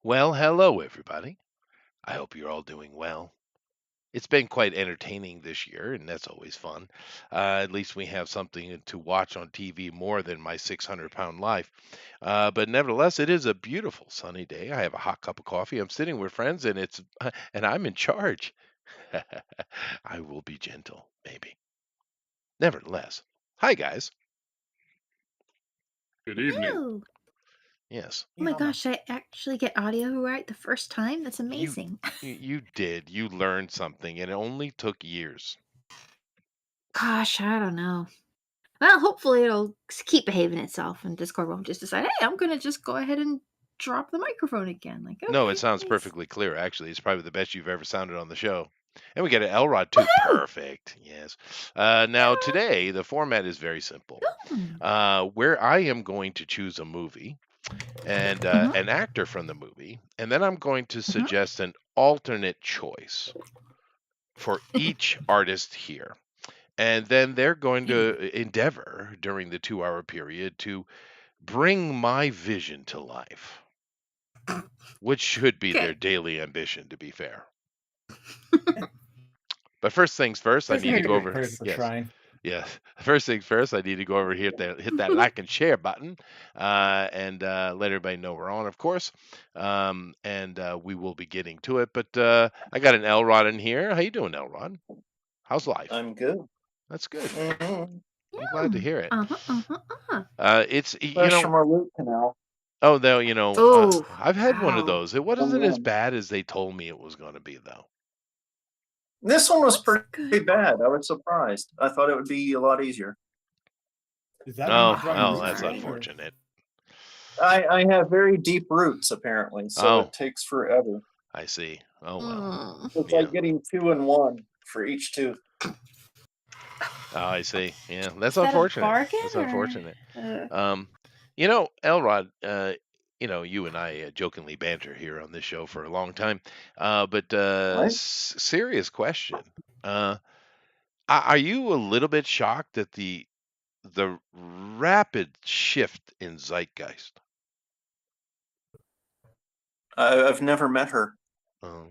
Well, hello, everybody. I hope you're all doing well. It's been quite entertaining this year, and that's always fun. At least we have something to watch on TV more than my 600-pound life. But nevertheless, it is a beautiful sunny day. I have a hot cup of coffee. I'm sitting with friends, and and I'm in charge. I will be gentle, maybe. Nevertheless, hi guys. Good evening. Oh, Yes, oh my gosh, I actually get audio right the first time? That's you amazing. you did. You learned something, and it only took years. Gosh, I don't know. Well, hopefully it'll keep behaving itself and Discord won't just decide, hey, I'm going to just go ahead and drop the microphone again. Like, No, it okay, sounds nice. perfectly clear, actually. It's probably the best you've ever sounded on the show. And we get an Elrod too. Woohoo! Perfect. Yes. Now, today, the format is very simple. Mm. Where I am going to choose a movie and Mhm, an actor from the movie, and then I'm going to mhm. suggest an alternate choice for each artist here. And then they're going to endeavor during the 2 hour period to bring my vision to life, which should be their Okay. daily ambition, to be fair. But first things first, I Praise need for to go doing. over. Praise for Yes, trying. yes. First things first, I need to go over here, hit that like and share button, and let everybody know we're on, of course. And we will be getting to it. But I got an Elrod in here. How you doing, Elrod? How's life? I'm good. That's good. Mhm. I'm glad to Yeah. hear it. Uh-huh, uh-huh, uh-huh. It's Fresh from our root canal. oh, though Oh, I've had one of wow. those. It Yum, wasn't as yum. bad as they told me it was going to be, though. This one was That's pretty good. bad. I was surprised. I thought it would be a lot easier. Does that mean you Oh, brought your well, I'm roots that's with sorry. you, or unfortunate. I have very deep roots apparently, so Oh, it takes forever. I see. Oh well. Mm. It's Yeah. like getting two in one for each tooth. Oh, I see. Yeah, that's Is that a unfortunate. bargain That's or unfortunate. uh Um, Elrod, you and I jokingly banter here on this show for a long time. But Right? serious question. Uh, are you a little bit shocked at the rapid shift in zeitgeist? I've never met her. Oh,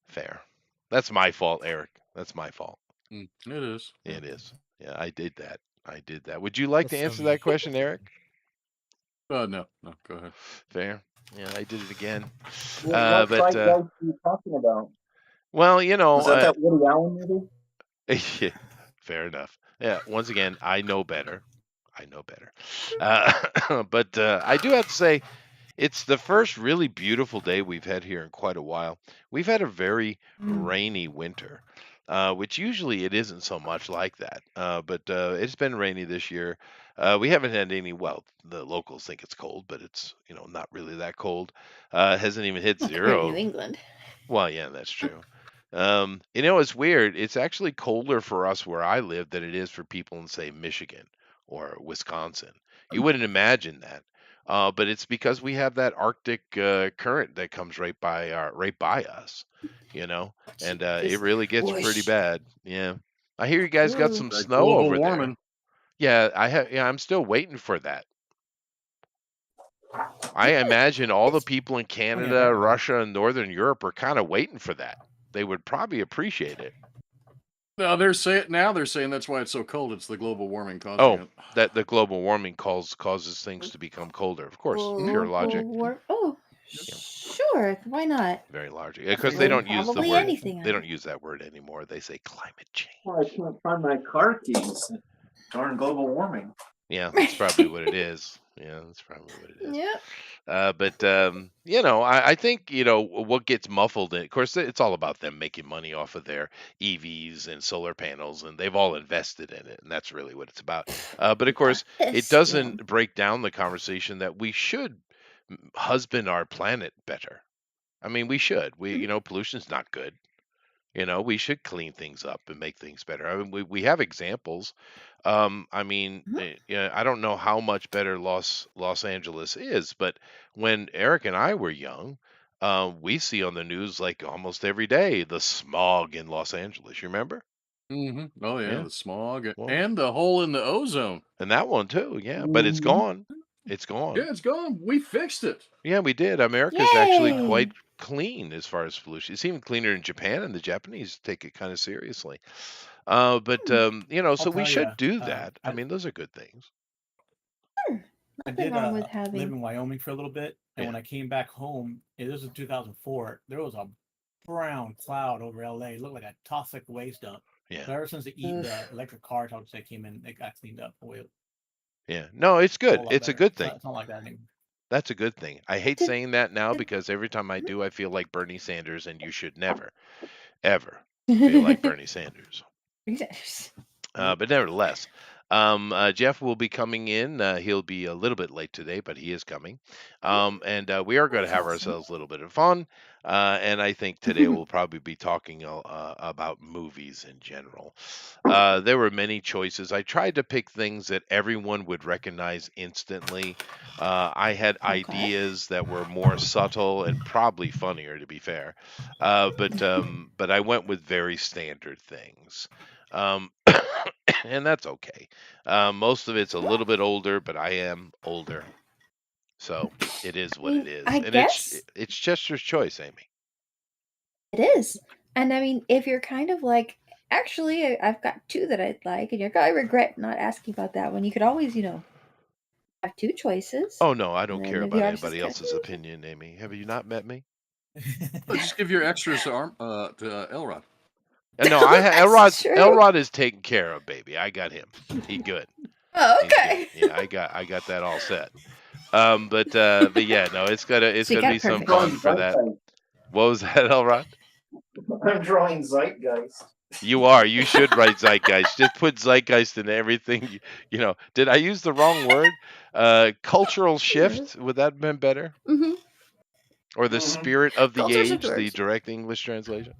fair. That's my fault, Eric. That's my fault. It is. Yeah. It is. Yeah, I did that. I did that. Would you like to that's so answer mean. that question, Eric? No, no, go ahead. Fair. Yeah, I did it again. What But zeitgeist are you talking about? well, Was that Woody Allen movie? yeah, fair enough. Yeah, once again, I know better. I know better. But I do have to say, it's the first really beautiful day we've had here in quite a while. We've had a very mm. rainy winter, which usually it isn't so much like that. But it's been rainy this year. We haven't had any. Well, the locals think it's cold, but it's not really that cold. It hasn't even hit Not compared to New zero. England. Well, yeah, that's true. It's weird. It's actually colder for us where I live than it is for people in, say, Michigan or Wisconsin. You wouldn't imagine that, but it's because we have that Arctic current that comes right by us, you know, and it Just really gets pretty whoosh. bad. Yeah, I hear you guys got Ooh. some That snow global over there. warming. Yeah, I have. Yeah, I'm still waiting for that. I imagine all the It's people in Oh yeah, that Canada, guy. Russia, and Northern Europe are kind of waiting for that. They would probably appreciate it. No, they're saying that's why it's so cold. It's the global warming causing Oh, it. that the global warming causes things to become colder. Of course, pure logic. global war. Oh, Yeah, sure. Why not? very logic. That's Because pretty they Blame cool. don't use the probably word. anything They on don't it. use that word anymore. They say climate Well, I change. can't find my car keys. Darn global warming. Yeah, that's probably what it is. Yeah, that's probably what it is. Yep. But I think what gets muffled. Of course, it's all about them making money off of their EVs and solar panels, and they've all invested in it, and that's really what it's about. But of Yeah. course, it Still. doesn't break down the conversation that we should husband our planet better. I mean, we should. Pollution's not good. We should clean things up and make things better. I mean, we have examples. Mhm. Yeah, I don't know how much better Los Angeles is, but when Eric and I were young, we see on the news like almost every day the smog in Los Angeles. You remember? Oh yeah, Yeah. the smog Well, and the hole in the ozone. and that one too. Yeah, but it's Mhm. gone. It's gone. Yeah, it's gone. We fixed it. Yeah, we did. America's actually Yay! quite clean as far as pollution. It's even cleaner in Japan, and the Japanese take it kind of seriously. But you know, I'll so we tell should you, do that. I I mean, those are good things. I Nothing did wrong with live having. in Wyoming for a little bit, and Yeah. when I came back home, this was in 2004. There was a brown cloud over LA. It looked like a toxic waste dump. Yeah. But ever since the Ugh. electric cars, I would say, came in, it got cleaned up. Yeah. No, it's A good. whole lot It's a better. good It's not, thing. it's not like that anymore. That's a good thing. I hate Did- saying that now did- because every time I do, I feel like Bernie Sanders, and you should never, ever feel like Bernie Sanders. But nevertheless, Jeff will be coming in. He'll be a little bit late today, but he is coming. And we are going to have Awesome. ourselves a little bit of fun. And I think today we'll probably be talking about movies in general. There were many choices. I tried to pick things that everyone would recognize instantly. I had Okay. ideas that were more subtle and probably funnier, to be fair. But I went with very standard things. And that's okay. Most of it's a little bit older, but I am older, so it is what it is. I And guess it's Chester's choice, Amy. it is. And I mean, if you're kind of like, actually, I've got two that I'd like, and you're going to regret not asking about that one. You could always, have two choices. Oh no, I don't And care then if about you always anybody just else's opinion, Amy. Have you not met me? Just give your extras to Elrod. No, That's true. Elrod is taken care of, baby. I got him. He good. Oh, He's good. okay. Yeah, I got that all set. But yeah, no, it's So you gonna got be some perfect. fun for that. What was that, Elrod? I'm drawing Zeitgeist. You are. You should write Zeitgeist. Just put Zeitgeist in everything. Did I use the wrong word? Cultural shift. Would that have been better? Mm-hmm. Or the Mhm. spirit of the Culture shift age, the works. direct English translation?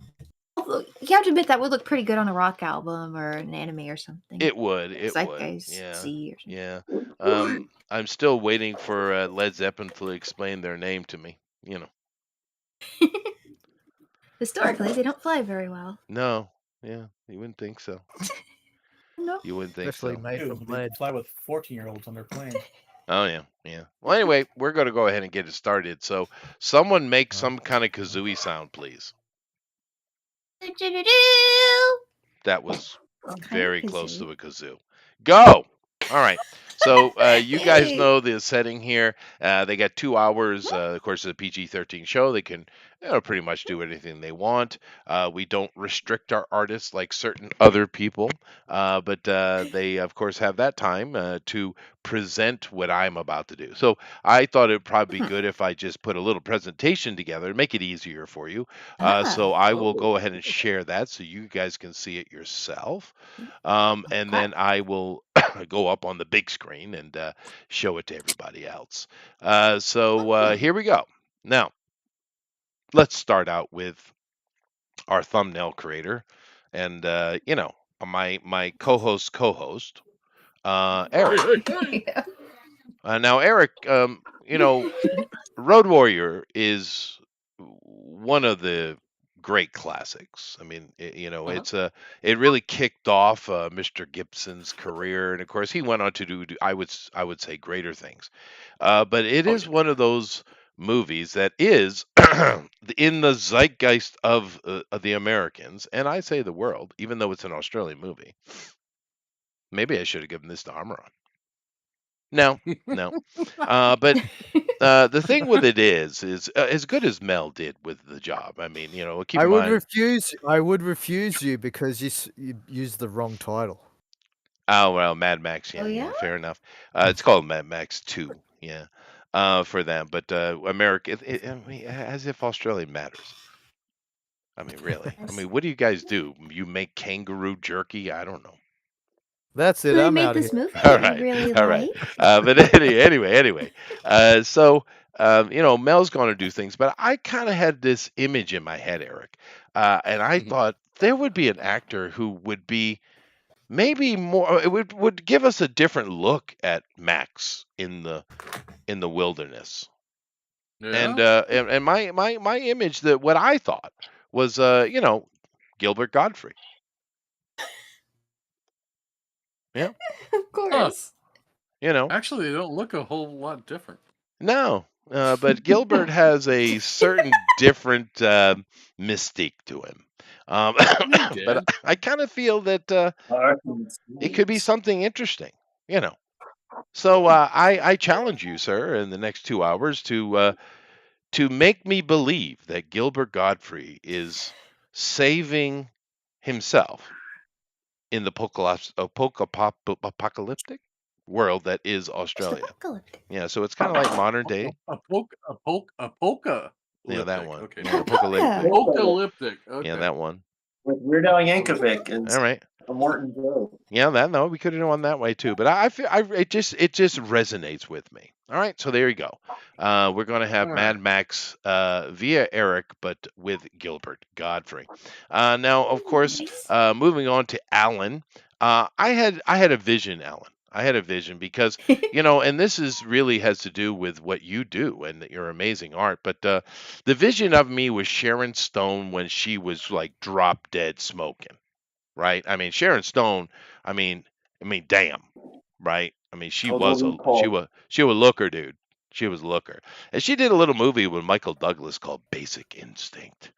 You have to admit that would look pretty good on a rock album or an anime or something. It would. It would. Zeitgeist Yeah. Z or something. Yeah. I'm still waiting for Led Zeppelin to explain their name to me. Historically, they don't fly very well. No. Yeah. You wouldn't think so. No. You wouldn't think Especially so. made Dude, from they lead. fly with 14-year-olds on their planes. Oh yeah, yeah. Well, anyway, we're going to go ahead and get it started. So, someone make some kind of kazooie sound, please. That was very close to a kazoo. Go! All right. So you guys Yay. know the setting here. They got 2 hours. Of course, it's a PG-13 show. They can pretty much do anything they want. We don't restrict our artists like certain other people. But they, of course, have that time to present what I'm about to do. So I thought it'd probably be good if I just put a little presentation together, make it easier for you. So I will go ahead and share that so you guys can see it yourself. And then I will go up on the big screen and show it to everybody else. So here we go. Now, let's start out with our thumbnail creator and, my co-host, Eric. Now, Eric, Road Warrior is one of the great classics. I mean, it really kicked off Mr. Gibson's career, and of course, he went on to do I would say greater things. But it is one of those movies that is in the zeitgeist of the Americans, and I say the world, even though it's an Australian movie. Maybe I should have given this to Amaron. No. But the thing with it is as good as Mel did with the job. I mean, keep I in would mind. refuse you because you used the wrong title. Oh well, Mad Max. Yeah, Oh, yeah? fair enough. It's called Mad Max 2. Yeah, for them. But America, I mean, as if Australia matters. I mean, really. I mean, what do you guys do? You make kangaroo jerky? I don't know. That's it. Who I'm made out of this here. movie? All that you right, really all right. like? But anyway. So Mel's going to do things, but I kind of had this image in my head, Eric, and I thought there would be an actor who would be maybe more. It would give us a different look at Max in the wilderness. Yeah. And my image, that what I thought was Gilbert Godfrey. Yeah. Of course. You know, Actually, they don't look a whole lot different. no, but Gilbert has a certain different mystique to him. Hey, But Dad. I kind of feel that it could be something interesting, you know. So I challenge you, sir, in the next 2 hours to make me believe that Gilbert Godfrey is saving himself in the apocalyptic world that is Australia. Apocalyptic. Yeah, so it's kind of like modern day. A polka. Yeah, that one. Okay. Yeah, Polka. apocalyptic. Apocalyptic. Okay. Yeah, that one. With Weird Al Yankovic and All right. Morton Joe. Yeah, that no, we could have gone that way too. But I feel it just resonates with me. All right, so there you go. We're gonna have All Mad right. Max via Eric, but with Gilbert Godfrey. Now, of course, Nice. moving on to Alan. I had a vision, Alan. I had a vision because and this is really has to do with what you do and your amazing art. But the vision of me was Sharon Stone when she was like drop dead smoking. Right? I mean, Sharon Stone. I mean, damn. Right? I mean, she Oh, the was loophole. she was a looker, dude. She was a looker, and she did a little movie with Michael Douglas called Basic Instinct.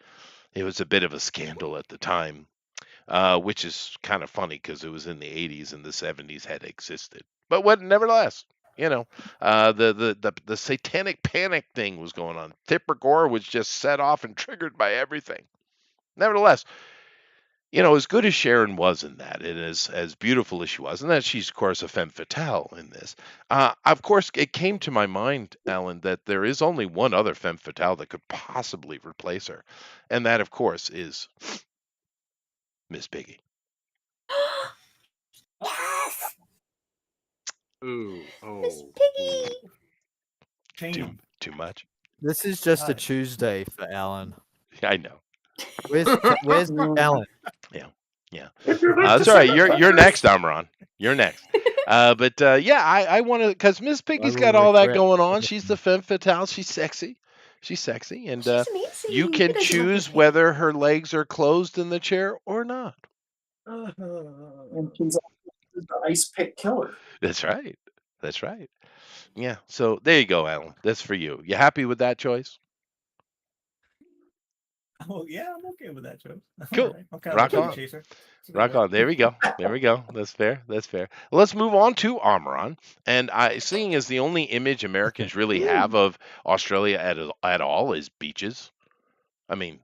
It was a bit of a scandal at the time, which is kind of funny because it was in the 80s and the 70s had existed. But nevertheless, the satanic panic thing was going on. Tipper Gore was just set off and triggered by everything. Nevertheless, as good as Sharon was in that, and as beautiful as she was, and that she's of course a femme fatale in this. Of course, it came to my mind, Alan, that there is only one other femme fatale that could possibly replace her, and that, of course, is Miss Piggy. Yes, Ooh. Miss Oh. Piggy. Chain Too 'em. too much. This is just a God. Tuesday for Alan. I know. Where's Alan? Yeah. That's all right. You're next, Amron. You're next. But yeah, I want to because Miss Piggy's will got all that regret going on. everything. She's the femme fatale. She's sexy. She's sexy, and She's amazing. you Who can doesn't love choose Miss Piggy? whether her legs are closed in the chair or not. And she's the ice pick killer. That's right. That's right. Yeah. So there you go, Alan. That's for you. You happy with that choice? Oh yeah, I'm okay with that, Joe. Cool. All right. I'm kind Rock of a on. baby chaser. It's a good Rock way. on. There we go. There we go. That's fair. That's fair. Well, let's move on to Amaran. And seeing as the only image Americans really have of Australia at all is beaches. I mean,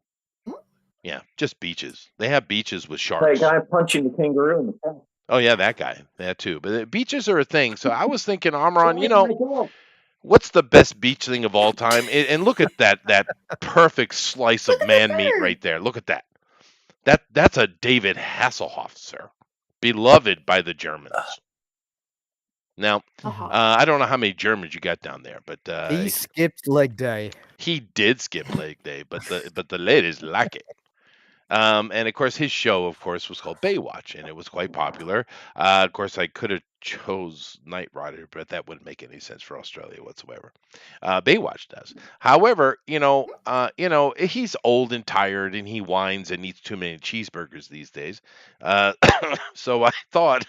yeah, just beaches. They have beaches with That sharks. guy punching the kangaroo in the face. Oh yeah, that guy. That too. But beaches are a thing. So I was thinking, Amaran, what's the best beach thing of all time? And look at that perfect slice Look of at the man meat bird. right there. Look at that. That's a David Hasselhoff, sir. Beloved by the Germans. Now, Uh-huh. I don't know how many Germans you got down there, but He skipped leg day. he did skip leg day, but the ladies like it. And of course, his show, of course, was called Baywatch, and it was quite popular. Of course, I could have chose Knight Rider, but that wouldn't make any sense for Australia whatsoever. Baywatch does. However, he's old and tired, and he whines and eats too many cheeseburgers these days. So I thought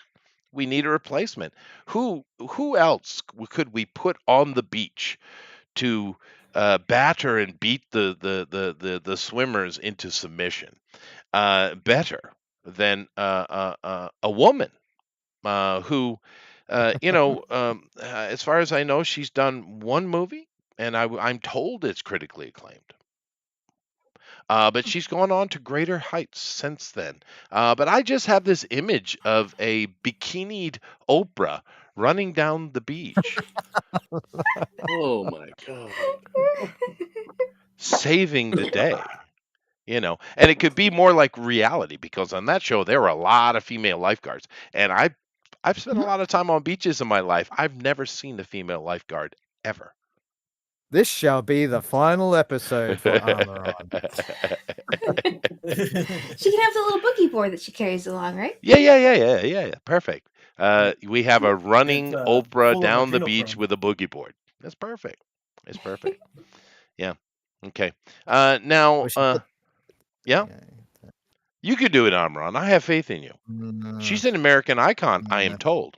we need a replacement. Who else could we put on the beach to batter and beat the swimmers into submission? Better than a woman who, as far as I know, she's done one movie, and I'm told it's critically acclaimed. But she's gone on to greater heights since then. But I just have this image of a bikinied Oprah running down the beach, Oh my God. saving the day. And it could be more like reality because on that show there were a lot of female lifeguards, and I've spent a lot of time on beaches in my life. I've never seen a female lifeguard ever. This shall be the final episode for Amaran. She can have the little boogie board that she carries along, right? Yeah. Perfect. We have a running It's, Oprah full of down the adrenochrome. beach with a boogie board. That's perfect. It's perfect. Yeah. Okay. Now, We should put- yeah, you could do it, Amron. I have faith in you. Mm, She's an American icon, I am Yeah. told.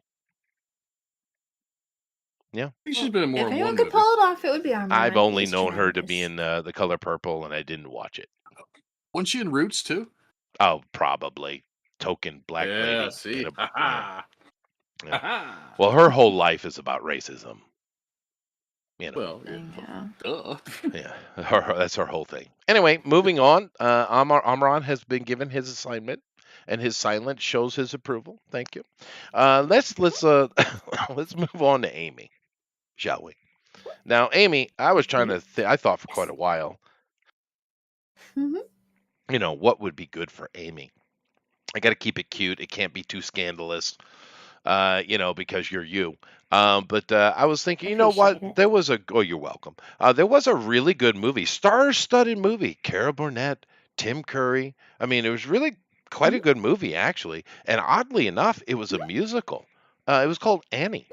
I think she's been in more If than anyone one could movie. pull it off, it would be Armand. I've only He's known her to be tremendous. in The Color Purple, and I didn't watch it. Wasn't she in Roots too? Oh, probably token black Yeah, lady. see. in a- Ha ha. yeah. Ha Well, her whole life is about racism. You know, Well, Yeah. duh. yeah, that's her whole thing. Anyway, moving on. Amran has been given his assignment, and his silence shows his approval. Thank you. Let's let's move on to Amy, shall we? Now, Amy, I was trying to. I thought for quite a while. Mhm. You know what would be good for Amy. I got to keep it cute. It can't be too scandalous. You know, because you're you. But I was thinking, you know what? Appreciate it. There was oh, you're welcome. There was a really good movie, star-studded movie. Cara Burnett, Tim Curry. I mean, it was really quite a good movie, actually. And oddly enough, it was a musical. It was called Annie.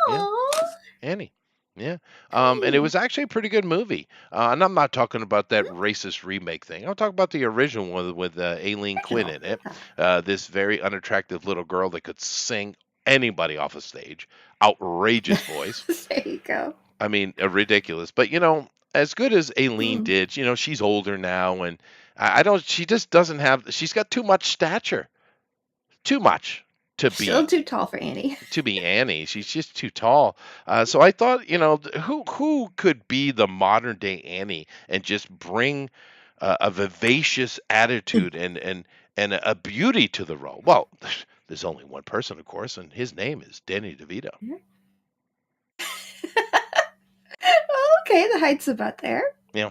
Yeah, Aw. Annie. Yeah. And it was actually a pretty good movie. And I'm not talking about that racist remake thing. I'm talking about the original one with Aileen Quinn in it. This very unattractive little girl that could sing anybody off a stage. Outrageous voice. There you go. I mean, ridiculous. But, you know, as good as Aileen Mm. did, you know, she's older now. And I don't, she just doesn't have, she's got too much stature. Too much to be Still too tall for Annie. to be Annie. She's just too tall. So I thought, you know, who could be the modern day Annie and just bring a vivacious attitude and a beauty to the role? Well, there's only one person, of course, and his name is Danny DeVito. Okay, the height's about there. Yeah,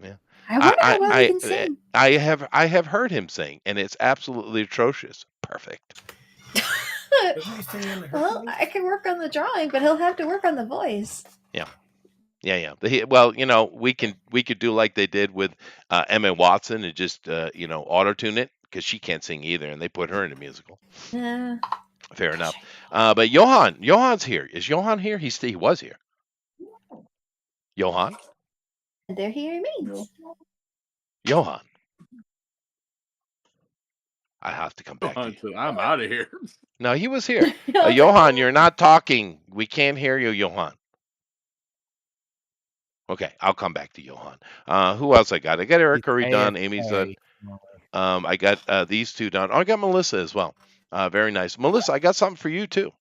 yeah. I wonder how well he can sing. I have heard him sing, and it's absolutely atrocious. Perfect. Doesn't he sing in the Well, Hercules? I can work on the drawing, but he'll have to work on the voice. Yeah. Well, you know, we could do like they did with Emma Watson and just you know, auto tune it because she can't sing either, and they put her in a musical. Yeah. Fair enough. But Johan's here. Is Johan here? He was here. Johan, And there he remains. Johan. I have to come back to you. I'm out of here. No, he was here. Johan, you're not talking. We can't hear you, Johan. Okay, I'll come back to Johan. Who else I got? I got Eric Curry done. Amy's done. I got these two done. Oh, I got Melissa as well. Very nice. Melissa, I got something for you too.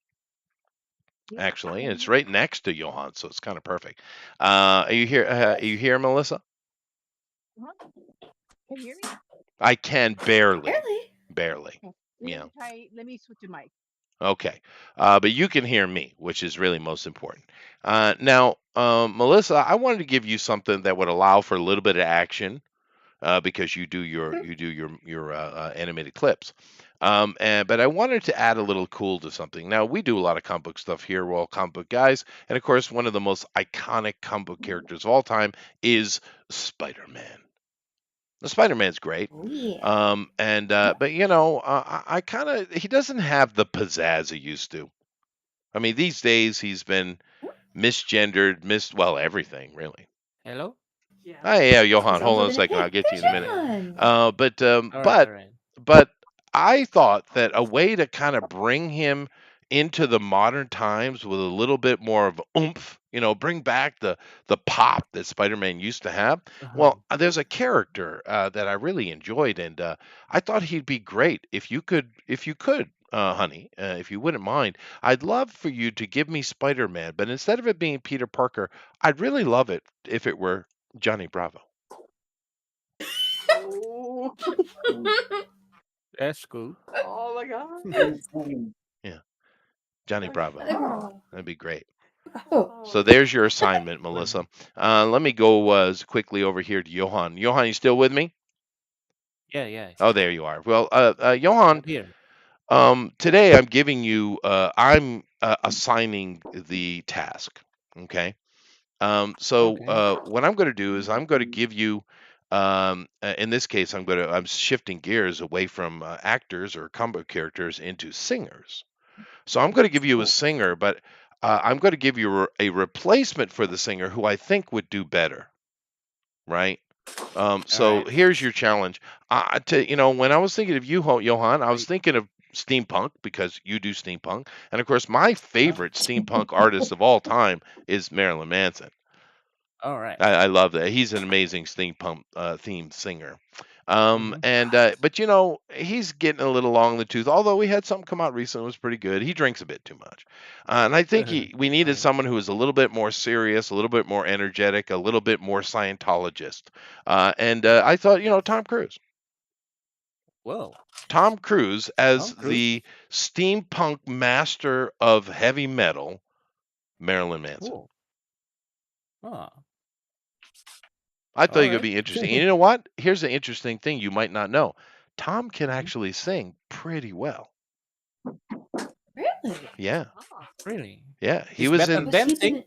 Actually, and it's right next to Johan, so it's kind of perfect. Are you here? Are you here, Melissa? Can you hear me? I can barely. Really? Yeah. Let me switch the mic. Okay. But you can hear me, which is really most important. Now, Melissa, I wanted to give you something that would allow for a little bit of action, because you do your animated clips. But I wanted to add a little cool to something. Now, we do a lot of comic book stuff here. We're all comic book guys, and of course, one of the most iconic comic book characters of all time is Spider-Man. The Spider-Man's great. Oh, yeah. But you know, I kind of, he doesn't have the pizzazz he used to. I mean, these days he's been misgendered, well, everything really. Hello? Yeah. Hey, yeah, Johan, Sounds hold on a like second. I'll get to you in a minute. Johan. But All right. but I thought that a way to kind of bring him into the modern times with a little bit more of oomph, you know, bring back the pop that Spider-Man used to have. Well, there's a character that I really enjoyed, and I thought he'd be great if you could, honey, if you wouldn't mind. I'd love for you to give me Spider-Man, but instead of it being Peter Parker, I'd really love it if it were Johnny Bravo. Oh, That's cool. oh my god. Johnny Bravo. Oh. That'd be great. Oh, So there's your assignment, Melissa. Let me go quickly over here to Johan. Johan, you still with me? Yeah. Oh, there you are. Well, Johan, I'm here. today I'm giving you, I'm assigning the task. Okay. So Okay. what I'm going to do is I'm going to give you, in this case, I'm shifting gears away from actors or combo characters into singers. So I'm going to give you a singer, but I'm going to give you a replacement for the singer who I think would do better. Right. So right. here's your challenge. When I was thinking of you, Johan, I was thinking of steampunk because you do steampunk, and of course, my favorite steampunk artist of all time is Marilyn Manson. All right. I love that. He's an amazing steampunk themed singer. But he's getting a little long in the tooth. Although we had something come out recently that was pretty good. He drinks a bit too much, and I think we needed someone who was a little bit more serious, a little bit more energetic, a little bit more Scientologist. I thought, Tom Cruise. Whoa. Tom Cruise as Tom Cruise. the steampunk master of heavy metal, Marilyn Manson. Cool. Ah. I thought you Alright. could be interesting. And you know what? Here's an interesting thing you might not know. Tom can actually sing pretty well. Really? Yeah. Ah, Really? Yeah. He He's was better in than them he thing. didn't-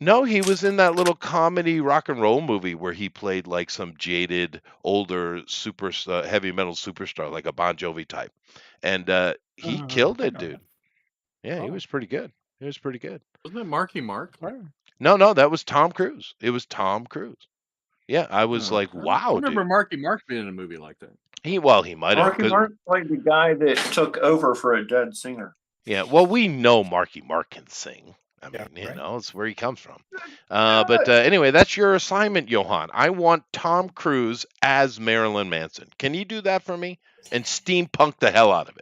No, he was in that little comedy rock and roll movie where he played like some jaded older superstar, heavy metal superstar, like a Bon Jovi type. And he killed I it, know dude. that. Yeah, he Oh. was pretty good. He was pretty good. Wasn't that Marky Mark? Well, No, that was Tom Cruise. It was Tom Cruise. Yeah, I was Oh, like, I wow, remember dude. Marky Mark being in a movie like that. He might have. Marky Mark played the guy that took over for a dead singer. Yeah, well, we know Marky Mark can sing. I mean, Yeah, right. it's where he comes from. But anyway, that's your assignment, Johan. I want Tom Cruise as Marilyn Manson. Can you do that for me? And steampunk the hell out of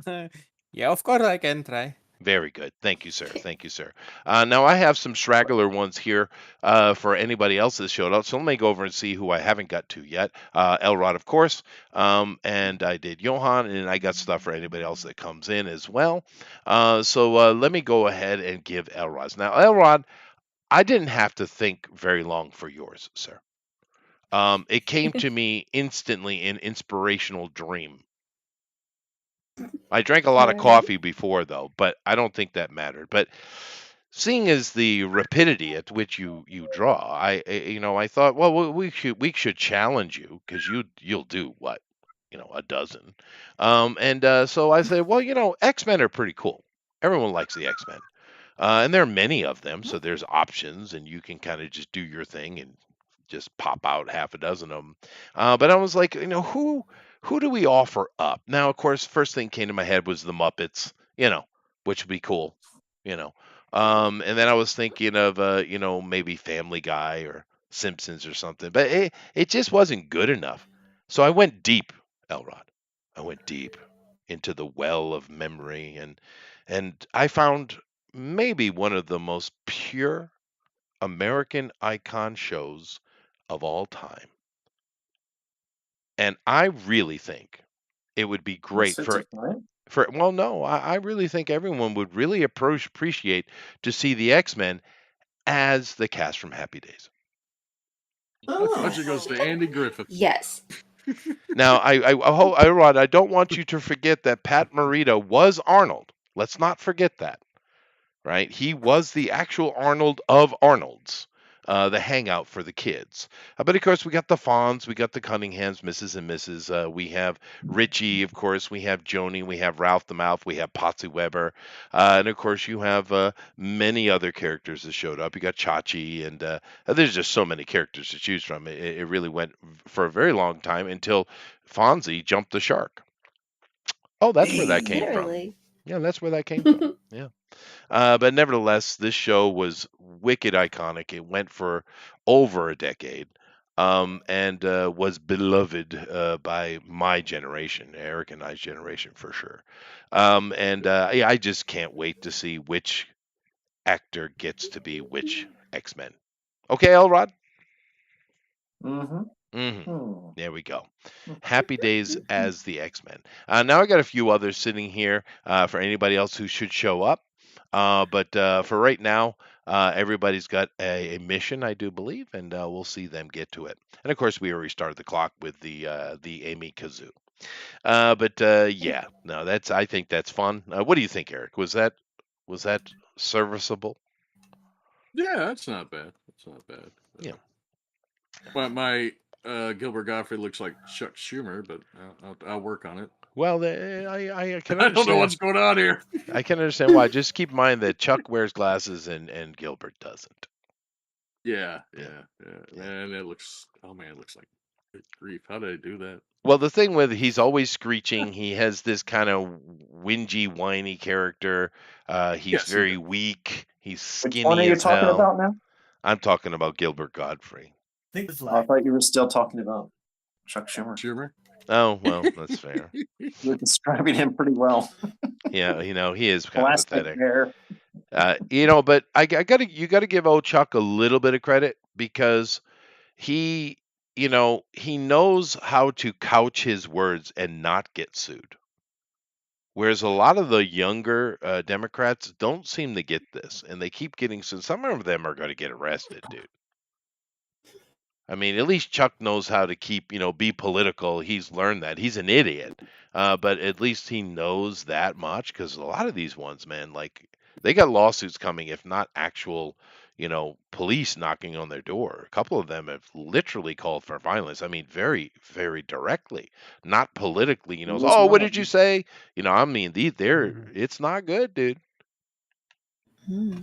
it. yeah, of course I can try. Very good. Thank you, sir. Thank you, sir. Now, I have some straggler ones here for anybody else that showed up. So let me go over and see who I haven't got to yet. Elrod, of course. And I did Johan, and I got stuff for anybody else that comes in as well. So let me go ahead and give Elrod's. Now, Elrod, I didn't have to think very long for yours, sir. It came to me instantly in inspirational dream. I drank a lot of Alright. coffee before, though, but I don't think that mattered. But seeing as the rapidity at which you draw, I thought, well, we should challenge you because you'll do what, a dozen. So I said, well, X-Men are pretty cool. Everyone likes the X-Men, and there are many of them, so there's options, and you can kind of just do your thing and just pop out half a dozen of them. But I was like, who do we offer up? Now, of course, first thing came to my head was the Muppets, which would be cool, and then I was thinking of, maybe Family Guy or Simpsons or something, but it just wasn't good enough. So I went deep, Elrod. I went deep into the well of memory, and I found maybe one of the most pure American icon shows of all time. And I really think it would be great no, I really think everyone would really appreciate to see the X-Men as the cast from Happy Days. Budget goes to Andy Griffith. Yes. Now, Rod, I don't want you to forget that Pat Morita was Arnold. Let's not forget that, right? He was the actual Arnold of Arnolds. The hangout for the kids. But of course, we got the Fonz, we got the Cunninghams, Mrs. and Mrs. We have Richie, of course, we have Joni, we have Ralph the Mouth, we have Patsy Weber, and of course, you have many other characters that showed up. You got Chachi, and there's just so many characters to choose from. It really went for a very long time until Fonzie jumped the shark. Oh, that's where that came from. Literally. Yeah, that's where that came from. Yeah. But nevertheless, this show was wicked iconic. It went for over a decade, and was beloved by my generation, Eric and I's generation for sure. I just can't wait to see which actor gets to be which X-Men. Okay, Elrod? Mm-hmm. Mm-hmm. There we go. Happy Days as the X-Men. Now I got a few others sitting here for anybody else who should show up. But for right now, everybody's got a mission, I do believe, and we'll see them get to it. And of course, we already started the clock with the Amy Kazoo. Yeah, no, I think that's fun. What do you think, Eric? Was that serviceable? Yeah, that's not bad. That's not bad. Yeah. But my Gilbert Gottfried looks like Chuck Schumer, but I'll work on it. Well, I can I understand. don't know what's going on here. I can understand why. Just keep in mind that Chuck wears glasses and Gilbert doesn't. Yeah. And it looks. Oh man, it looks like Good grief! How did I do that? Well, the thing with he's always screeching. He has this kind of whingy, whiny character. He's Yes, he very does. weak. He's Which one are skinny you as talking hell. about now? I'm talking about Gilbert Godfrey. I think it's Oh, I like thought you were still talking about Chuck Schumer. Schumer. Oh, well, that's fair. You're describing him pretty well. Yeah, he is kind of Plastic pathetic. hair. But you gotta give old Chuck a little bit of credit because he, he knows how to couch his words and not get sued. Whereas a lot of the younger Democrats don't seem to get this, and they keep getting sued. Some of them are going to get arrested, dude. I mean, at least Chuck knows how to keep, be political. He's learned that. He's an idiot, but at least he knows that much because a lot of these ones, man, like they got lawsuits coming, if not actual, police knocking on their door. A couple of them have literally called for violence. I mean, very, very directly, not politically. He was Oh, one what of did you them. say? I mean, it's not good, dude. Hmm.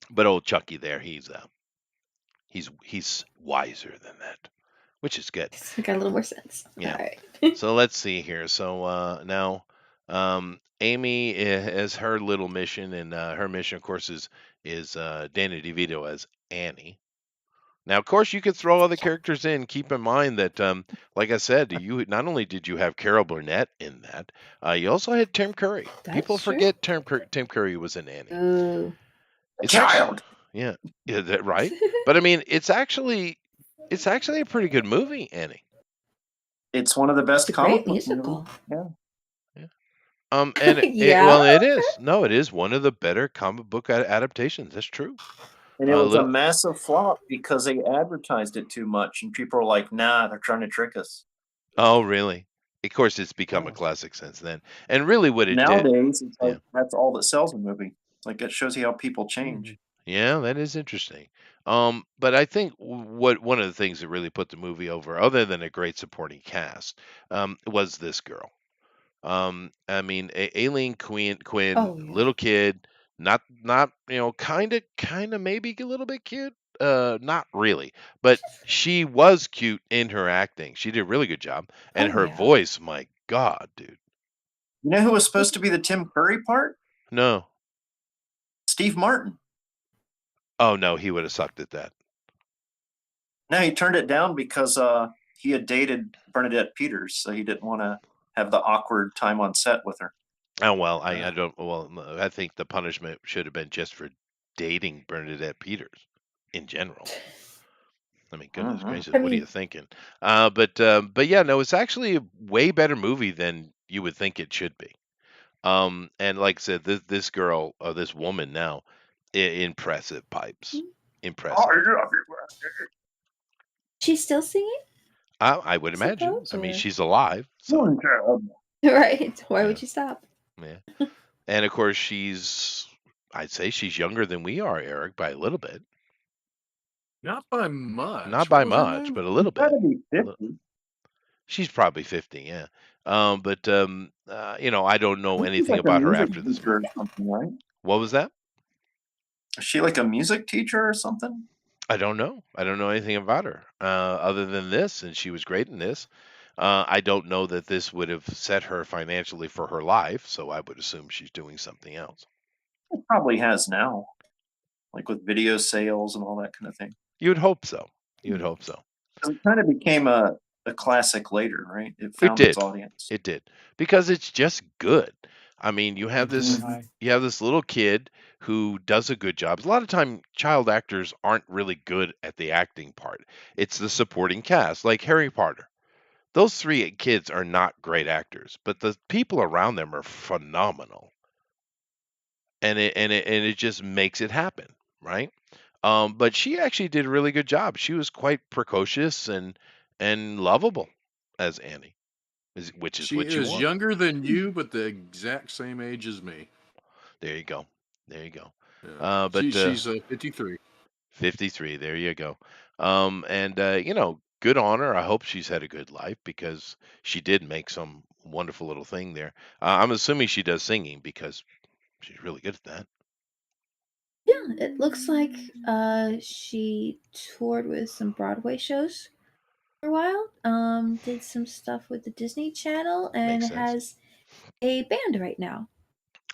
But old Chucky there, he's wiser than that, which is good. It's got a little more sense. Yeah. All right. So let's see here. So now Amy has her little mission, and her mission, of course, is Danny DeVito as Annie. Now, of course, you could throw other characters in. Keep in mind that, like I said, you not only did you have Carol Burnett in that, you also had Tim Curry. People That's true. forget Tim Curry was in Annie. Ooh. It's Child. Yeah, right. But I mean, it's actually a pretty good movie, Annie. It's one of the best It's a great comic book musical. movies. And Yeah. well, it is. No, it is one of the better comic book adaptations. That's true. And it was a little- massive flop because they advertised it too much, and people were like, "Nah, they're trying to trick us." Oh, really? Of course, it's become a classic since then. And really, what it did. Nowadays, it's like Yeah. that's all that sells a movie. Like it shows you how people change. Yeah, that is interesting. But I think one of the things that really put the movie over, other than a great supporting cast, was this girl. I mean, Aileen Quinn, Oh, yeah. little kid, not kind of maybe a little bit cute. Not really, but she was cute in her acting. She did a really good job, and Oh, her yeah. voice, my God, dude. You know who was supposed to be the Tim Curry part? No, Steve Martin. oh no, he would have sucked at that. No, he turned it down because he had dated Bernadette Peters, so he didn't want to have the awkward time on set with her. Oh well, I don't. Well, I think the punishment should have been just for dating Bernadette Peters in general. I mean, goodness Mhm. gracious, I what are you mean- thinking? But yeah, no, it's actually a way better movie than you would think it should be. And like I said, this girl, or this woman now, impressive pipes, impressive. She's still singing? I would imagine. Suppose, I mean, or- she's alive, so Right. Why would Yeah. you stop? yeah. And of course, I'd say she's younger than we are, Eric, by a little bit. Not by much. Not by What was her much, name? but a little bit. Gotta be 50. She's probably 50, yeah. But I don't know I think she's anything like a about her music after this teacher or movie. something, right? What was that? Is she like a music teacher or something? I don't know. I don't know anything about her other than this, and she was great in this. I don't know that this would have set her financially for her life, so I would assume she's doing something else. It probably has now, like with video sales and all that kind of thing. You would hope so. You would hope so. 'Cause it kind of became a classic later, right? It found its did. audience. It did because it's just good. I mean, you have this Mhm. little kid who does a good job. A lot of time, child actors aren't really good at the acting part. It's the supporting cast, like Harry Potter. Those three kids are not great actors, but the people around them are phenomenal, and it just makes it happen, right? But she actually did a really good job. She was quite precocious and lovable as Annie, which is She what you is want. younger than you, but the exact same age as me. There you go. There you go. Yeah. But she's 53. 53. There you go. Good on her. I hope she's had a good life because she did make some wonderful little thing there. I'm assuming she does singing because she's really good at that. Yeah, it looks like she toured with some Broadway shows for a while. Did some stuff with the Disney Channel and Makes sense. has a band right now.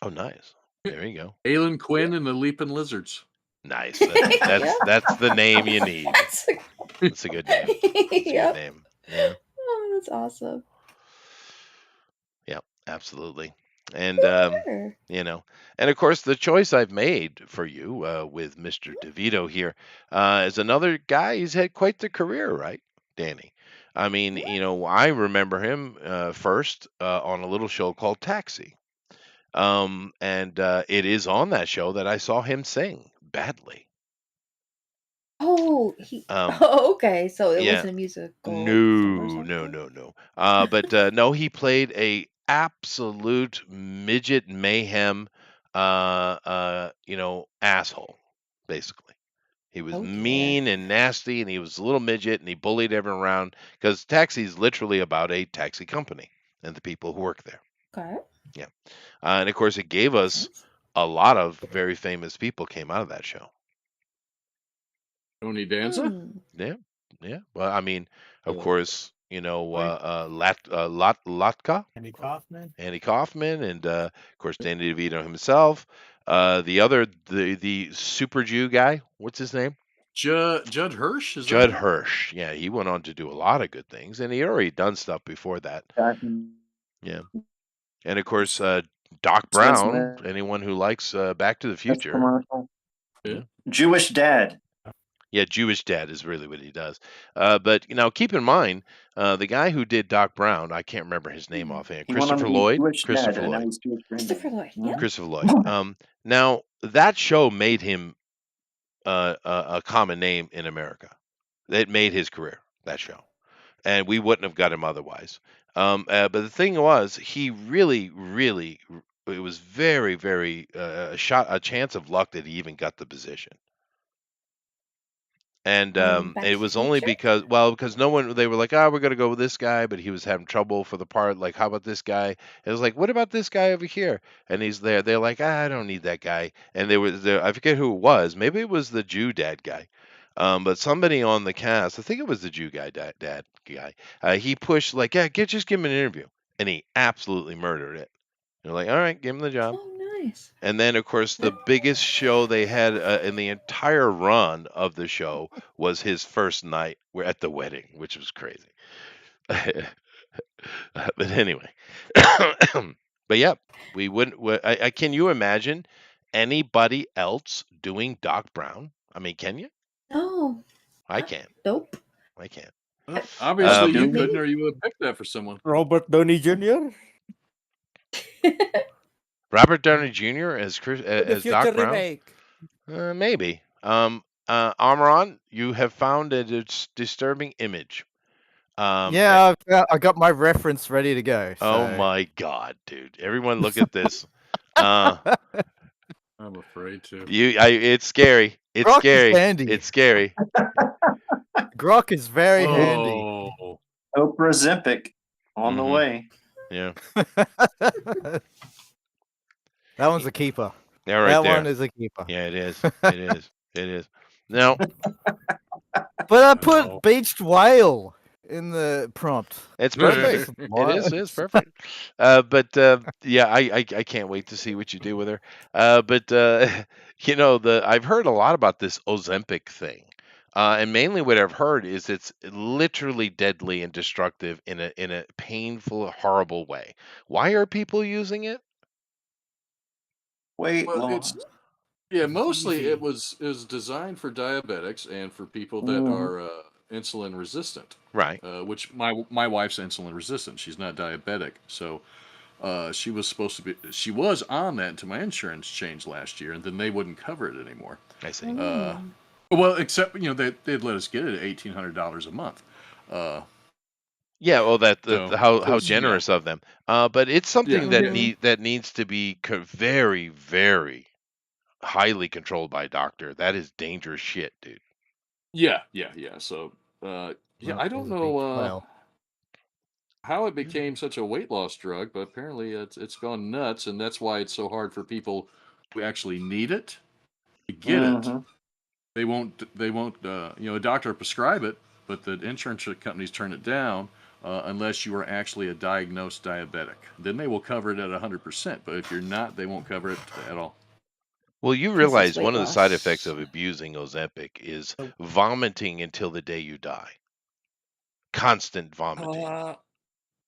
Oh, nice. There you go. Aylin Quinn and the Leaping Lizards. Nice. Yep. That's the name you need. That's a, That's a good name. That's a yep. good name. Yeah. Oh, that's awesome. Yep. Absolutely. And Sure. you know, and of course the choice I've made for you with Mr. DeVito here is another guy. He's had quite the career, right, Danny? I mean, Yeah. you know, I remember him first on a little show called Taxi. And it is on that show that I saw him sing badly. Oh, he. Um, Oh, okay. So it yeah. wasn't a musical No, number or no, something. no, no. But no, he played a absolute midget mayhem, you know, asshole, basically. He was Oh dear. mean and nasty, and he was a little midget, and he bullied everyone around because Taxi is literally about a taxi company and the people who work there. Okay. Yeah, and of course, it gave us Sense. a lot of very famous people came out of that show. Tony Danza. Hmm. Yeah, yeah. Well, I mean, of Yeah. course, you know, Like- Latka, Andy Kaufman. Andy Kaufman, and of course Danny DeVito himself. The super Jew guy, what's his name? Judd Hirsch. Is Judd that Hirsch. Yeah, he went on to do a lot of good things, and he had already done stuff before that. Yeah, and of course Doc Brown. Anyone who likes Back to the Future. Jewish Dad. Yeah, Jewish Dad is really what he does. But you know, keep in mind the guy who did Doc Brown. I can't remember his name offhand. He went on Christopher to be Lloyd. Jewish Christopher Dad, and now Lloyd. he's Jewish Christopher Granddad. Lloyd. Yep. Christopher Lloyd. Now that show made him a common name in America. It made his career. That show, and we wouldn't have got him otherwise. But the thing was, he really, really, it was very, very a chance of luck that he even got the position. And Back it to was the only Future? because no one, they were like, oh, we're gonna go with this guy, but he was having trouble for the part. Like, how about this guy? It was like, what about this guy over here? And he's there. They're like, I don't need that guy. And there was there, I forget who it was. Maybe it was the Jew dad guy. But somebody on the cast, I think it was the Jew guy, dad guy. He pushed like, yeah, just give him an interview, and he absolutely murdered it. They're like, all right, give him the job. Oh, nice. And then, of course, the biggest show they had in the entire run of the show was his first night at the wedding, which was crazy. But anyway, but yeah, we wouldn't. I can you imagine anybody else doing Doc Brown? I mean, can you? No. I can't. Nope. I can't. Obviously, you maybe- couldn't, or you would have picked that for someone. Robert Downey Jr. Robert Downey Jr. as The as future Doc Brown. remake. Maybe. Amaran, you have found a disturbing image. Yeah, I got my reference ready to go. Oh so- my God, dude! Everyone, look at this. Uh, I'm afraid to. it's scary. It's Grok is scary. handy. It's scary. Grok is very handy. Oh, Oprah Zempic on the Mhm. way. Yeah. That one's a keeper. Yeah, right that there. one is a keeper. Yeah, it is. It is. It is. Now, But I put Oh. beached whale in the prompt. it's Yeah. perfect. It is. It's perfect. But yeah, I can't wait to see what you do with her. But you know, I've heard a lot about this Ozempic thing. And mainly what I've heard is it's literally deadly and destructive in a painful, horrible way. Why are people using it? Weight Well, loss. yeah. Mostly, Easy. it was designed for diabetics and for people that Mhm. are insulin resistant. Right. Which my wife's insulin resistant. She's not diabetic, so she was supposed to be. She was on that until my insurance changed last year, and then they wouldn't cover it anymore. I see. Mm. Well, except they'd let us get it at $1,800 a month. Yeah, well, So, how yeah. generous of them. But it's something Yeah. that needs to be very, very highly controlled by a doctor. That is dangerous shit, dude. Yeah. So yeah, Well, I don't there's a know beached whale. how it became such a weight loss drug, but apparently it's gone nuts, and that's why it's so hard for people who actually need it to get it. Mhm. They won't. A doctor will prescribe it, but the insurance companies turn it down unless you are actually a diagnosed diabetic. Then they will cover it at 100%. But if you're not, they won't cover it at all. Well, you 'Cause it's realize weight one of the side loss. effects of abusing Ozempic is Oh. vomiting until the day you die. Constant vomiting.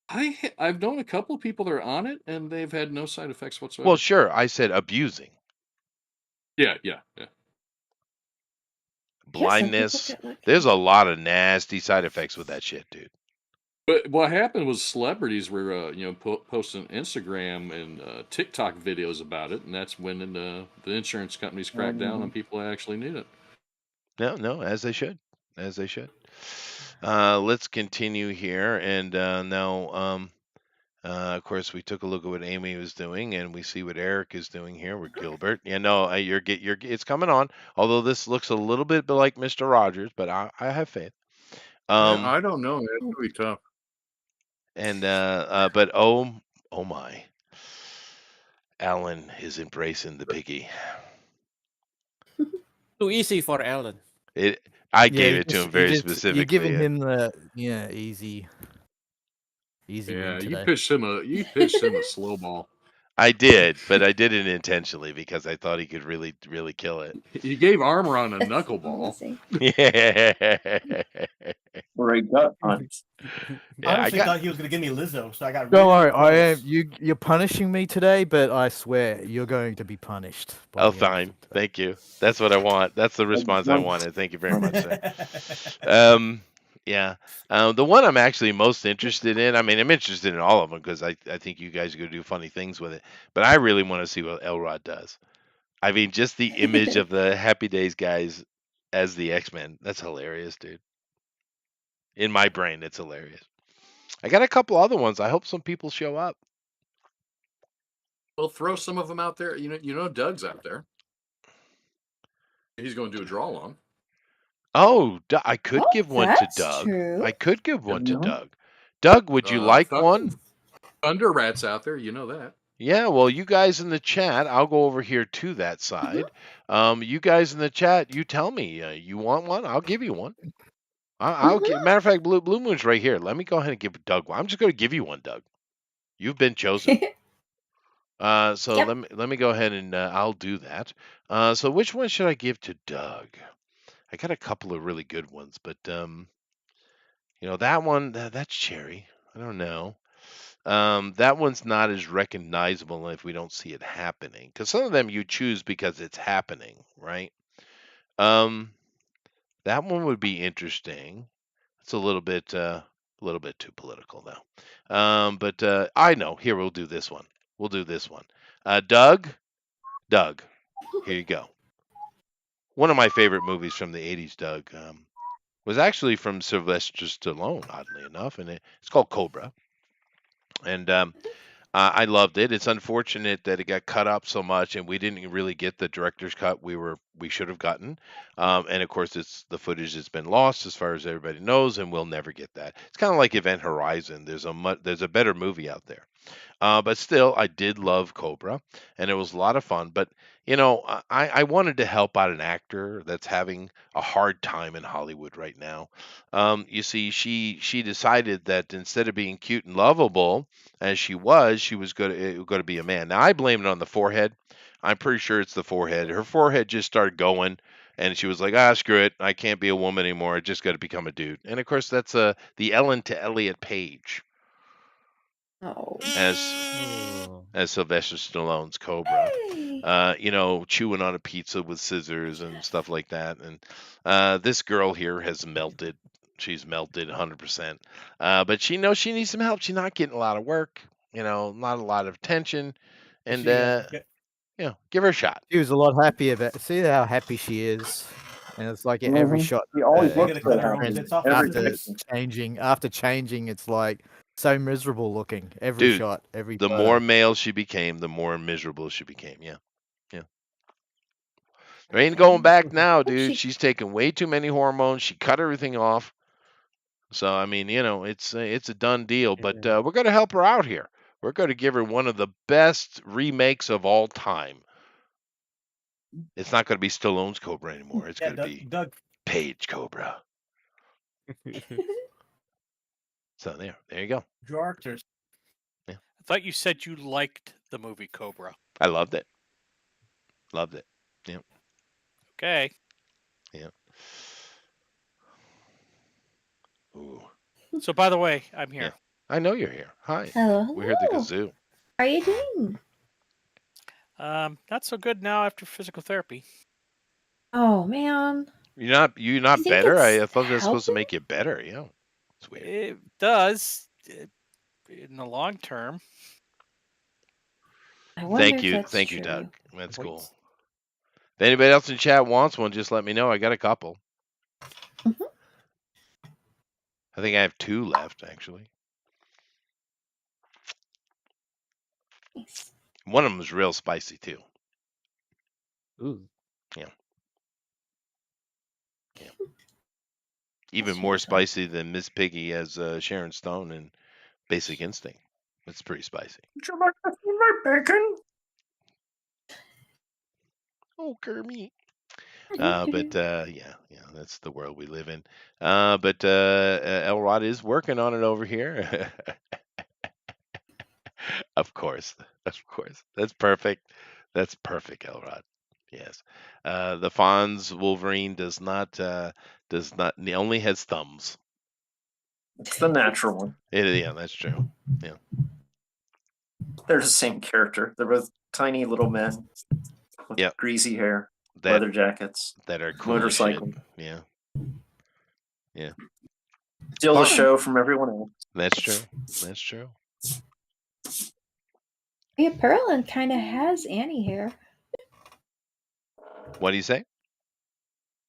I've known a couple of people that are on it, and they've had no side effects whatsoever. Well, sure. I said abusing. Yeah. Yeah, some people Blindness. get lucky. There's a lot of nasty side effects with that shit, dude. But what happened was celebrities were, posting Instagram and TikTok videos about it, and that's when the insurance companies cracked down on people that actually need it. No, as they should. As they should. Let's continue here. And now, of course, we took a look at what Amy was doing, and we see what Eric is doing here with Gilbert. Yeah, no, it's coming on. Although this looks a little bit like Mr. Rogers, but I have faith. I don't know. That's gonna be tough. And but oh my, Alan is embracing the piggy. Too easy for Alan. I gave it to him very specifically. You're giving him the easy Yeah, win you today. pitched him a slow ball. I did, but I did it intentionally because I thought he could really, really kill it. You gave Armoron a knuckleball. Yeah. Or a gut punch. Yeah, I honestly thought he was going to give me Lizzo, so I got Don't really worry, I am. close. You're punishing me today, but I swear you're going to be punished. by Oh, the end of fine. the day. Thank you. That's what I want. That's the response I one- wanted. Thank you very much, sir. Yeah. The one I'm actually most interested in, I mean, I'm interested in all of them because I think you guys are going to do funny things with it. But I really want to see what Elrod does. I mean, just the image of the Happy Days guys as the X-Men. That's hilarious, dude. In my brain, it's hilarious. I got a couple other ones. I hope some people show up. We'll throw some of them out there. You know, Doug's out there. He's going to do a draw along. Oh, I could Oh, give one to that's Doug. true. I could give one to Yeah. Doug. Doug, would you like one? Thunder Rat's out there. You know that. Yeah, well, you guys in the chat, I'll go over here to that side. You guys in the chat, you tell me you want one. I'll give you one. I'll give. Matter of fact, Blue Moon's right here. Let me go ahead and give Doug one. I'm just going to give you one, Doug. You've been chosen. So Yep. let me go ahead and I'll do that. So which one should I give to Doug? I got a couple of really good ones, but that one that's Cherry. I don't know. That one's not as recognizable if we don't see it happening. Because some of them you choose because it's happening, right? That one would be interesting. It's a little bit too political though. But I know. Here, we'll do this one. We'll do this one. Doug, here you go. One of my favorite movies from the 80s, Doug, was actually from Sylvester Stallone, oddly enough, and it's called Cobra. And I loved it. It's unfortunate that it got cut up so much, and we didn't really get the director's cut we should have gotten. And of course, the footage has been lost, as far as everybody knows, and we'll never get that. It's kind of like Event Horizon. There's a better movie out there. But still, I did love Cobra, and it was a lot of fun. But I wanted to help out an actor that's having a hard time in Hollywood right now. You see, she decided that instead of being cute and lovable as she was going to be a man. Now I blame it on the forehead. I'm pretty sure it's the forehead. Her forehead just started going, and she was like, screw it, I can't be a woman anymore. I just got to become a dude. And of course, that's the Ellen to Elliot Page. Oh. As Sylvester Stallone's Cobra. Hey. Chewing on a pizza with scissors and stuff like that. And this girl here has melted. She's melted 100%. But she knows she needs some help. She's not getting a lot of work, not a lot of attention. And, give her a shot. She was a lot happier about. See how happy she is, and it's like every shot. He always You looks gotta so cut her own happy. tits off Every after picture. After changing, it's like so miserable looking. Every Dude, shot, every. The photo. more male she became, the more miserable she became. Yeah. There ain't going back now, dude. She's taking way too many hormones. She cut everything off. So I mean, it's a done deal. But we're going to help her out here. We're going to give her one of the best remakes of all time. It's not going to be Stallone's Cobra anymore. It's Yeah, going to be Doug. Page Cobra. So there you go. Jarters. I thought you said you liked the movie Cobra. I loved it. Loved it. Okay. Yeah. Ooh. So, by the way, I'm here. Yeah. I know you're here. Hi. Hello, We heard the hello. kazoo. How are you doing? Not so good now after physical therapy. Oh man. You're not You think better? I it's thought that's supposed to helping? make you better. Yeah. It's weird. It does in the long term. I wonder Thank if you. that's Thank you, true. Doug. That's Wait. cool. If anybody else in chat wants one, just let me know. I got a couple. Mhm. I think I have 2 left, actually. Nice. One of them was real spicy, too. Ooh. Even That's more really fun. spicy than Miss Piggy as Sharon Stone in Basic Instinct. It's pretty spicy. Would you like to see my bacon? Oh, Kermit. Mhm. But yeah, that's the world we live in. But Elrod is working on it over here. Of course. That's perfect. That's perfect, Elrod. Yes. The Fonz Wolverine does not. He only has thumbs. It's the natural one. Yeah, that's true. They're the same character. They're both tiny little men with Yep. greasy hair, That leather jackets, that are cool as shit. motorcycle. Yeah, Steal the Fine. show from everyone else. that's true. That's true. Yeah, Perlin kind of has Annie hair. What do you say?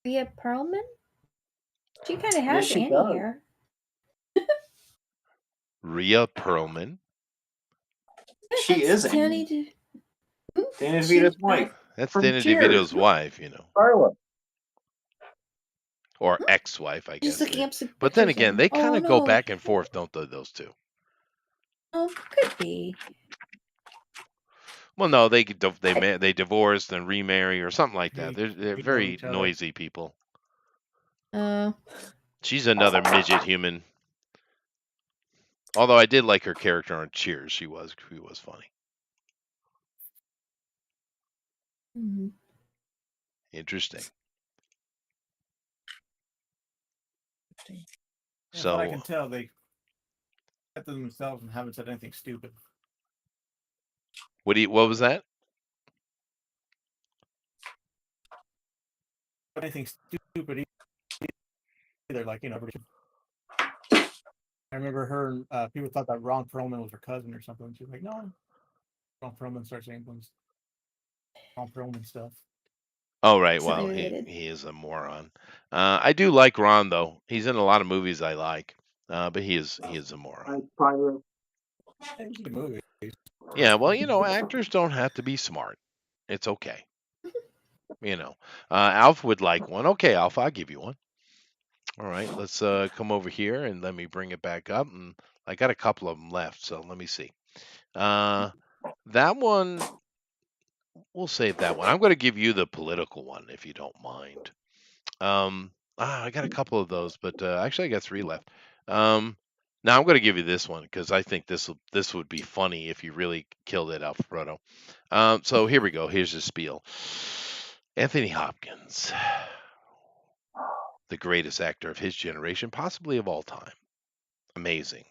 Rhea Perlman? She kind of Yes, has she Annie does. hair. Rhea Perlman. Yeah, She that's is Danny Annie. De- Danny She- DeVito's wife. That's From Danny Cheers. DeVito's wife, Carla. or ex-wife, I Just guess. looking up some But then pictures again, of they them. kind Oh, of go no. back and forth, don't they? Those two. Oh, could be. Well, no, they divorced and remarry or something like that. They're They know very each other. noisy people. Uh, She's another midget human. Although I did like her character on Cheers. She was funny. mhm. Interesting. Yeah, So but I can tell they kept to themselves and haven't said anything stupid. what was that? Anything stupid either. Like, I remember her. People thought that Ron Perlman was her cousin or something. She's like, no. Ron Perlman starts saying things. Ron Perlman stuff. Oh, right. So Well, they he related. is a moron. I do like Ron though. He's in a lot of movies I like. But he is a moron. Hey, it's a good movie. Yeah. Well, actors don't have to be smart. It's okay. Alf would like one. Okay, Alf, I'll give you one. All right, let's come over here and let me bring it back up. And I got a couple of them left, so let me see. That one, we'll save that one. I'm going to give you the political one if you don't mind. I got a couple of those, but actually I got 3 left. Now I'm going to give you this one because I think this would be funny if you really killed it, Alfredo. So here we go. Here's the spiel. Anthony Hopkins, the greatest actor of his generation, possibly of all time. Amazing.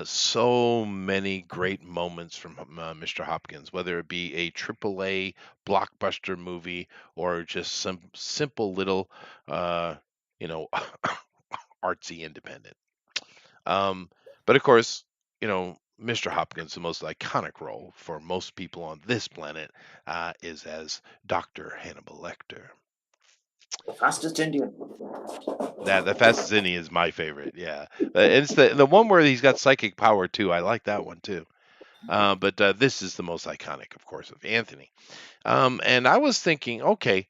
So many great moments from Mr. Hopkins, whether it be a AAA blockbuster movie or just some simple little, artsy independent. But of course, Mr. Hopkins, the most iconic role for most people on this planet, is as Dr. Hannibal Lecter. The fastest Indian. The fastest Indian is my favorite. Yeah, it's the one where he's got psychic power too. I like that one too. But this is the most iconic, of course, of Anthony. And I was thinking, okay,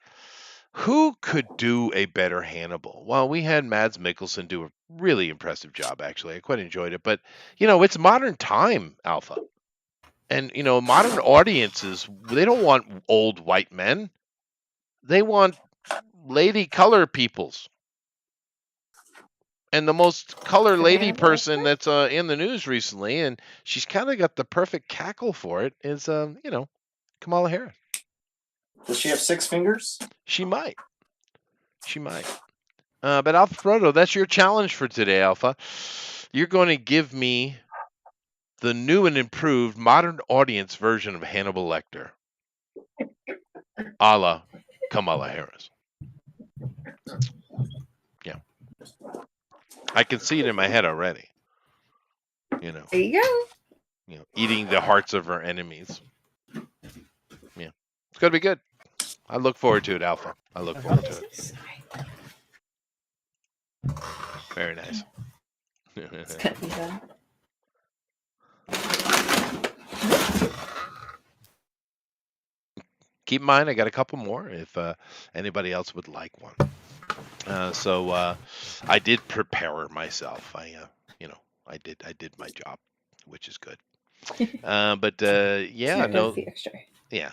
who could do a better Hannibal? Well, we had Mads Mikkelsen do a really impressive job. Actually, I quite enjoyed it. But it's modern time, Alpha, And modern audiences, they don't want old white men. They want lady color peoples. And the most color lady Hannibal person that's in the news recently, and she's kind of got the perfect cackle for it, is Kamala Harris. Does she have 6 fingers? She might. She might. But Alfredo, that's your challenge for today, Alpha. You're going to give me the new and improved modern audience version of Hannibal Lecter, a la Kamala Harris. Yeah. I can see it in my head already. There you go. Eating the hearts of her enemies. Yeah. It's going to be good. I look forward to it, Alpha. I look forward to it. Very nice. It's gonna be fun. Keep in mind, I got a couple more if anybody else would like one. So I did prepare myself. I did my job, which is good. But yeah, Smart no, does the extra. yeah.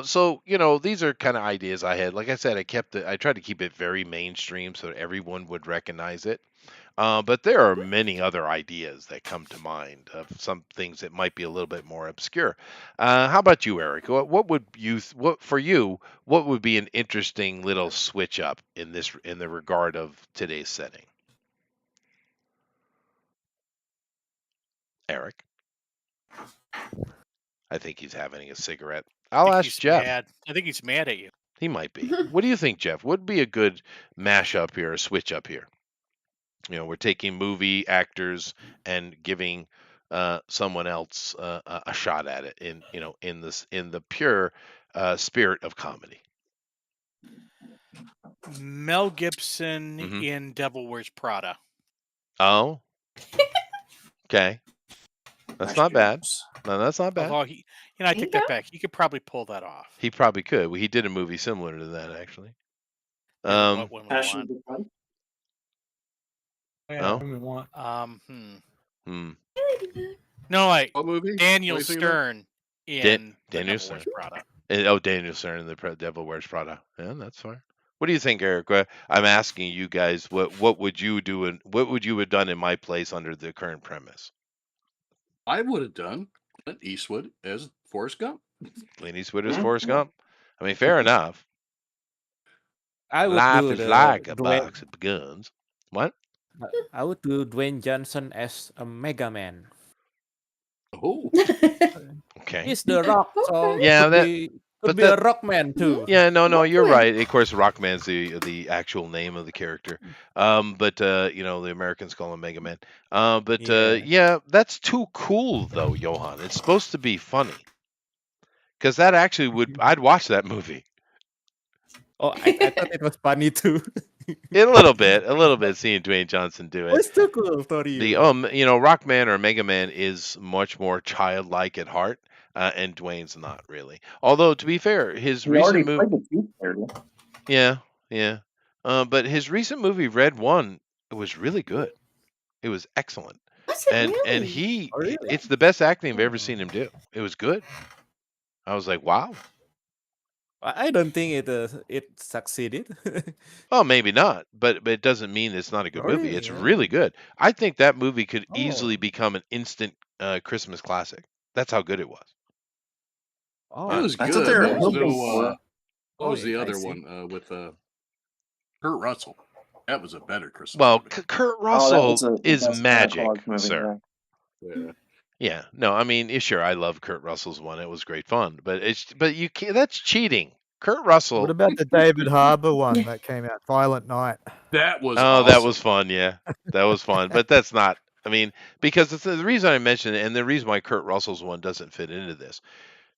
So these are kind of ideas I had. Like I said, I tried to keep it very mainstream so that everyone would recognize it. But there are many other ideas that come to mind of some things that might be a little bit more obscure. How about you, Eric? What would what would be an interesting little switch up in the regard of today's setting? Eric, I think he's having a cigarette. I'll think ask he's Jeff. Mad. I think he's mad at you. He might be. What do you think, Jeff? What would be a good mashup here, a switch up here? We're taking movie actors and giving someone else a shot at it in the pure spirit of comedy. Mel Gibson Mhm. in Devil Wears Prada. Oh, okay, that's not bad. No, that's not bad. Although I take that back. He could probably pull that off. He probably could. He did a movie similar to that, actually. What one would Passion want? of the Christ? Yeah, No? we want. No, What movie? Daniel What are you thinking of? Stern in The Daniel Devil Wears Stern. Prada. Daniel Stern in the Devil Wears Prada. Yeah, that's fine. What do you think, Eric? I'm asking you guys, what would you do, and what would you have done in my place under the current premise? I would have done Clint Eastwood as Forrest Gump. Clint Eastwood as Forrest Gump. I mean, fair enough. I would Life do is the like a Dwayne, box of guns. What? I would do Dwayne Johnson as a Mega Man. Oh, Okay. He's the Rock, so Yeah, could be a Rock Man too. Yeah, no, you're Rockman. right. Of course, Rockman's the actual name of the character. But the Americans call him Mega Man. Yeah, that's too cool though, Johan. It's supposed to be funny. Because that actually I'd watch that movie. Oh, I thought it was funny too. A little bit seeing Dwayne Johnson do it. It's too cool for you. The Rockman or Mega Man is much more childlike at heart, and Dwayne's not really. Although to be fair, his He recent already movie, played the Tooth Fairy. yeah. But his recent movie Red One was really good. It was excellent, Was it and really? Oh, really? it's the best acting I've ever seen him do. It was good. I was like, wow. I don't think it succeeded. Oh, maybe not, but it doesn't mean it's not a good Oh, movie. really? It's Yeah. really good. I think that movie could Oh. easily become an instant Christmas classic. That's how good it was. Oh, it was That's good. what they're There was hoping no, for. what was the I other see. one with Kurt Russell? That was a better Christmas Well, movie. Kurt Oh, that Russell was the is best Santa magic, Claus movie, sir. yeah. Yeah. Yeah, no, I mean, sure, I love Kurt Russell's one. It was great fun, but you can't. That's cheating. Kurt Russell. What about the David Harbour one that came out, Violent Night? That was Oh, awesome. that was fun. Yeah, that was fun. But that's not. I mean, because it's the reason I mentioned it, and the reason why Kurt Russell's one doesn't fit into this.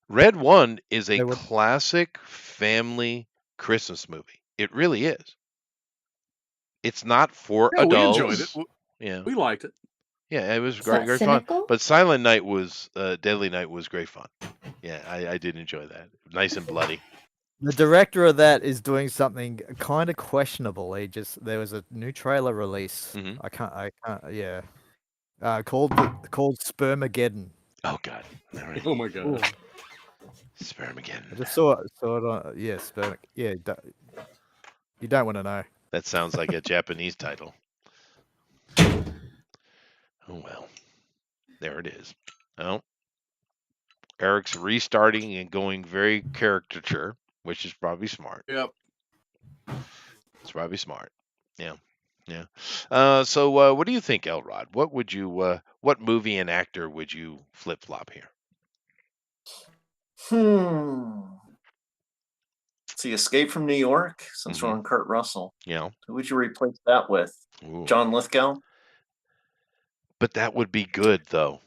Red One is a They were- classic family Christmas movie. It really is. It's not for Yeah, we adults. enjoyed it. Yeah, We liked it. yeah, it was Is great, that great cynical? fun. But Silent Night was Deadly Night was great fun. Yeah, I did enjoy that. Nice and bloody. The director of that is doing something kind of questionable. There was a new trailer release. Mhm. I can't. Yeah. Called Spermageddon. Oh God! All right. Oh my god. Spare him again. I just saw it on. Yes, but yeah, you don't want to know. That sounds like a Japanese title. Oh well, there it is. Oh, Eric's restarting and going very caricature, which is probably smart. Yep. It's probably smart. Yeah, yeah. So, what do you think, Elrod? What would you? What movie and actor would you flip flop here? See, Escape from New York, since we're Mhm. on Kurt Russell. Yeah. Who would you replace that with? Ooh. John Lithgow? But that would be good, though.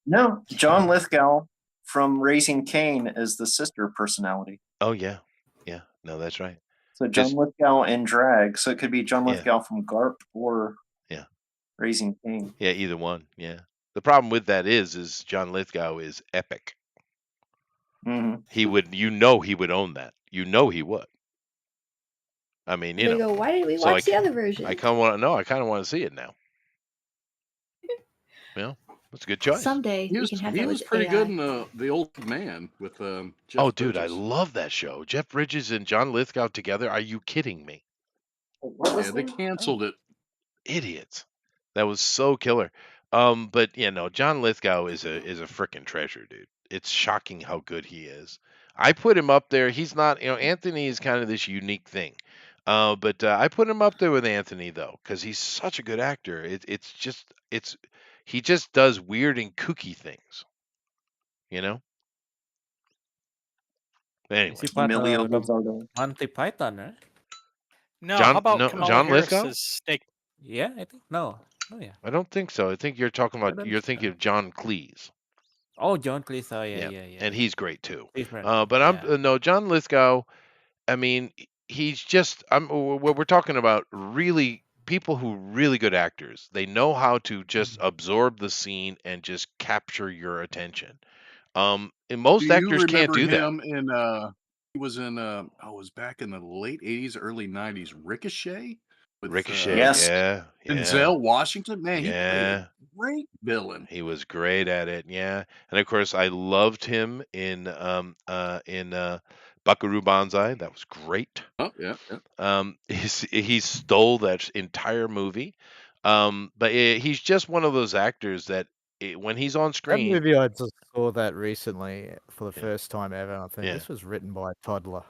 No, John Lithgow from Raising Cain is the sister personality. Oh yeah, yeah. No, that's right. So John Just- Lithgow in drag. So it could be John Yeah. Lithgow from Garp or Yeah. Raising Cain. Yeah, either one. Yeah. The problem with that is John Lithgow is epic. Mm-hmm. He would, he would own that. He would. I mean, They go, why did we so watch the other version? I kind of want to know. I kind of want to see it now. Yeah, that's a good choice. Someday He we was, can have he that was with pretty AI. good in The Old Man with Jeff Oh, dude, I Bridges. love that show. Jeff Bridges and John Lithgow together. Are you kidding me? What was Yeah, they that? canceled it. Idiots. That was so killer. But John Lithgow is a freaking treasure, dude. It's shocking how good he is. I put him up there. He's not, Anthony is kind of this unique thing. But I put him up there with Anthony though, because he's such a good actor. He just does weird and kooky things. Anyway, Is he part Emilio of the Lizardo. Monty Python, right? No, John- how about no, Kamala John Harris Lithgow? as Snake? Yeah, I think no. Oh yeah. I don't think so. I think you're talking I about don't you're think thinking so. of John Cleese. Oh, John Cleese. Oh yeah. And he's great too. Different. But yeah. John Lithgow. I mean, he's just. We're talking about really people who really good actors. They know how to just absorb the scene and just capture your attention. And most Do actors you can't remember do that. him in he was in it was back in the late 80s, early 90s, Ricochet? With, Ricochet, Yes. yeah. Denzel Washington. Man, he played Yeah. a great villain. He was great at it, yeah. And of course, I loved him in Buckaroo Banzai. That was great. Oh, yeah. He stole that entire movie. But he's just one of those actors that when he's on That screen, movie I just saw that recently for the Yeah. first time ever. And I think Yeah. this was written by a toddler.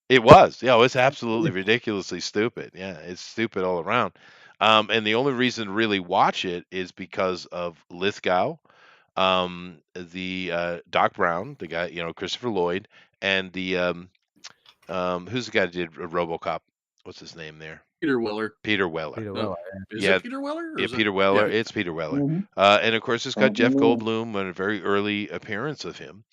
it was, it's absolutely ridiculously stupid. Yeah, it's stupid all around. And the only reason to really watch it is because of Lithgow, the Doc Brown, the guy, Christopher Lloyd, and the who's the guy that did RoboCop? What's his name there? Peter Weller. Peter Weller. Peter No. Weller. Is Yeah, it Peter Weller? Or Yeah, is it- Peter Weller. yeah. It's Peter Weller. Mhm. And of course, it's got Jeff Mhm. Goldblum and a very early appearance of him.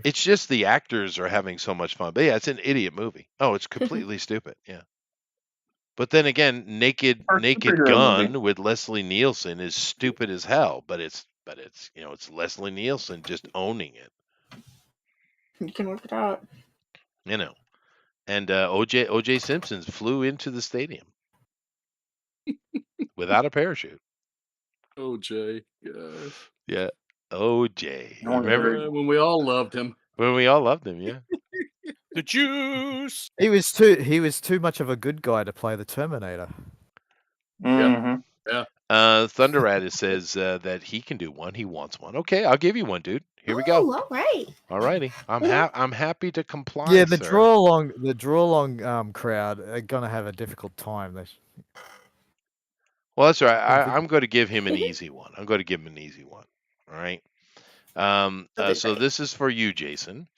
It's just the actors are having so much fun. But yeah, it's an idiot movie. Oh, it's completely stupid. Yeah. But then again, Naked Or superhero Gun movie. with Leslie Nielsen is stupid as hell. But it's it's Leslie Nielsen just owning it. You can work it out. And O.J. Simpson flew into the stadium without a parachute. Oh, Jay. Gosh. Yeah. O.J. No one Remember When we all loved him. when we all loved him? Yeah. The juice. He was too much of a good guy to play the Terminator. Mhm. Thunderrat says that he can do one. He wants one. Okay, I'll give you one, dude. Here we go. Oh, all right. All righty. I'm happy to comply. Yeah, the sir. draw along crowd are gonna have a difficult time. Well, that's all right. I'm going to give him an easy one. I'm going to give him an easy one. All right. So this is for you, Jason.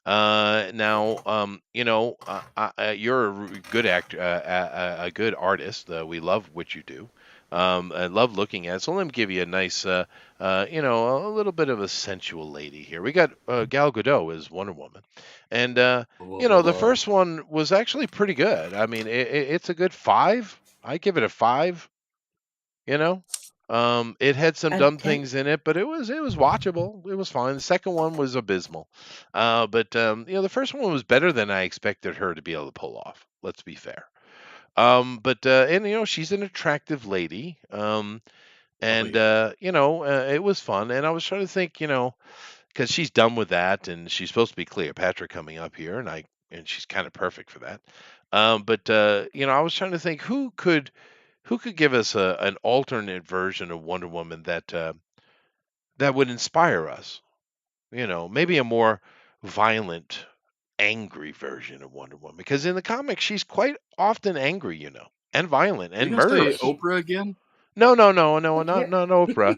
Now, you're a good actor, a good artist. We love what you do. I love looking at it. So let me give you a nice, a little bit of a sensual lady here. We got Gal Gadot as Wonder Woman, and the first one was actually pretty good. I mean, it's a good 5. I give it a 5. It had some dumb Okay. things in it, but it was watchable. It was fine. The second one was abysmal. But the first one was better than I expected her to be able to pull off. Let's be fair. But she's an attractive lady. And yeah. it was fun. And I was trying to think, because she's done with that, and she's supposed to be Cleopatra coming up here, and she's kind of perfect for that. But I was trying to think who could give us an alternate version of Wonder Woman that would inspire us. Maybe a more violent, angry version of Wonder Woman. Because in the comics, she's quite often angry, and violent Are you and gonna say murderous. Oprah again? No, not Here- Oprah.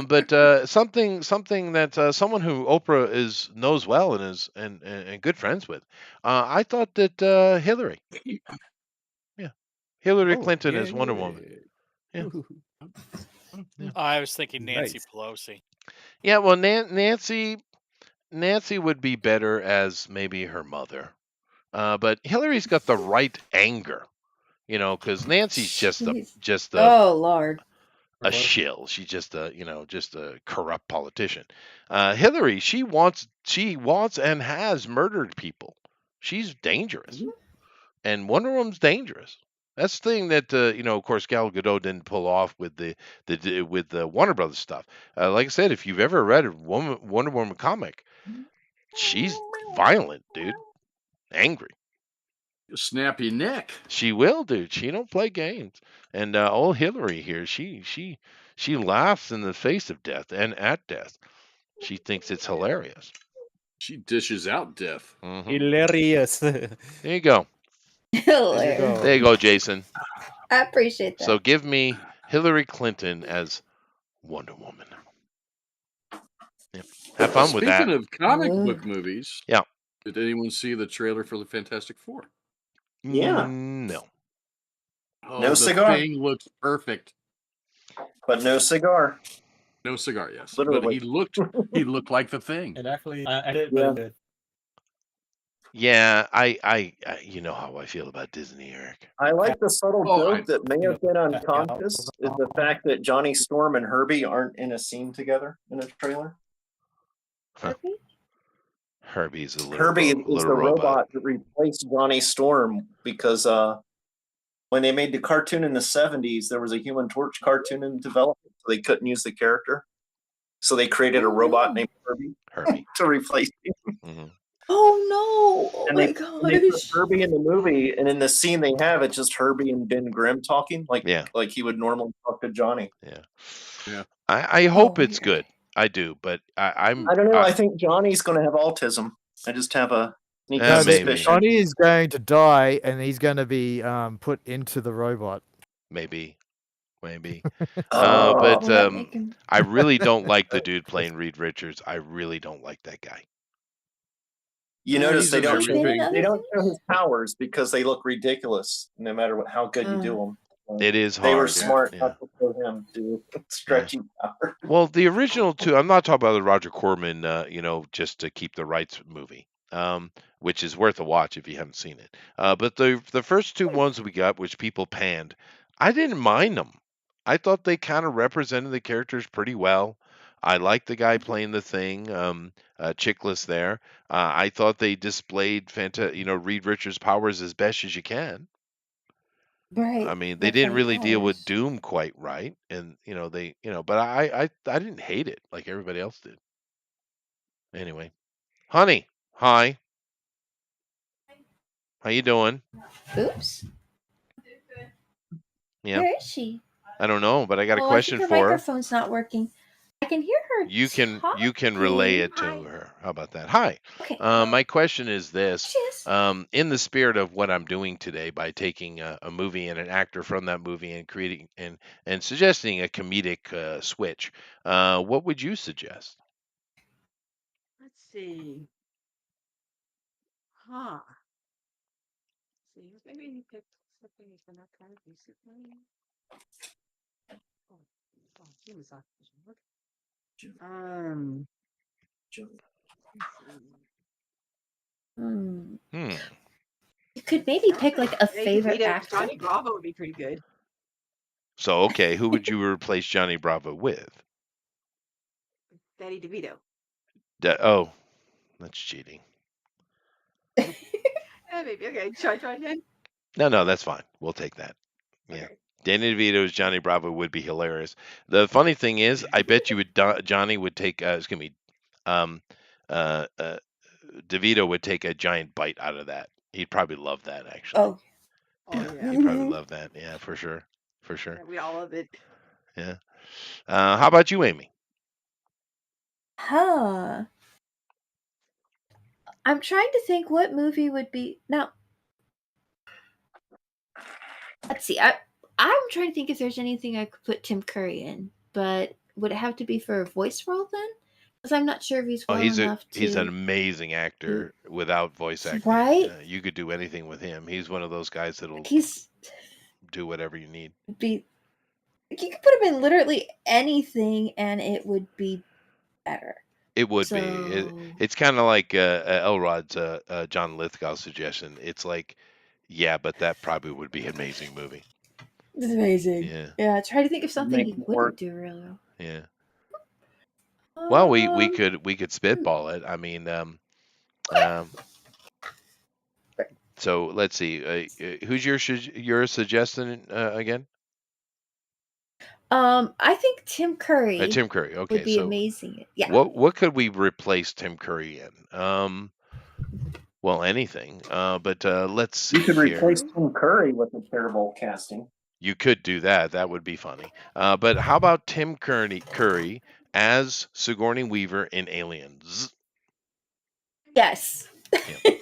But something that someone who Oprah knows well and is and good friends with. I thought that Hillary, yeah, Hillary Oh, Clinton yeah, is Wonder Woman. Yeah. Yeah. I was thinking Nancy Nice. Pelosi. Yeah, well, Nancy would be better as maybe her mother. But Hillary's got the right anger, because Nancy's Jeez. just Oh Lord. a shill. She's just a corrupt politician. Hillary, she wants and has murdered people. She's dangerous, and Wonder Woman's dangerous. That's the thing that of course, Gal Gadot didn't pull off with the Warner Brothers stuff. Like I said, if you've ever read a Wonder Woman comic, she's violent, dude, angry. Snappy neck. She will, dude. She don't play games. And old Hillary here, she laughs in the face of death and at death. She thinks it's hilarious. She dishes out death. Mhm. Hilarious. There you go. Hilarious. There you go, Jason. I appreciate that. So give me Hillary Clinton as Wonder Woman. Yep. Have fun with that. Speaking of comic Ooh. book movies, Yeah. did anyone see the trailer for the Fantastic Four? Yeah. No. Oh, No the cigar. thing looks perfect. But no cigar. No cigar, yes. Literally. But he looked like the thing. It actually, I did, Yeah. but it Yeah, I you know how I feel about Disney, Eric. I like the subtle Oh, joke that may have been yeah. unconscious is the fact that Johnny Storm and Herbie aren't in a scene together in a trailer. Herbie? Herbie's a little Herbie is little the robot. robot that replaced Johnny Storm because when they made the cartoon in the 70s, there was a Human Torch cartoon in development, so they couldn't use the character. So they created a robot named Herbie. to replace him. Mhm. Oh no! Oh And my they put gosh! Herbie in the movie, and in the scene they have, it's just Herbie and Ben Grimm talking, like he would normally talk to Johnny. Yeah. I hope it's weird. good. I do, but I don't know. I think Johnny's going to have autism. I just have a sneaky maybe. suspicion. Johnny is going to die, and he's going to be put into the robot. Maybe. Oh. But Will that make him- I really don't like the dude playing Reed Richards. I really don't like that guy. You Yeah, notice he's they in don't everything. show, they don't show his powers because they look ridiculous no matter how good you do them. It is They were hard. smart Yeah. not to show him do stretchy power. Well, the original two, I'm not talking about the Roger Corman, just to keep the rights movie, which is worth a watch if you haven't seen it. But the first two ones we got, which people panned, I didn't mind them. I thought they kind of represented the characters pretty well. I liked the guy playing the Thing, Chickless there. I thought they displayed Reed Richards' powers as best as you can. Right. I mean, they That's didn't how really it deal with was. Doom quite right, and but I didn't hate it like everybody else did. Anyway, honey, hi, how you doing? Oops. Yeah, Where is she? I don't know, but I got a Oh, question I think for her her. microphone's not working. I can hear her. You can relay it to talking. her. How about that? Hi. Okay. My question is this: She is. in the spirit of what I'm doing today, by taking a movie and an actor from that movie and creating and suggesting a comedic switch, what would you suggest? Let's see. Huh. See, maybe you picked something that's been archived recently. Oh, Jim is off. Hmm. Hmm. You could maybe pick like a Danny favorite DeVito, actor. Johnny Bravo would be pretty good. So, okay, who would you replace Johnny Bravo with? Danny DeVito. Oh, that's cheating. Maybe. Okay, try again. No, that's fine. We'll take that. Yeah. Okay. Danny DeVito's Johnny Bravo would be hilarious. The funny thing is, I bet you would Johnny would take excuse me, um, DeVito would take a giant bite out of that. He'd probably love that actually. Oh, Oh Yeah, yeah. he'd probably love that. Yeah, for sure, for sure. Yeah, we all love it. Yeah. How about you, Amy? huh. I'm trying to think what movie would be now. Let's see. I'm trying to think if there's anything I could put Tim Curry in, but would it have to be for a voice role then? Because I'm not sure if he's Oh, well he's enough an to. amazing actor without voice acting. Right? You could do anything with him. He's one of those guys that'll He's do whatever you need. be. You could put him in literally anything, and it would be better. It would be. So It's kind of like Elrod's John Lithgow suggestion. It's like, yeah, but that probably would be an amazing movie. it's amazing. Yeah, Yeah, try to think of something Make he it wouldn't work. do really well. yeah. Well, we Um, could spitball it. I mean, so let's see. Who's your suggestion again? I think Tim Curry Tim Curry. Okay, would be so amazing. Yeah. what could we replace Tim Curry in? Well, anything. But let's see You could here. replace Tim Curry with a terrible casting. You could do that. That would be funny. But how about Tim Curry as Sigourney Weaver in Aliens? Yes. Yeah.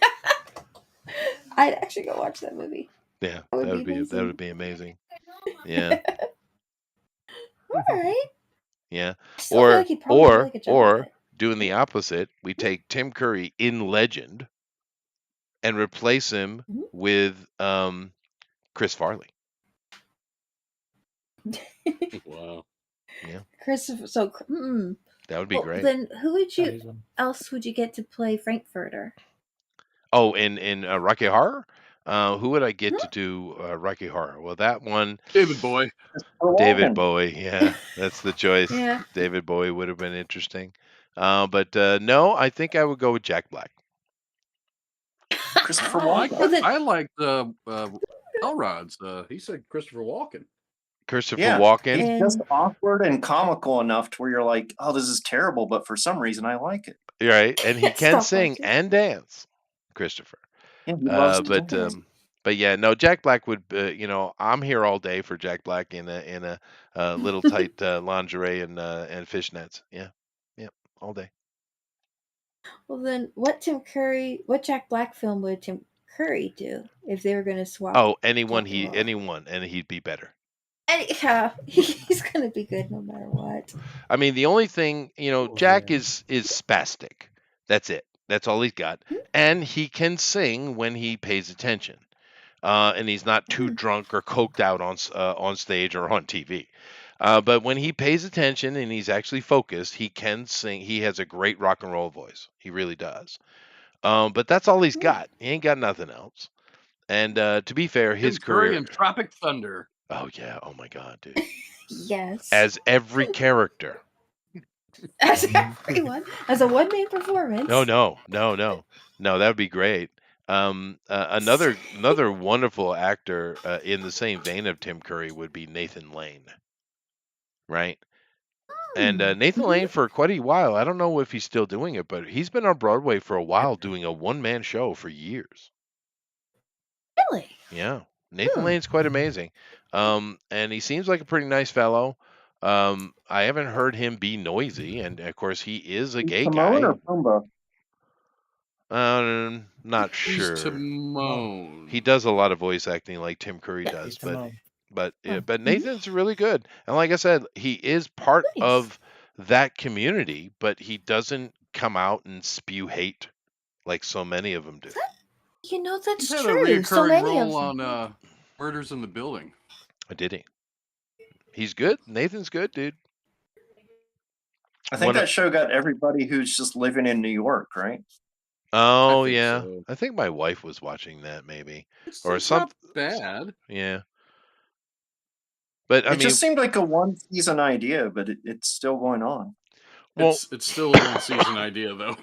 I'd actually go watch that movie. Yeah, That would that be would be amazing. Yeah, All right. yeah. I still feel like he'd probably do Or like a job with it. doing the opposite, we take Tim Curry in Legend and replace him Mhm. with Chris Farley. Wow. Christopher. So, That would be well, great. then who would That you is one. else would you get to play Frankfurter? Oh, in Rocky Horror, who would I get to do Rocky Horror? Well, that one, David Bowie. David Bowie. Yeah, that's the choice. Yeah. David Bowie would have been interesting. But no, I think I would go with Jack Black. Christopher Oh, Walken. Well, then- I liked Elrod's. He said Christopher Walken. Christopher Yeah, Walken. He's And- just awkward and comical enough to where you're like, oh, this is terrible, but for some reason I like it. Right, and he can Stop sing watching. and dance, Christopher. Yeah, he loves to dance. But yeah, no, Jack Black would. I'm here all day for Jack Black in a little tight lingerie and fishnets. Yeah, all day. Well, then what Jack Black film would Tim Curry do if they were going to swap? Oh, anyone, Swap and he'd be better. And yeah, he's going to be good no matter what. I mean, the only thing, Oh, Jack yeah. is spastic. That's it. That's all he's got, and he can sing when he pays attention. And he's not too drunk or coked out on stage or on TV. But when he pays attention and he's actually focused, he can sing. He has a great rock and roll voice. He really does. But that's all he's got. He ain't got nothing else. And to be fair, his Tim Curry career. in Tropic Thunder. Oh yeah. Oh my God, dude. Yes. As every character. As everyone, as a one-man performance. No. That would be great. Another wonderful actor in the same vein of Tim Curry would be Nathan Lane, right? And Nathan Lane for quite a while. I don't know if he's still doing it, but he's been on Broadway for a while, doing a one-man show for years. Really? Yeah, Nathan Lane's quite amazing, and he seems like a pretty nice fellow. I haven't heard him be noisy, and of course he is a gay Timon guy. or Pumbaa? Not He's sure. Timon. He does a lot of voice acting like Tim Curry Yeah, does, He's but Timon. but Nathan's really good. And like I said, he is part Nice. of that community, but he doesn't come out and spew hate like so many of them do. You know, that's He's had a true. So recurring many of role them. on Murders in the Building. Did he? He's good. Nathan's good, dude. I think One of- that show got everybody who's just living in New York, right? Oh think yeah. so. I think my wife was watching that maybe. It's, Or it's some- not bad. Yeah. But I It mean, just seemed like a one-season idea, but it's still going on. well, It's still a one-season idea, though.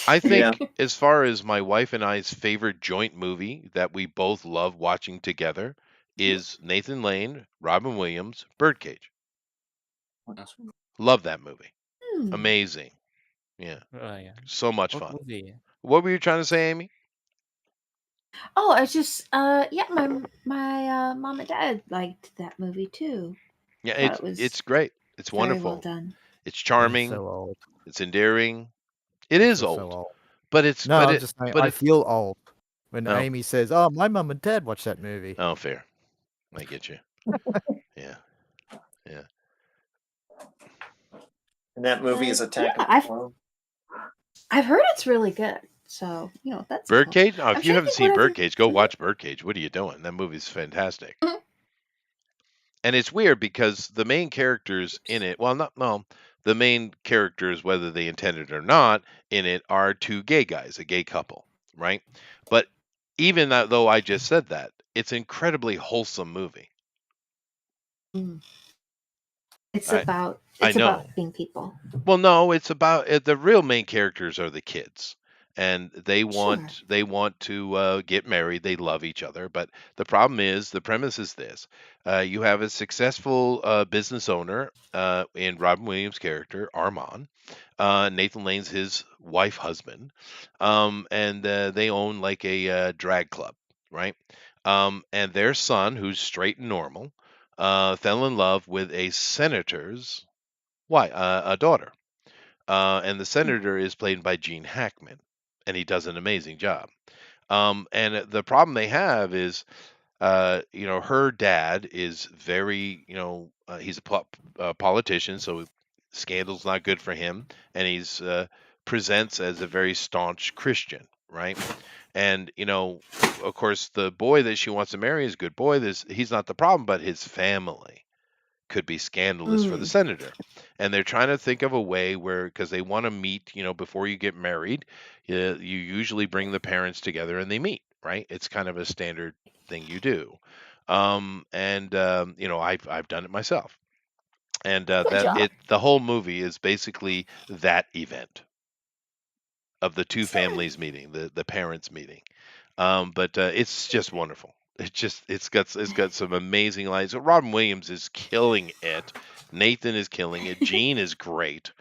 I think Yeah. as far as my wife and I's favorite joint movie that we both love watching together is Nathan Lane, Robin Williams, Birdcage. That's- Love that movie. Hmm. Amazing. Yeah, Yeah. so much What fun. movie? What were you trying to say, Amy? Oh, I just yeah, my mom and dad liked that movie too. Yeah, Thought it was it's great. It's very wonderful. well done. It's He's charming. so old. It's endearing. It is So old, old. but it's No, but I'm it just saying, but I it. feel old when Oh. Amy says, "Oh, my mum and dad watched that movie." Oh, fair. I get you. Yeah. Yeah. And that movie is Attack Yeah, of the Clones. I've heard it's really good. So, that's cool. Birdcage? Oh, I'm if you trying to haven't think seen what other- Birdcage, go watch Birdcage. What are you doing? That movie's fantastic. Mhm. And it's weird because the main characters in it, the main characters, whether they intended or not, in it are two gay guys, a gay couple, right? But even though I just said that, it's an incredibly wholesome movie. It's I about know. being people. Well, no, it's about the real main characters are the kids, and they want to get married. They love each other, but the problem is the premise is this: you have a successful business owner in Robin Williams' character Armand. Nathan Lane's his wife husband, and they own like a drag club, right? And their son, who's straight and normal, fell in love with a senator's a daughter. And the senator is played by Gene Hackman, and he does an amazing job. And the problem they have is, her dad is very, he's a politician, so scandal's not good for him, and he's presents as a very staunch Christian, right? And of course, the boy that she wants to marry is a good boy. He's not the problem, but his family could be scandalous for the senator. And they're trying to think of a way where, because they want to meet, before you get married, you usually bring the parents together and they meet, right? It's kind of a standard thing you do. I've done it myself. And the whole movie is basically that event of the two families meeting, the parents meeting. But it's just wonderful. It's got some amazing lines. So Robin Williams is killing it. Nathan is killing it. Gene is great.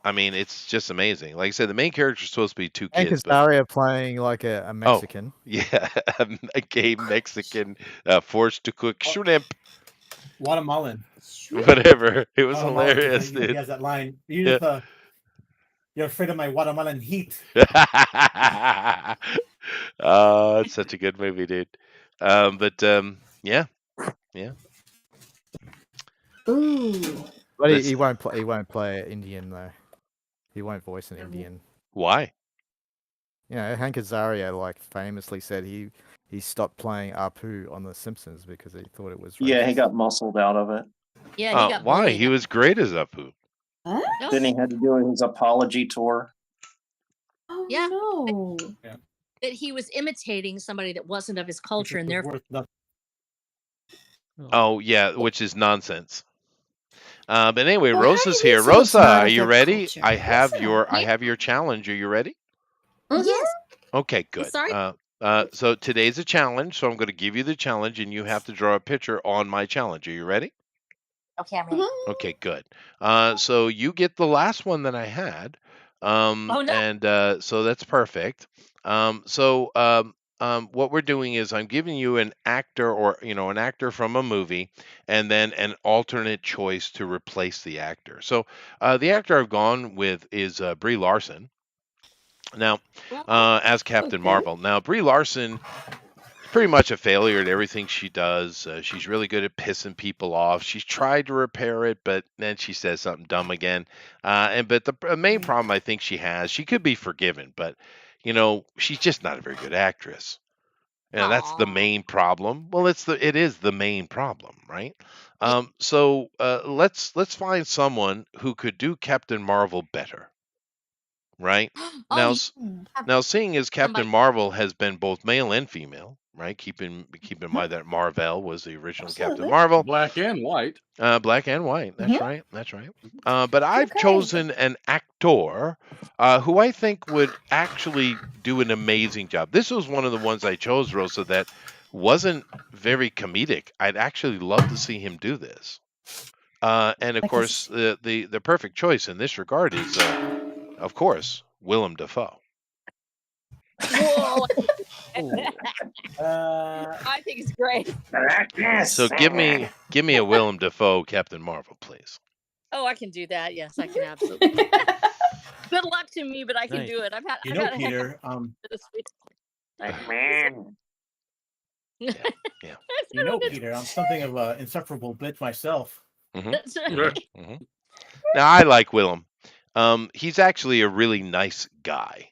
I mean, it's just amazing. Like I said, the main character is supposed to be two And kids, but Casaria playing like a Mexican. yeah, a gay Mexican forced to cook shrimp, Guatemalan. whatever. It was Guatemalan, hilarious, He dude. has that line. Even if you're afraid of my Guatemalan heat. Oh, it's such a good movie, dude. Yeah. Ooh. But That's- he won't play. He won't play Indian though. He won't voice an Indian. Why? Hank Azaria famously said he stopped playing Apu on The Simpsons because he thought it was racist. Yeah, he got muscled out of it. Yeah, he got Why? bullied. He was great as Apu. What? No, Then he had to do his apology tour. Oh Yeah. no. that he was imitating somebody that wasn't of his which culture, and was therefore worth nothing. Oh yeah, which is nonsense. But anyway, Well, how Rosa's do you here. mean so it's Rosa, not are of you their ready? culture? I have Rosa. your challenge. Are you ready? yes, Okay, good. sorry? So today's a challenge, so I'm going to give you the challenge, and you have to draw a picture on my challenge. Are you ready? Okay, I'm ready. Okay, good. So you get the last one that I had. Oh, no. And so that's perfect. What we're doing is I'm giving you an actor or an actor from a movie, and then an alternate choice to replace the actor. So the actor I've gone with is Brie Larson. Now, as Captain Okay. Marvel. Now, Brie Larson pretty much a failure at everything she does. She's really good at pissing people off. She's tried to repair it, but then she says something dumb again. But the main problem I think she has, she could be forgiven, but she's just not a very good actress. That's the Aw. main problem. Well, it is the main problem, right? So let's find someone who could do Captain Marvel better, right? Oh, Now, you s- have now, seeing as Captain somebody- Marvel has been both male and female, right? Keep in mind that Marvel was the original Captain Absolutely. Marvel, Black and white. black and white. That's Mhm. right. That's right. But I've Okay. chosen an actor who I think would actually do an amazing job. This was one of the ones I chose, Rosa, that wasn't very comedic. I'd actually love to see him do this. And of Like course, the perfect choice in this regard is, of course, Willem Dafoe. Whoa. Uh, I think it's great. So give me a Willem Dafoe Captain Marvel, please. Oh, I can do that. Yes, I can absolutely. Good luck to me, but I can Nice. do it. I've had you I've know, had a heck of Peter. a this week. Man. Yeah. You know, Peter. I'm something of an insufferable bitch myself. That's Mhm. right. Mhm. Now I like Willem. He's actually a really nice guy,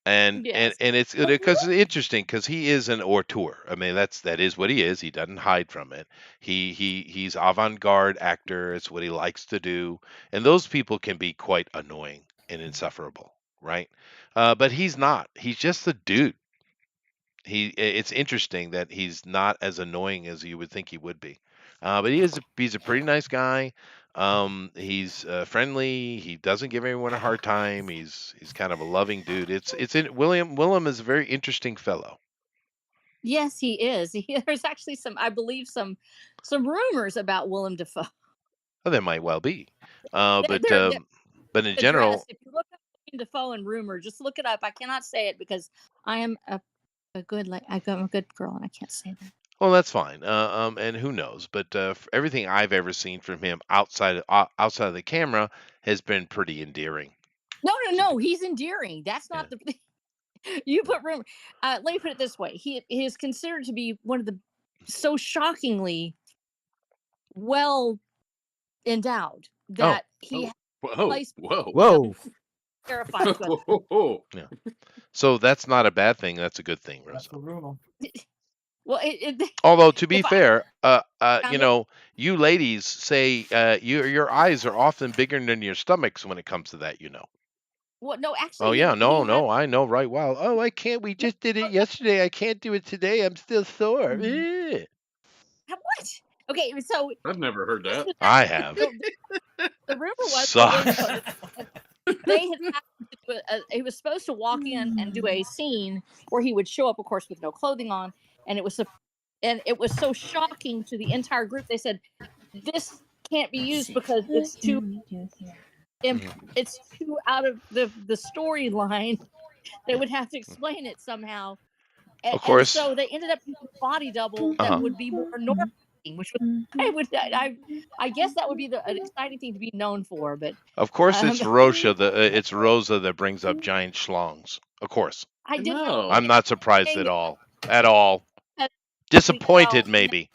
and Yes. it's because it's interesting because he is an auteur. I mean, that is what he is. He doesn't hide from it. He's avant-garde actor. It's what he likes to do, and those people can be quite annoying and insufferable, right? But he's not. He's just a dude. It's interesting that he's not as annoying as you would think he would be. But he's a pretty nice guy. He's friendly. He doesn't give everyone a hard time. He's kind of a loving dude. Willem is a very interesting fellow. Yes, he is. There's actually I believe some rumors about Willem Dafoe. Well, there might well be. They're But in addressed. general, If you look up Willem Dafoe and rumor, just look it up. I cannot say it because I am a good I'm a good girl and I can't say that. well, that's fine. And who knows? But everything I've ever seen from him outside of the camera has been pretty endearing. No, he's endearing. That's not the you put rumor. Let me put it this way: he is considered to be one of the so shockingly well endowed that he Whoa. plays Whoa. terrifying. Yeah. So that's not a bad thing. That's a good thing, That's Rosa. the rumor. Well, Although to be if I- fair, I'm you know, you ladies say your eyes are often bigger than your stomachs when it comes to that. You know. well, no, actually. Oh yeah, he no, I know right well. Oh, I can't. We just did it yesterday. I can't do it today. I'm still sore. Eh. What? Okay, so I've never heard that. I have. the rumor was Sucks. they had asked him to do he was supposed to walk in and do a scene where he would show up, of course, with no clothing on, and it was so shocking to the entire group. They said, "This can't be used because it's too it's too out of the storyline." They would have to explain it somehow. Of course. And so they ended up using a body double that would be more normal, which was I guess that would be an exciting thing to be known for. But Of course, it's Rosa. It's Rosa that brings up giant schlongs. Of course. I didn't. No. I'm not surprised at all. At all. Uh, Disappointed, well, maybe.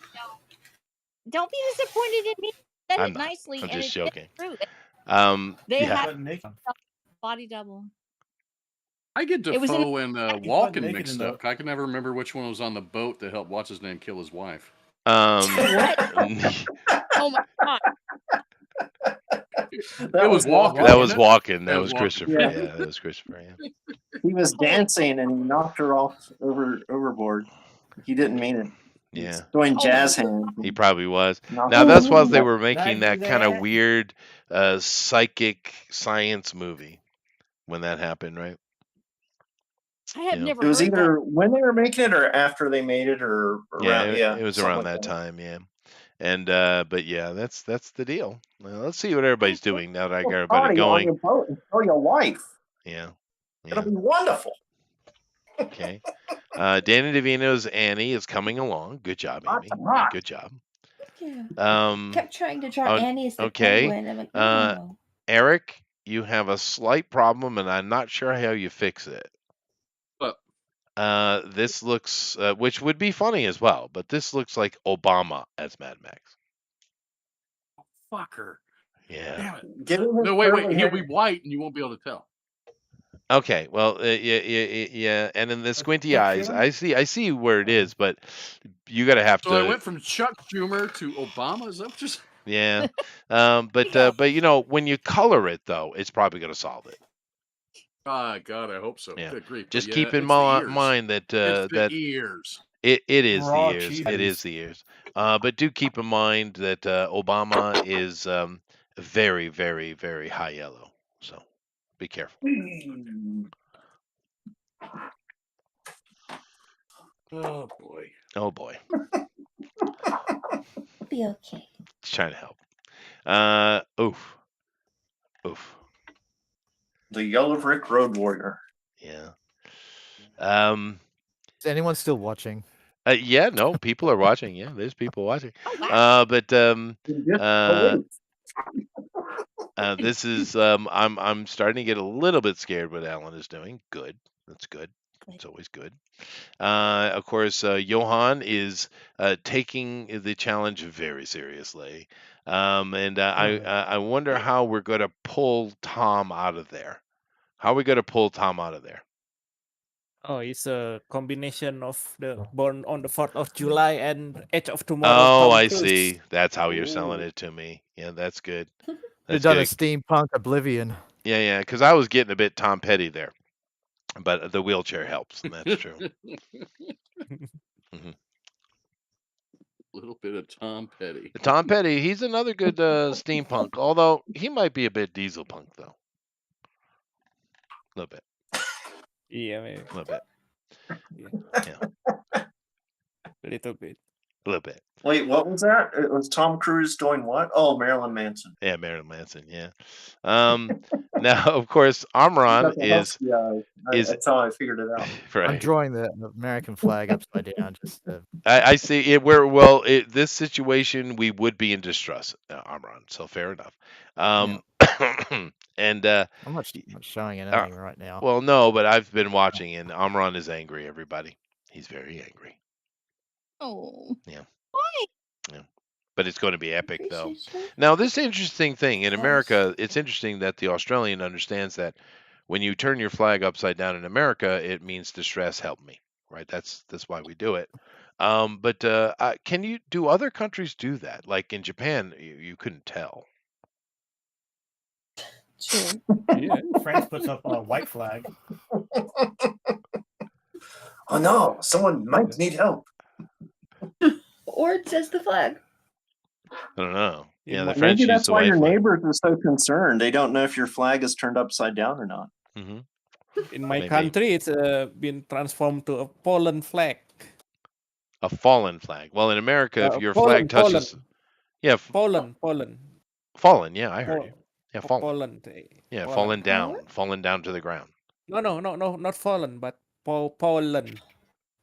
Don't be disappointed in me. Said I'm it not. nicely. I'm and just it's joking. true. They Yeah. had body double. I get It was in- Defoe and wasn't Walken naked mixed in the- up. I can never remember which one was on the boat that helped what's his name kill his wife. Oh my god! It was Walken. That was wasn't it? Walken. That That was was Walken. Christopher. Yeah. Yeah, that was Christopher. Yeah. He was dancing and he knocked her off overboard. He didn't mean it. Yeah. He's doing jazz hands. He probably was. Knocked Now her that's why off. they were making Did I that do kind of that? weird psychic science movie when that happened, right? I had Yeah. never It was heard either when they were making it or after they made it or around. Yeah, it was something around like that time, yeah. And but yeah, that's the deal. Well, let's see what everybody's doing now that I got everybody Party on going. your boat and tell your wife. Yeah. It'll be wonderful. Okay. Danny DeVito's Annie is coming along. Good job, Amy. rock. Good job. Yeah. Kept trying to draw oh, Annie as the okay. penguin. I'm like, Uh, no. Eric, you have a slight problem, and I'm not sure how you fix it. What? This looks, which would be funny as well, but this looks like Obama as Mad Max. Fucker. Yeah. Damn it. Give him his No, wait. curly He'll hair. be white and you won't be able to tell. Okay, well, yeah, and in the squinty Chuck eyes, Schumer? I see where it is, but you got to have So to. I went from Chuck Schumer to Obama. Is that just? Yeah, but you know, when you color it though, it's probably going to solve it. Ah, God, I hope so. Yeah. Good grief. Just But keep yeah, in it's the ears. mind that It's the that ears. it is Raw the ears. It cheese. is the ears. But do keep in mind that Obama is very, very, very high yellow. So be careful. Oh boy. Oh boy, It'll be okay. just trying to help. Oof, oof. The Yellow Brick Road Warrior. Yeah. Is anyone still watching? Yeah. No, people are watching. Yeah, there's people watching. Oh wow. But this is I'm starting to get a little bit scared what Alan is doing. Good. That's good. It's always good. Of course, Johan is taking the challenge very seriously, and I wonder how we're going to pull Tom out of there. How are we going to pull Tom out of there? Oh, it's a combination of the Born on the 4th of July and Edge of Tomorrow. Oh, Tom I Cruise. see. That's how you're selling it to me. Yeah, that's good. They've That's done a good. steampunk Oblivion. Yeah, because I was getting a bit Tom Petty there, but the wheelchair helps, and that's true. A little bit of Tom Petty. Tom Petty, he's another good steampunk, although he might be a bit diesel punk though. A little bit. Yeah, maybe. A little bit. A little bit. A little bit. Wait, what was that? It was Tom Cruise doing what? Oh, Marilyn Manson. Yeah, Marilyn Manson. Yeah. Now, of course, Amron is. That's how I figured it out. Right. I'm drawing the American flag upside down. Just I see it. This situation, we would be in distress, Amron. So fair enough. And I'm not showing anything right now. well, no, but I've been watching, and Amron is angry. Everybody, he's very angry. Oh. Yeah. Why? Yeah. But it's going to be epic, though. Appreciate you. Now, this interesting thing in Yes. America, it's interesting that the Australian understands that when you turn your flag upside down in America, it means distress, help me, right? That's why we do it. But do other countries do that? Like in Japan, you couldn't tell. True. Yeah, France puts up a white flag. Oh no, someone might need help. Or it says the flag. I don't know. Yeah, the Maybe French Maybe use that's the why white your flag. neighbors are so concerned. They don't know if your flag is turned upside down or not. Hmm. In my Maybe. country, it's been transformed to a Poland flag. A fallen flag. Well, in America, if your Poland, flag touches, yeah, Poland. fallen. Yeah, I heard you. Yeah, fallen. Poland. Yeah, Poland. fallen down to the ground. No, not fallen, but Poland.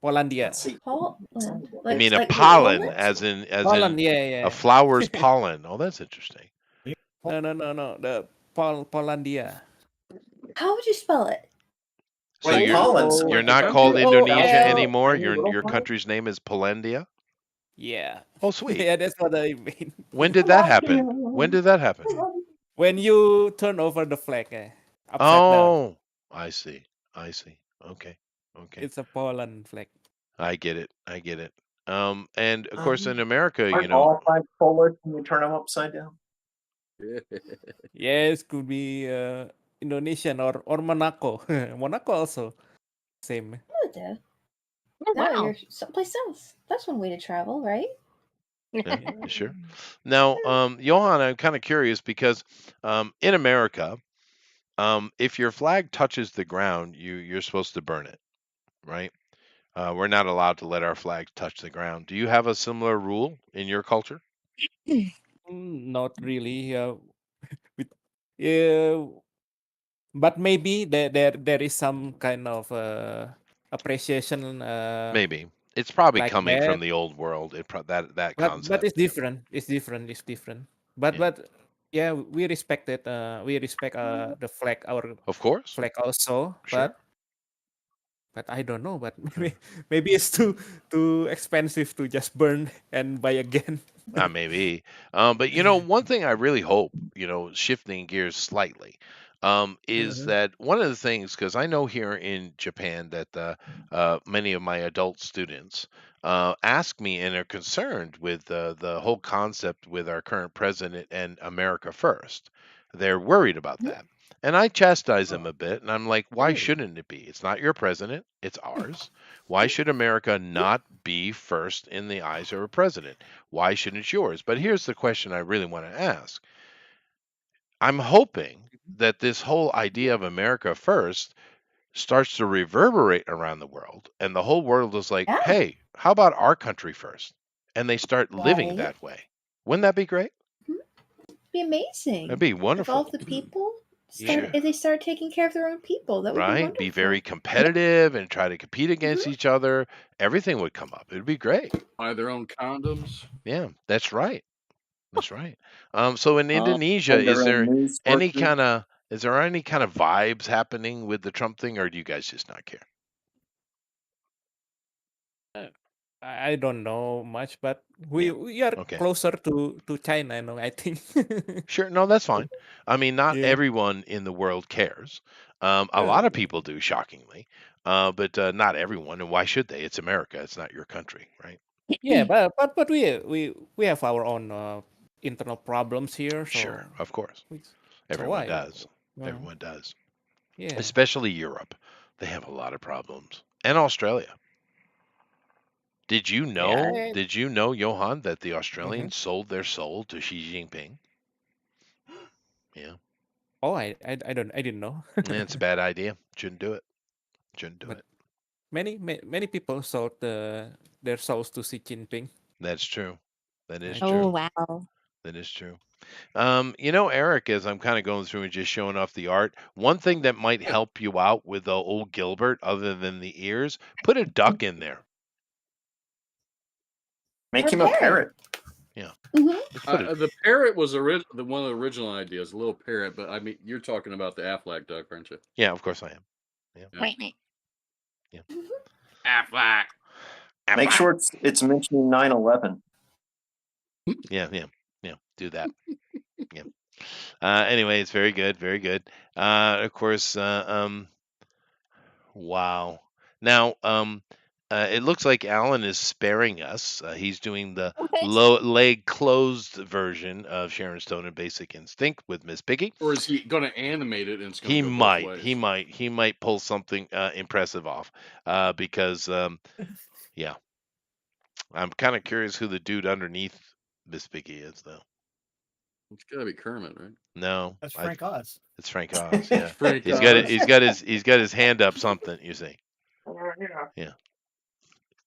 Polandia. Let's see. Poland. I mean, a like pollen, Poland? as in Poland, yeah. a flower's pollen. Oh, that's interesting. No. The Polandia. How would you spell it? So Wait, Poland, so you're like not the called country? Indonesia Oh, anymore. tiny little Your flag? country's name is Polandia. Yeah. Oh, sweet. Yeah, that's what I mean. When did that happen? When did that happen? When you turn over the flag, upside down, Oh, I see. Okay. it's a Poland flag. I get it. And of course, in America, Aren't all flags Polish when you turn them upside down? Yes, could be Indonesian or Monaco. Monaco also same. Oh, duh. Oh, No, wow. you're someplace else. That's one way to travel, right? Yeah, sure. Now, Johan, I'm kind of curious because in America, if your flag touches the ground, you're supposed to burn it, right? We're not allowed to let our flag touch the ground. Do you have a similar rule in your culture? Not really. But maybe there is some kind of appreciation. Maybe it's probably like coming that. from the old world. That But concept. it's different. It's different. But Yeah. yeah, we respect it. We respect the flag, our Of course. flag also. Sure. But I don't know. But maybe it's too expensive to just burn and buy again. Maybe. But one thing I really hope, shifting gears slightly, is that one of the things, because I know here in Japan that many of my adult students ask me and are concerned with the whole concept with our current president and America First. They're worried about that. And I chastise them a bit, and I'm like, why shouldn't it be? It's not your president, it's ours. Why should America not be first in the eyes of a president? Why shouldn't yours? But here's the question I really want to ask. I'm hoping that this whole idea of America first starts to reverberate around the world, and the whole world is like, Yeah. hey, how about our country first? And they start living Right. that way. Wouldn't that be great? Be amazing. That'd be If all wonderful. of the people Yeah. start, if they start taking care of their own people, that would be Right? wonderful. Be very competitive and try to compete against each other. Everything would come up. It would be great. Buy their own condoms. Yeah, that's right. That's right. So in Oh. Indonesia, And their is own there news any sources. kind of vibes happening with the Trump thing, or do you guys just not care? I don't know much, but we are Okay. closer to China, I know. I think. Sure. No, that's fine. I mean, not Yeah. everyone in the world cares. A lot of people do, shockingly, but not everyone. And why should they? It's America. It's not your country, right? Yeah, but we have our own internal problems here, so Sure, of course. we- Everyone why? does. Well, Everyone does. yeah. Especially Europe. They have a lot of problems. And Australia. Did you know? I- Did you know, Johan, that the Mhm. Australians sold their soul to Xi Jinping? Yeah, Oh, I didn't know. and it's a bad idea. Shouldn't do it. Shouldn't do But- it. Many people sold their souls to Xi Jinping. That's true. That is Oh, true. Oh wow. That is true. Eric, as I'm kind of going through and just showing off the art, one thing that might help you out with the old Gilbert, other than the ears, put a duck in there. Make Or him a parrot. parrot. Just put a- The parrot was one of the original ideas, a little parrot. But I mean, you're talking about the Aflac duck, aren't you? yeah, of course I am. Yeah. Wait, wait. Aflac. Make sure it's mentioning 9/11. Yeah. Do that. Yeah. Anyway, it's very good. Very good. Of course. Wow. Now, it looks like Alan is sparing us. He's doing the Okay. leg closed version of Sharon Stone and Basic Instinct with Miss Piggy. Or is he going to animate it and it's going He to go might. both ways? He might pull something impressive off. Because yeah, I'm kind of curious who the dude underneath Miss Piggy is, though. It's got to be Kermit, right? No, That's Frank Oz. it's Frank Oz. Yeah, Frank he's got it. Oz. He's got his hand up something. You see. Yeah.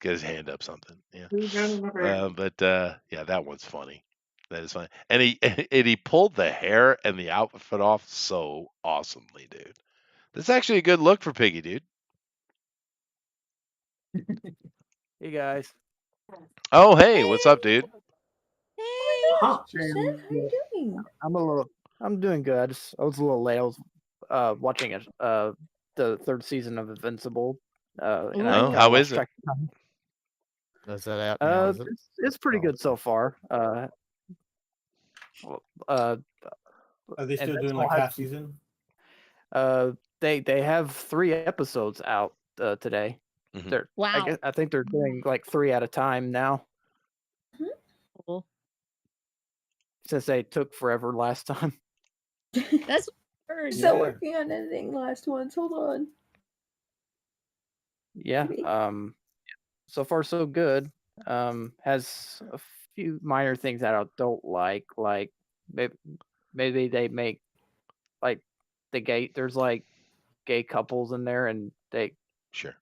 Get his hand up something. Yeah. Yeah, that one's funny. That is funny. And he pulled the hair and the outfit off so awesomely, dude. That's actually a good look for Piggy, dude. Hey guys. Oh, hey, what's up, dude? Hey. Huh. Jason, how you doing? I'm doing good. I was a little late. I was watching it the third season of Invincible. And I Oh, kinda how lost is it? track of time. Is that out now? Is it? It's pretty Oh, good so far. Are they still doing like half season? They have 3 episodes out today. Mhm. They're Wow. I think they're doing like 3 at a time now Cool. since they took forever last time. That's weird. Still Yeah. working on editing the last ones. Hold on. Yeah. Maybe. So far so good. Has a few minor things that I don't like maybe they make like there's like gay couples in there and they Sure.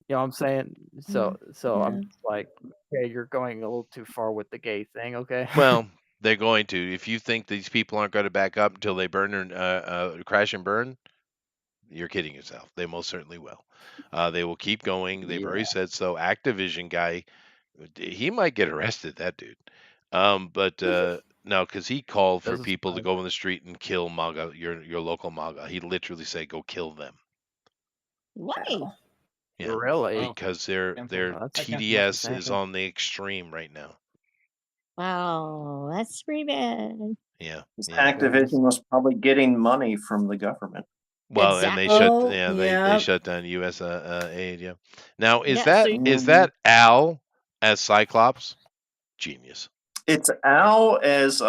you know what I'm saying? So yeah. I'm like, okay, you're going a little too far with the gay thing, okay? Well, they're going to. If you think these people aren't going to back up until they burn and crash and burn, you're kidding yourself. They most certainly will. They will keep going. They've already said so. Activision guy, he might get arrested. That dude. But no, because he called for Doesn't people to surprise go in the street and kill MAGA, your local MAGA. He literally said, "Go kill them." Why? Yeah, Really? Wow. because their Can't their believe that. That's against TDS North is America. on the extreme right now. Wow, that's pretty bad. Yeah. This Yeah. Activision was probably getting money from the government. Well, and they Exactly. shut Oh, they yep. shut down U.S. aid. Yeah. Now is Yeah, that so is that Al as Cyclops? Genius. It's Al as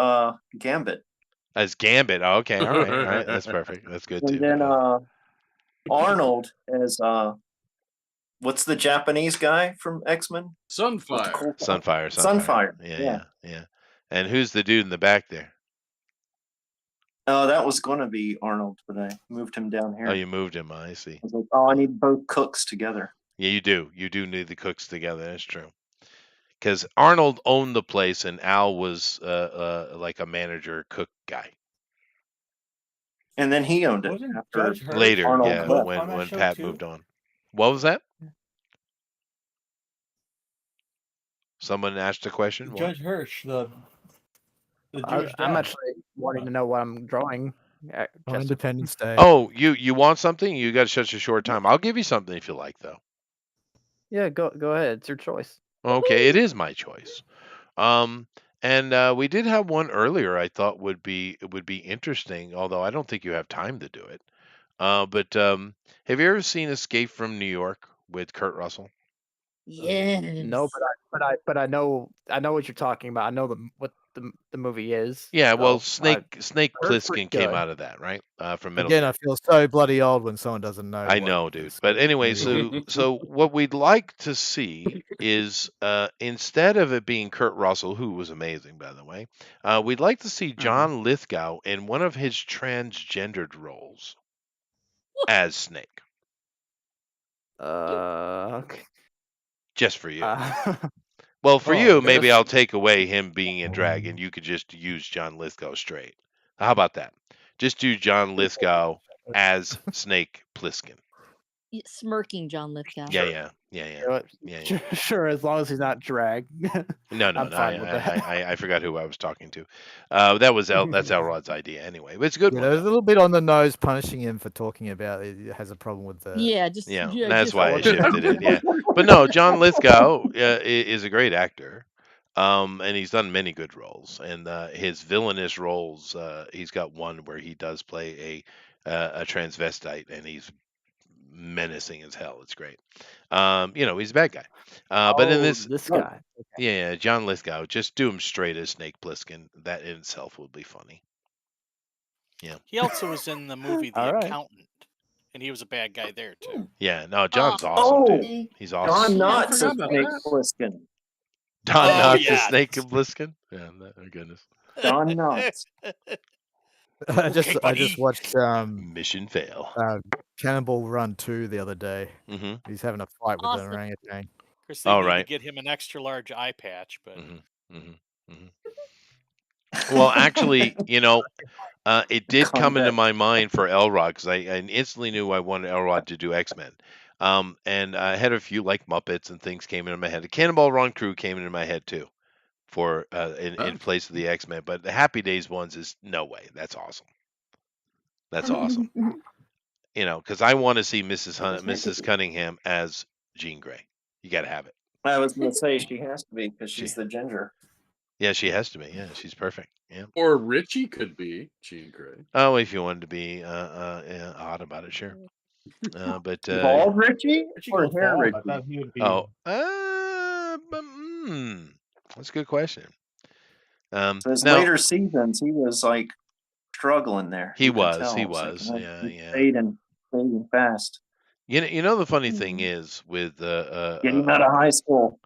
Gambit. As Gambit. Oh, okay. All right. That's perfect. That's good too. And then Okay. Arnold as what's the Japanese guy from X-Men? With the Sunfire. cool- Sunfire. Sunfire. Yeah. And who's the dude in the back there? Oh, that was going to be Arnold, but I moved him down here. Oh, you moved him. I see. I was like, oh, I need both cooks together. Yeah, you do. You do need the cooks together. That's true. Because Arnold owned the place, and Al was like a manager cook guy. And then he owned it Wasn't after Judge Hirsch Later, Arnold yeah, left. on that when show Pat too? moved on. What was that? Someone asked a question. What? Judge Hirsch, the Jewish I'm dad. actually wanting to know what I'm drawing. On Just Independence Day. Oh, you want something? You got such a short time. I'll give you something if you like, though. yeah, go ahead. It's your choice. Okay, it is my choice. And we did have one earlier. I thought would be interesting, although I don't think you have time to do it. But have you ever seen Escape from New York with Kurt Russell? Yes. No, but I know what you're talking about. I know what the movie is. Yeah, well, so I Snake heard it's pretty Plissken came good. out of that, right? From Metal Again, Gear. I feel so bloody old when someone doesn't know. I what know, dude. Escape But from anyway, New York so what we'd like to see is instead of it being Kurt Russell, who was amazing, by the way, we'd like to see John Lithgow in one of his transgendered roles as Snake, Okay. just for you. Uh, Well, for Oh, you, maybe that's- I'll take away him being in drag, and you could just use John Lithgow straight. How about that? Just do John Lithgow as Snake Plissken. Smirking John Lithgow. Yeah. you know what? Yeah. Sure, as long as he's not dragged. No. I'm fine with that. I forgot who I was talking to. That's Elrod's idea anyway. But it's a good Yeah, one. there's a though. little bit on the nose punishing him for talking about it. Has a problem with the. Yeah, just Yeah, yeah, that's just why I like- shifted it. Yeah, but no, John Lithgow is a great actor, and he's done many good roles. And his villainous roles, he's got one where he does play a transvestite, and he's menacing as hell. It's great. He's a bad guy. But in this guy. yeah, John Lithgow, just do him straight as Snake Plissken. That in itself would be funny. Yeah. He also was in the movie The All right. Accountant, and he was a bad guy there too. Yeah, no, John's Oh. awesome, Oh, dude. He's Don awesome. Knotts forgot is about Snake that. Plissken. Don Oh, Knotts yeah. is Snake Plissken. Yeah, oh goodness. Don Knotts. I just Okay, buddy. watched Mission fail. Cannonball Run 2 the other day. Mm-hmm. He's having a fight with Awesome. an orangutan. Of course, they All need right. to get him an extra large eye patch, but Well, actually, it did come into Combat. my mind for Elrod because I instantly knew I wanted Elrod to do X-Men. And I had a few like Muppets and things came into my head. The Cannonball Run crew came into my head too, for in place of the X-Men. But the Happy Days ones is no way. That's awesome. That's awesome. Because I want to see Mrs. Cunningham as Jean Grey. You got to have it. I was going to say she has to be because she's the ginger. Yeah, she has to be. Yeah, she's perfect. Yeah. Or Richie could be Jean Grey. Oh, if you wanted to be odd about it, sure. But Bald Richie Richie or goes hair bald. I Richie? thought he would be. that's a good question. So his Now, later seasons, he was like struggling there. He You could was, tell. he It's like, was, he yeah. fading fast. the funny thing is with Get him out of high school.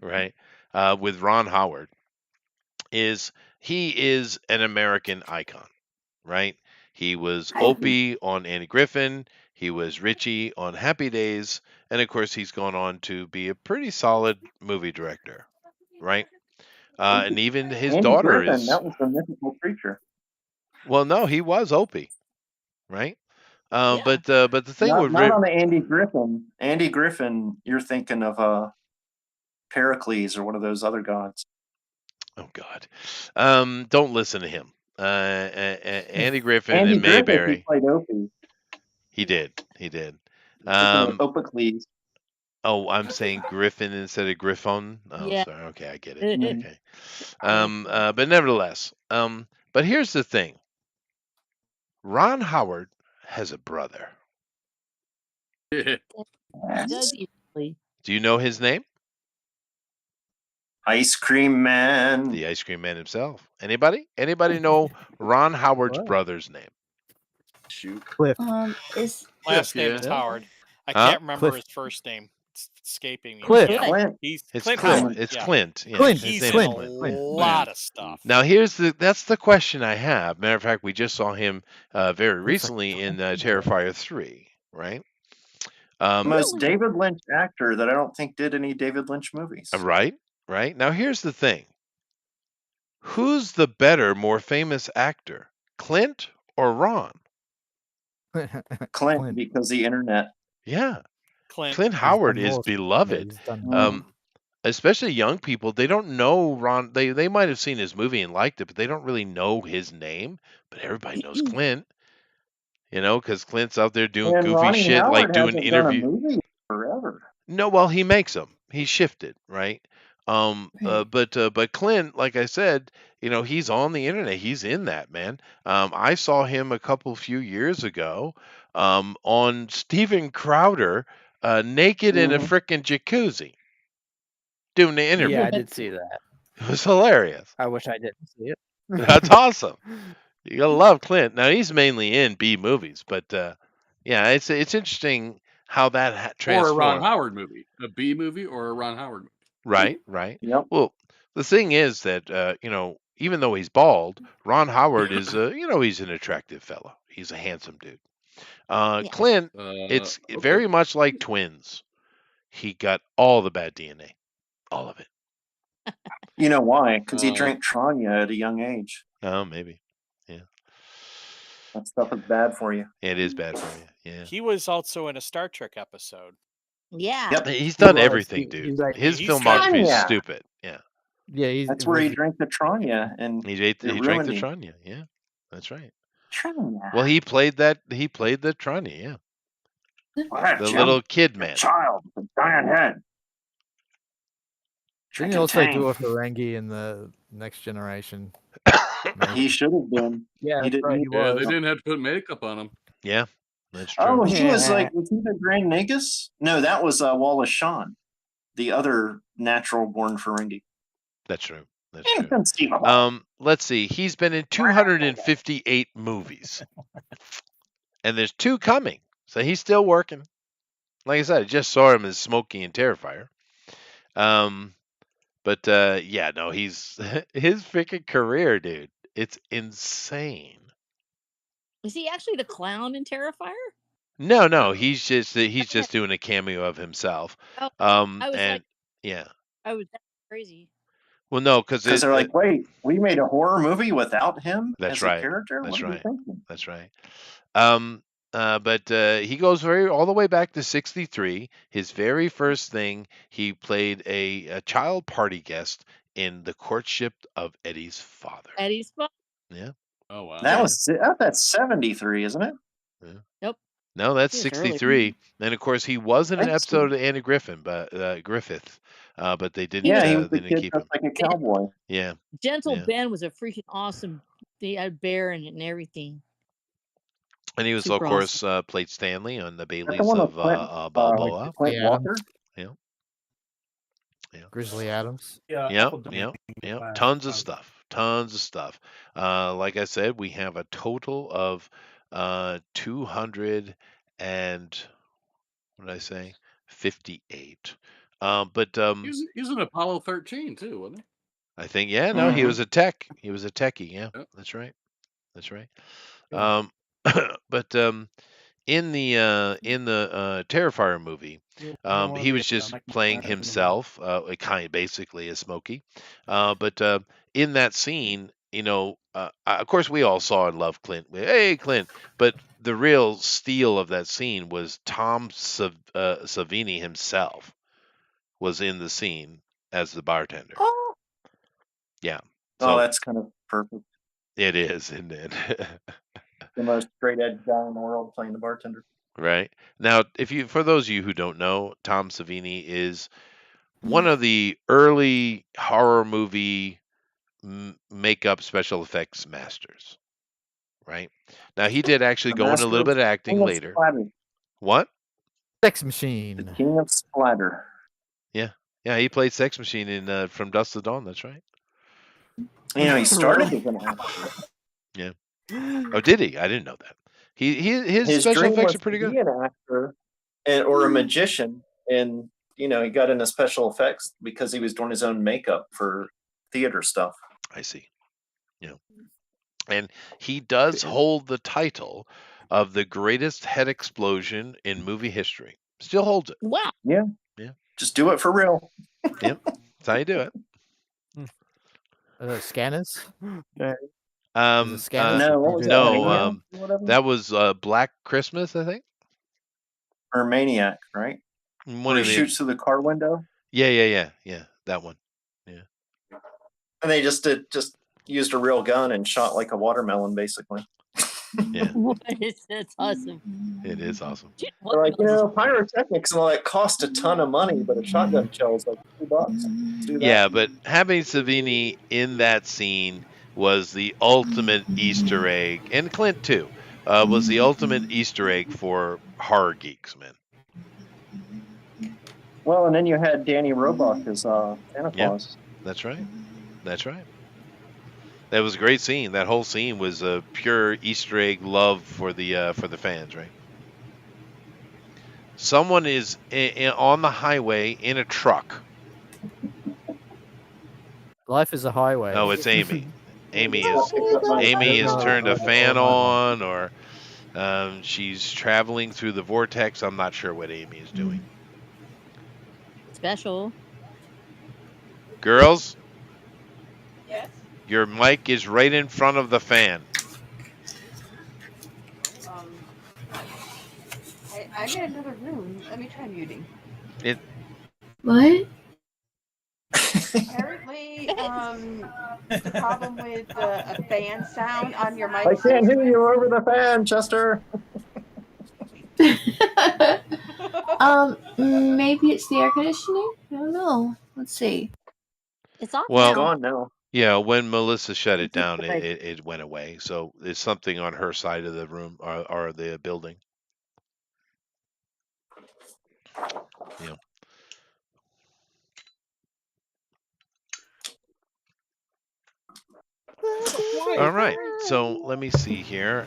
right, with Ron Howard, is he is an American icon, right? He was Opie on Andy Griffin. He was Richie on Happy Days, and of course, he's gone on to be a pretty solid movie director, right? And even his Andy daughter Griffin, is. that was the mythical creature. Well, no, he was Opie, right? Yeah. But the thing Not, with not on the Andy Griffin. Andy Griffin, you're thinking of Pericles or one of those other gods. oh god, don't listen to him. Andy Griffin Andy and Griffith, Mayberry. he played Opie. He did. Thinking of Opicles. Oh, I'm saying Griffin instead of Griffon. Oh, Yeah. sorry. Okay, I get it. Okay. But nevertheless, but here's the thing. Ron Howard has a brother. He does easily. Do you know his name? Ice Cream Man. The ice cream man himself. Anybody? Anybody know Ron Howard's What? brother's name? Shoot. Cliff. Is last name yeah. is Howard. I Huh? can't remember Cliff. his first name. It's escaping me. Clint. Yeah. Clint. He's It's Clint Clint. Howard. It's yeah. Clint. Yeah, Clint. his He's name in is a Clint. lot of stuff. Now that's the question I have. Matter of fact, we just saw him very Looks like recently in Terrifier 3, right? Most Really? David Lynch actor that I don't think did any David Lynch movies. Right. Now here's the thing. Who's the better, more famous actor, Clint or Ron? Clint, because the internet. Yeah, Clint. Clint He's Howard done is more- yeah, beloved. he's done Mm. more. Especially young people, they don't know Ron. They might have seen his movie and liked it, but they don't really know his name. But everybody knows Clint, because Clint's out there doing And goofy Ronnie shit, like Howard doing hasn't done a interview. movie forever. No, well, he makes them. He shifted, right? Right. But Clint, like I said, he's on the internet. He's in that, man. I saw him a few years ago, on Steven Crowder, naked in a Mhm. frickin' jacuzzi, doing the interview. Yeah, I did see that. It was hilarious. I wish I didn't see it. That's awesome. You gotta love Clint. Now he's mainly in B movies, but yeah, it's interesting how that Or a Ron transformed. Howard movie, a B movie, or a Ron Howard movie. Right. Yep. Well, the thing is that even though he's bald, Ron Howard is he's an attractive fellow. He's a handsome dude. Yeah. Clint, it's Okay. very much like twins. He got all the bad DNA, all of it. You know why? Because he Uh, drank Tranya at a young age. Oh, maybe. That stuff is bad for you. It is bad for you. Yeah. He was also in a Star Trek episode. Yeah. Yep. He's done was. everything, He- dude. he's like- His he's filmography is Tranya. stupid. Yeah. Yeah, That's where he drank the Tranya, and He it drank ruined the him. Tranya. Yeah. That's right. Tranya. Well, he played the Tranya, yeah. All right, The Jim, little kid your man. child with a giant head. Didn't Drink he a also Tang. do a Ferengi in the Next Generation? He should have been. Yeah, He that's didn't right. He need yeah, was. they didn't have to put makeup on him. Yeah. That's true. Oh, he was Yeah. was he the Grand Nagus? No, that was Wallace Shawn, the other natural born Ferengi. That's true. That's true. Inconceivable. Let's see. He's been in 258 movies. And there's 2 coming. So he's still working. Like I said, I just saw him as Smokey in Terrifier. But yeah, no, he's his freaking career, dude. It's insane. Is he actually the clown in Terrifier? No, he's just doing a cameo of himself. Oh, I was And like, yeah. that's crazy. Well, no, because Because they're like, wait, we made a horror movie without him That's as right. a character? That's What are right. you thinking? That's right. But he goes all the way back to 63. His very first thing, he played a child party guest in The Courtship of Eddie's Father. Eddie's fun. Yeah. Oh wow. That's 73, isn't it? No, that's He was early. 63. And of course, he was in an Thanks, episode of Andy Griffith, but they didn't. Yeah, he was they the didn't kid keep that's him. like a cowboy. Yeah. Gentle Yeah. Ben was a freaking awesome. They had bear in it and everything. And he was, Super of course, played Stanley on the Is that Baileys the one of with Clint, Balboa. Clint Yeah. Walker? Grizzly Adams. Yeah. Yep, Apple yep, Domain, yep. Tons of stuff. Like I said, we have a total of 200 and what did I say? 58. But He was in Apollo 13 too, wasn't he? I think he Mhm. was a tech. He was a techie. Yeah, Yep. that's right. That's right. Yeah. But in the Terrifier movie, he was just playing himself, basically as Smokey. But in that scene, of course, we all saw and loved Clint. Hey, Clint! But the real steal of that scene was Tom Savini himself was in the scene as the bartender. Oh. Yeah. Oh, So that's kind of perfect. it is, isn't it? The most straight edge guy in the world playing the bartender. Right. Now, for those of you who don't know, Tom Savini is one of the early horror movie makeup special effects masters. Right. Now, he did actually The go into a master little of bit of acting King of later. Splatter. What? Sex The Machine. King of Splatter. Yeah, he played Sex Machine in From Dusk to Dawn. That's right. He started as an actor. Oh, did he? I didn't know that. His His special dream effects was are pretty to good. be an actor or a magician, and he got into special effects because he was doing his own makeup for theater stuff. I see. Yeah. And he does hold the title of the greatest head explosion in movie history. Still holds it. Wow. Yeah. Yeah. Just do it for real. Yep. That's how you do it. Scanners? Um, Scanners? No, what was that? no, Maniac or whatever? that was Black Christmas, I think. Or Maniac, right? One Where of he the shoots through the car window. yeah, that one. And they just used a real gun and shot like a watermelon, basically. Yeah, That's awesome. it is awesome. They're like, pyrotechnics and all that cost a ton of money, but a shotgun shell is like $2. Do that. Yeah, but having Savini in that scene was the ultimate Easter egg, and Clint too, was the ultimate Easter egg for horror geeks, man. Well, and then you had Danny Roebuck as Santa Claus. That's right. That's right. That was a great scene. That whole scene was a pure Easter egg love for the fans, right? Someone is on the highway in a truck. Life is a highway. Oh, it's Amy. Amy has turned a fan on, or she's traveling through the vortex. I'm not sure what Amy is doing. Special. Girls, Yes. your mic is right in front of the fan. I'm in another room. Let me try muting. What? Apparently, the problem with a fan sound on your mic. I can't hear you over the fan, Chester. Maybe it's the air conditioning. I don't know. Let's see. It's off Well, It's gone now. yeah, when Melissa shut it down, it went away. So it's something on her side of the room or the building. Yeah. All right. So let me see here.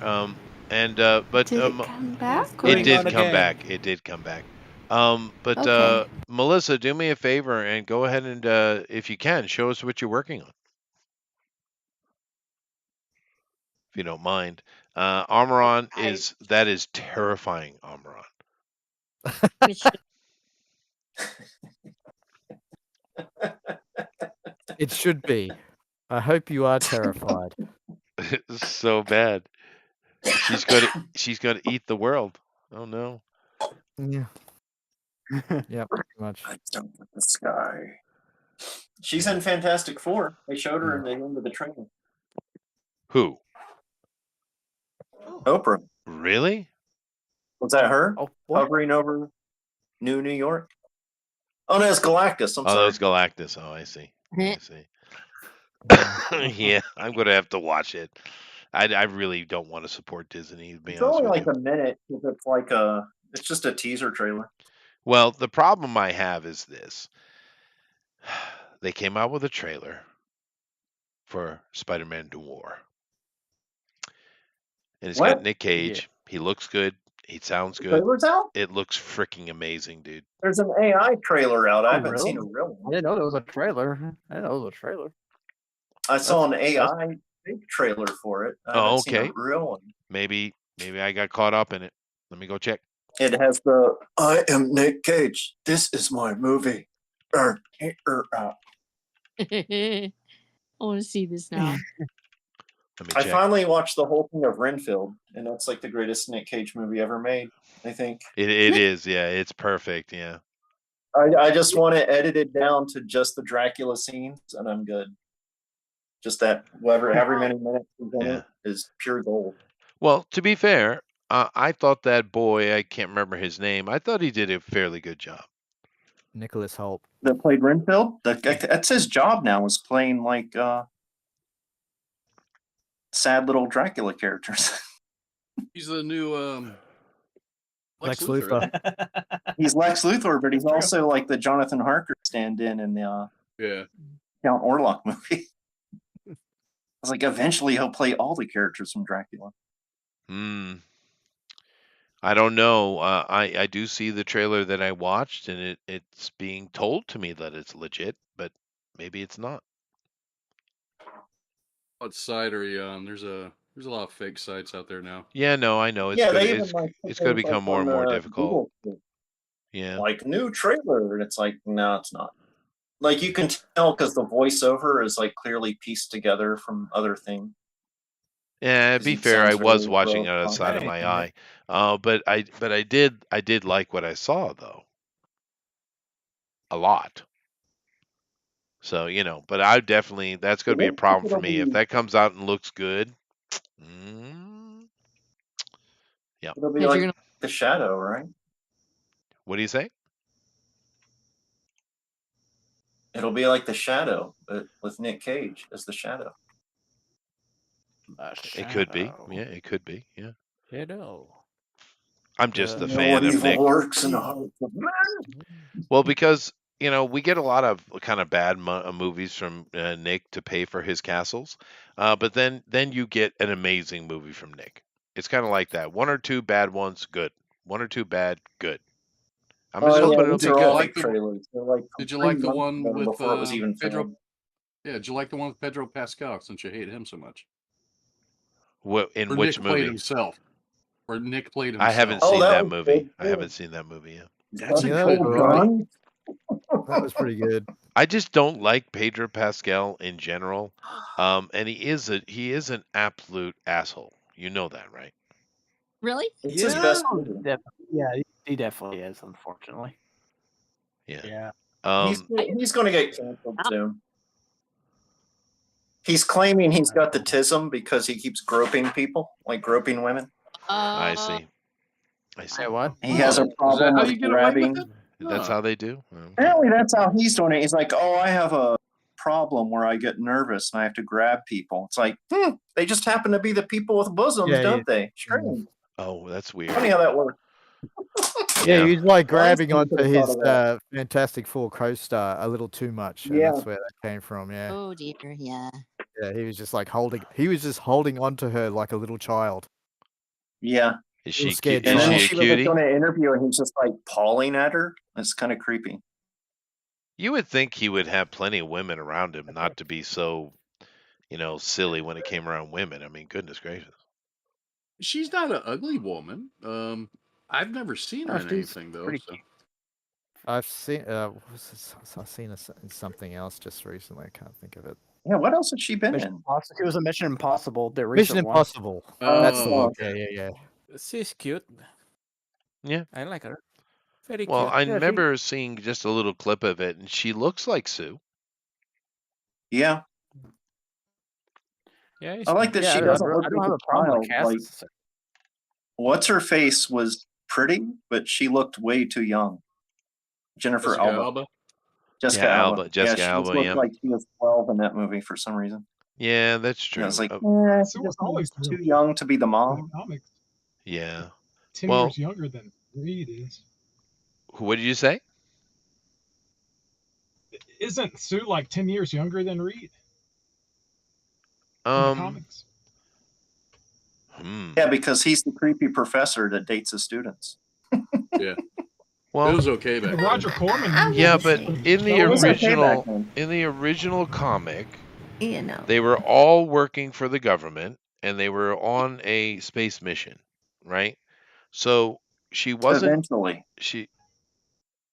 Did it come back? It did on come again. back. It did come back. Okay. Melissa, do me a favor and go ahead and, if you can, show us what you're working on, if you don't mind. Armoron is terrifying. Armoron. It should be. I hope you are terrified. It's so bad. She's gonna eat the world. Oh no. Yeah. Yeah, pretty much. I don't with the sky. She's in Fantastic Four. They showed her in the end of the trailer. Who? Oprah. Really? Was that her? Oh, what? Hovering over New York? Oh, no, it's Galactus. I'm Oh, that sorry. was Galactus. Oh, I see. I see. Yeah, I'm gonna have to watch it. I really don't want to support Disney, to be It's honest only with like you. a minute. 'Cause it's just a teaser trailer. Well, the problem I have is this. They came out with a trailer for Spider-Man Noir. And it's got What? Nick Cage. He looks good. He sounds The good. trailer's out? It looks freaking amazing, dude. There's an AI trailer out. I Oh, haven't seen a really? real I one. didn't know there was a trailer. I didn't know there was a trailer. I saw an That's- AI big trailer for it. I Oh, haven't seen okay. a real one. Maybe I got caught up in it. Let me go check. It has the I am Nick Cage. This is my movie. I want to see this now. Let me I check. finally watched the whole thing of Renfield, and that's like the greatest Nick Cage movie ever made, I think. It is, yeah. It's perfect, yeah. I just want it edited down to just the Dracula scenes, and I'm good. Just that, every many minutes he's in Yeah. it is pure gold. Well, to be fair, I thought that boy, I can't remember his name. I thought he did a fairly good job. Nicholas Holt. That played Renfield? That's his job now, is playing like sad little Dracula characters. He's the new Lex Luthor. He's Lex Luthor, but he's also like the Jonathan Harker stand-in in the Yeah. Count Orlok movie. I was like, eventually he'll play all the characters from Dracula. I don't know. I do see the trailer that I watched, and it's being told to me that it's legit, but maybe it's not. What site are you on? There's a lot of fake sites out there now. Yeah, no, I know. Yeah, they even like It's going to things like become more on and more the difficult. Google, Yeah. like new trailer, and it's like, no, it's not. Like you can tell because the voiceover is like clearly pieced together from other things. Yeah, to 'Cause be it fair, I sounds was really watching rough. out of the side of Hey, my yeah. eye. But I did like what I saw though. A lot. So, but I definitely that's going to be a think problem for it'll me if be that comes out and looks good. Yeah. it'll be Because like you're gonna The Shadow, right? What do you say? It'll be like The Shadow, but with Nick Cage as the Shadow. It could be. Yeah, it could be. Yeah. Shadow. I'm just a You know what fan of evil Nick. works in the heart of man? Well, because we get a lot of kind of bad movies from Nick to pay for his castles, but then you get an amazing movie from Nick. It's kind of like that. One or two bad ones, good. One or two bad, good. I'm just Oh hoping yeah, it'll these be are all good. fake trailers. They're like from Did you 3 like the months one ago with before it was even Pedro? filmed. Yeah, did you like the one with Pedro Pascal since you hate him so much? In Or which Nick played movie? himself. Or Nick played I haven't himself. seen that that was movie. good, I too. haven't seen that movie yet. That's a Yeah, that was good alright. movie. That was pretty good. I just don't like Pedro Pascal in general, and he is an absolute asshole. You know that, right? really? It's his best movie. Yeah, he definitely is, unfortunately. Yeah. Yeah. He's going to get canceled soon. He's claiming he's got the tism because he keeps groping people, like groping women. I see. Yeah, what? He has a Is that problem how with you get away with grabbing. it? That's Huh. how they do. Okay. Apparently, that's how he's doing it. He's like, "Oh, I have a problem where I get nervous and I have to grab people." It's like, they just happen to be the people with bosoms, Yeah, don't yeah. they? Strange. Oh, that's weird. Funny how that works. Yeah, he's like grabbing Weinstein onto could've his thought of that. Fantastic Four co-star a little too much, and Yeah. that's where that came from. Yeah, Oh dear, yeah. yeah, he was just holding onto her like a little child. Yeah. Is He was she scared cute? And Is then she a she was like cutie? doing an interview and he's just like pawing at her. It's kind of creepy. You would think he would have plenty of women around him, not to be so, silly when it came around women. I mean, goodness gracious. She's not an ugly woman. I've never seen her No, in she's anything though. pretty So. cute. I've seen I've seen her in something else just recently. I can't think of it. Yeah, what else has she been Mission in? Impossible. She was a Mission Impossible. The Mission recent one. Impossible. That's the one. okay. Yeah. She's cute. Yeah. I like her. Very Well, cute. I Yeah, remember seeing just a little clip of it, and she looks like Sue. Yeah. Yeah, I like that Yeah, she I doesn't don't look have like a a problem with child. Like, Cass. what's her face was pretty, but she looked way too young. Jennifer Jessica Alba. Jessica Yeah, Alba. Alba. Jessica she Alba, just looked yeah. like she was 12 in that movie for some reason. Yeah, that's And true. I was like, Sue she was just always looks too real young to be the in the mom. comics. Yeah. 10 Well, years younger than Reed is. what did you say? Isn't Sue like 10 years younger than Reed in the comics? Yeah, because he's the creepy professor that dates his students. Yeah. Well, it was okay back then. Roger Corman. Yeah, but in the It was okay back original comic, You they were all working for the government and they were on a space mission, right? So she wasn't Eventually. she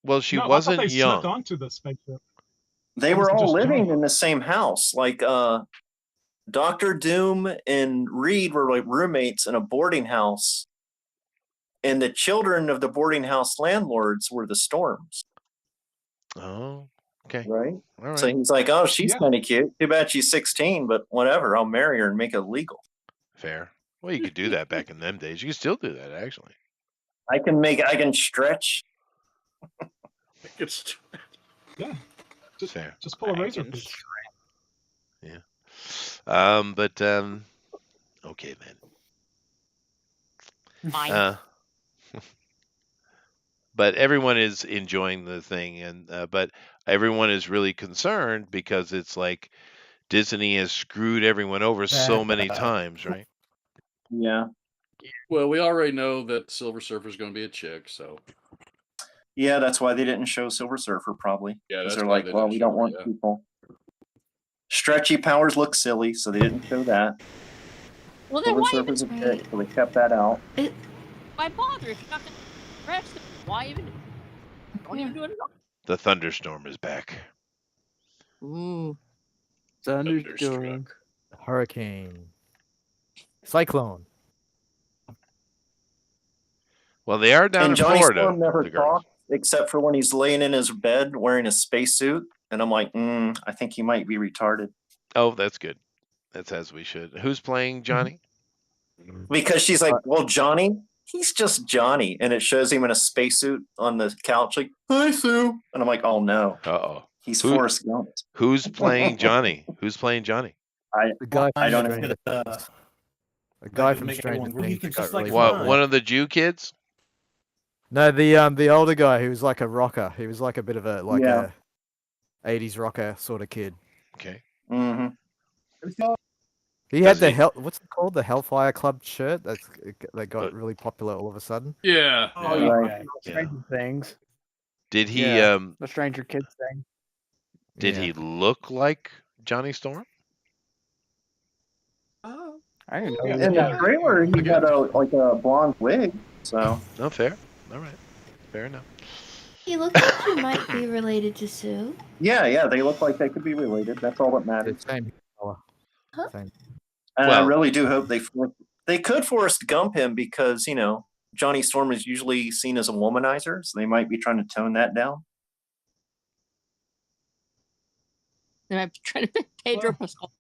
No, I thought wasn't they young. slipped onto the spaceship. They Or was were it all just living Johnny? in the same house. Like Dr. Doom and Reed were like roommates in a boarding house. And the children of the boarding house landlords were the Storms. Oh, okay. Right? All right. So he's like, oh, she's Yeah. kind of cute. Too bad she's 16, but whatever. I'll marry her and make it legal. Fair. Well, you could do that back in them days. You can still do that, actually. I can stretch. It's Yeah. Just, Fair. just pull a razor fish. Yeah. Okay then. Fine. But everyone is enjoying the thing, and but everyone is really concerned because it's like Disney has screwed everyone over so many times, right? Yeah. Well, we already know that Silver Surfer is going to be a chick, so Yeah, that's why they didn't show Silver Surfer, probably. yeah, Because that's they're why like, they well, didn't we show don't her, want yeah. people. Stretchy powers look silly, so they didn't show that. Well, then Silver why Surfer's even a chick, so they kept that out. why bother if you're not going to stretch them? Why even? Don't even do it at all. The thunderstorm is back. Ooh. Thunderstorm. Hurricane. Cyclone. Well, they are down And in Johnny Florida. Storm never the girls. talks, except for when he's laying in his bed wearing a spacesuit. And I'm like, I think he might be retarded. Oh, that's good. That's as we should. Who's playing Johnny? Because she's like, well, Johnny, he's just Johnny. And it shows him in a spacesuit on the couch, like, hi, Sue. And I'm like, oh, no. Uh-oh. He's Forrest Gump. Who's playing Johnny? Who's playing Johnny? The guy I don't from know. Stranger The guy from make Stranger everyone breathe, Things. it's got just like really What? fine. One of the Jew kids? No, the older guy who was like a rocker. He was like a bit of a Yeah. a 80s rocker sort of kid. Okay. Mm-hmm. He had Does the he? what's it called? The Hellfire Club shirt that got But- really popular all of a sudden. Yeah. Oh, yeah. yeah. Right. Stranger Things. Did he Yeah. The Stranger Kids thing. did Yeah. he look like Johnny Storm? I didn't know. Yeah. he In was the that. trailer, he had a blonde wig. So No, fair. All right. Fair enough. He looks like he might be related to Sue. yeah, they look like they could be related. That's all that matters. The same color. Huh? Same. And I Well- really do hope they could Forrest Gump him because, Johnny Storm is usually seen as a womanizer, so they might be trying to tone that down. And I'm trying to pick Pedro Pascal.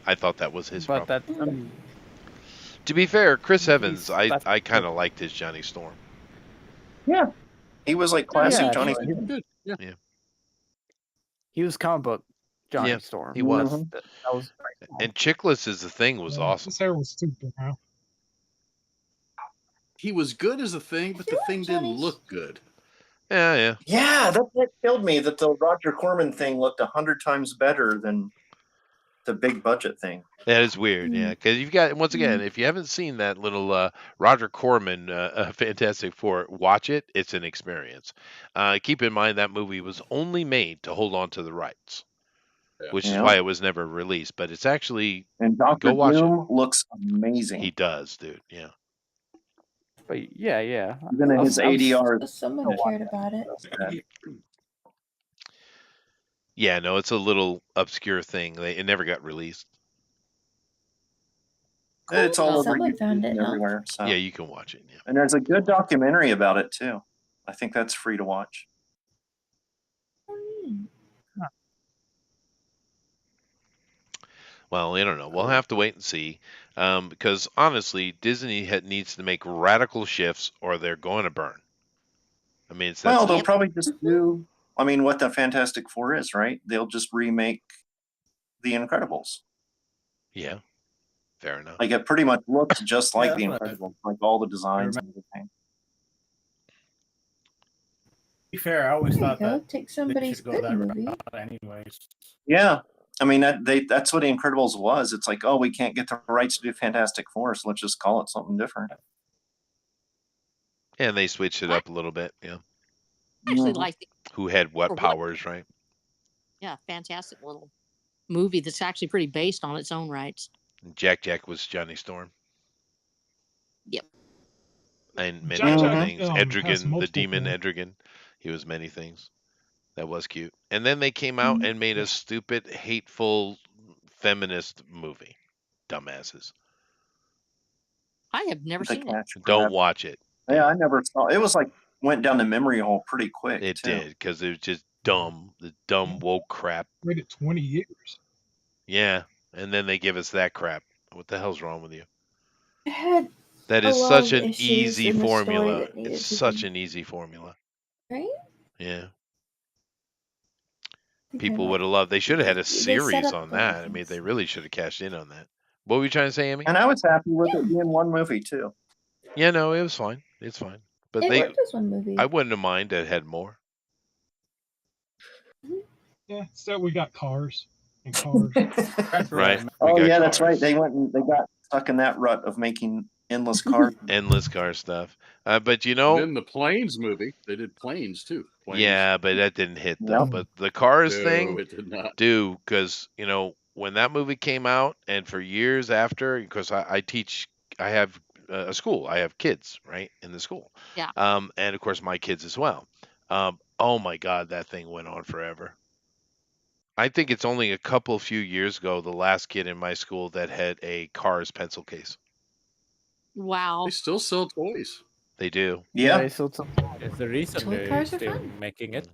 I thought that was his But problem. that To be fair, Chris Evans, that's- I kind of liked his Johnny Storm. Yeah. He was like classic Yeah, Johnny sure. Storm. Good. Yeah. he was comic book Johnny Yeah, Storm. he was. Mhm. That was pretty cool. And Chickless is the thing was awesome. His hair was super, bro. He was good as a thing, but the thing didn't look good. Yeah. Yeah, that killed me that the Roger Corman thing looked 100 times better than the big budget thing. That is weird, yeah. Because you've got, once again, if you haven't seen that little Roger Corman Fantastic Four, watch it. It's an experience. Keep in mind that movie was only made to hold on to the rights, which is Yeah. why it was never released. But it's actually, And Dr. Go watch it. Doom looks amazing. he does, dude. Yeah. But yeah. Even in his ADR. So someone cared about it. Yeah, no, it's a little obscure thing. It never got released. It's all over Someone YouTube found it, and huh? everywhere. So. Yeah, you can watch it. Yeah. And there's a good documentary about it too. I think that's free to watch. Well, I don't know. We'll have to wait and see. Because honestly, Disney needs to make radical shifts or they're going to burn. I mean, it's that Well, they'll simple. probably just do, what the Fantastic Four is, right? They'll just remake The Incredibles. Yeah. Fair enough. Like it pretty much looks just like The Yeah, but- Incredibles, like all the designs and everything. To be fair, I always There you thought go. that Take they somebody's should go good that movie. route anyways. Yeah. I mean, that's what The Incredibles was. It's like, oh, we can't get the rights to do Fantastic Four, so let's just call it something different. And they switched it up a little bit. Yeah. I actually Mhm. like the Who had what For what? powers, right? fantastic little movie that's actually pretty based on its own rights. Jack was Johnny Storm. Yep. And many Jack other Jack, things. has Etrigan, the multiple demon forms. Etrigan. He was many things. That was cute. And then they came out and made a stupid, hateful, feminist movie. Dumbasses. I have never The seen it. Catch Don't Crab. watch it. Yeah, I never saw it. Was like went down the memory hole pretty quick. It too. did, because it was just dumb. The dumb woke crap. Waited 20 years. Yeah. And then they give us that crap. What the hell's wrong with you? It had That a is lot such of an issues easy in the story formula. that needed It's to such be- an easy formula. right? Yeah. I think People they're would have loved. They should have had a They set series up on the that. I mean, things. they really should have cashed in on that. What were you trying to say, Amy? And I was happy with it being one movie too. Yeah, no, it was fine. It's fine. But It they, worked as one movie. I wouldn't have minded that it had more. Yeah, so we got cars and cars. That's Right. man. We Oh got yeah, that's right. cars. They went and they got stuck in that rut of making endless cars. Endless car stuff. But you And know, then the Planes movie, they did Planes too. Planes. yeah, but that didn't hit though. Yep. But the cars No, thing, it did not. do, because you know when that movie came out, and for years after, because I teach, I have a school, I have kids right in the school, Yeah. and of course my kids as well. Oh my God, that thing went on forever. I think it's only a few years ago, the last kid in my school that had a Cars pencil case. Wow. They still sell toys. They do. Yeah. they sold some. There's the reason Toy they're cars are still fun. making it.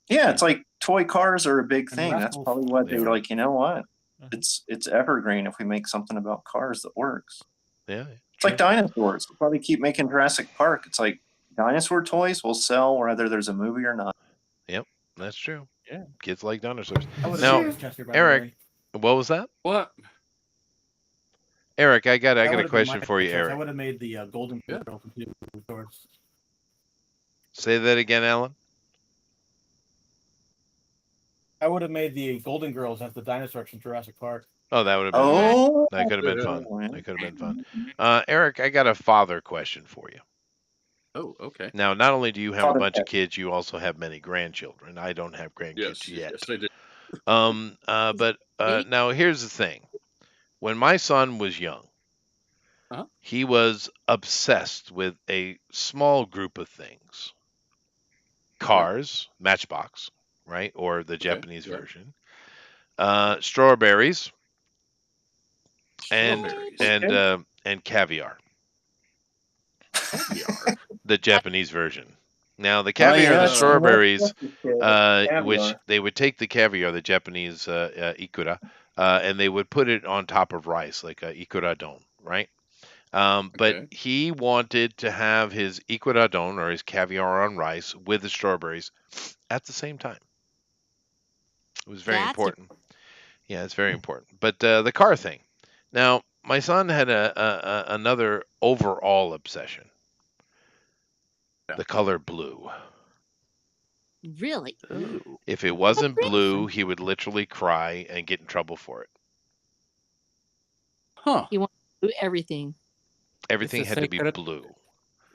Yeah, it's like toy cars are a big And thing. That's raffles. probably what They they were are. like, you know what? Mhm. It's evergreen if we make something about cars that works. Yeah. It's like dinosaurs. We'll probably keep making Jurassic Park. It's like dinosaur toys will sell whether there's a movie or not. That's true. Yeah. Kids like dinosaurs. I would've Now, made Chester, by the Eric, way. what was that? What? Eric, I got That a would've been question my for you, choice. I Eric. would have made the Golden Yeah. Girl computer with doors. Say that again, Alan. I would have made the Golden Girls as the dinosaurs from Jurassic Park. Oh, that would have been Oh, that could have been Yeah. fun. That could have been fun. Eric, I got a father question for you. Oh, okay. Now, not only do you have a Father bunch of question. kids, you also have many grandchildren. I don't have grandkids Yes, yet. yes, I did. But now here's the thing. When my son was young, Uh-huh. he was obsessed with a small group of things. Cars, Matchbox, right? Or the Japanese yeah. version. Strawberries Strawberries. and caviar. Caviar. The Japanese version. Now the caviar and the that's- strawberries, Caviar. which they would take the caviar, the Japanese ikura, and they would put it on top of rice, like a ikura don, right? But Okay. he wanted to have his ikura don or his caviar on rice with the strawberries at the same time. It was very That's important. Yeah, it's very important. But the car thing. Now, my son had another overall obsession. Yeah. The color blue. Really? Ooh. If it wasn't really? blue, he would literally cry and get in trouble for it. Huh. Do everything. Everything a had to be sacred- blue.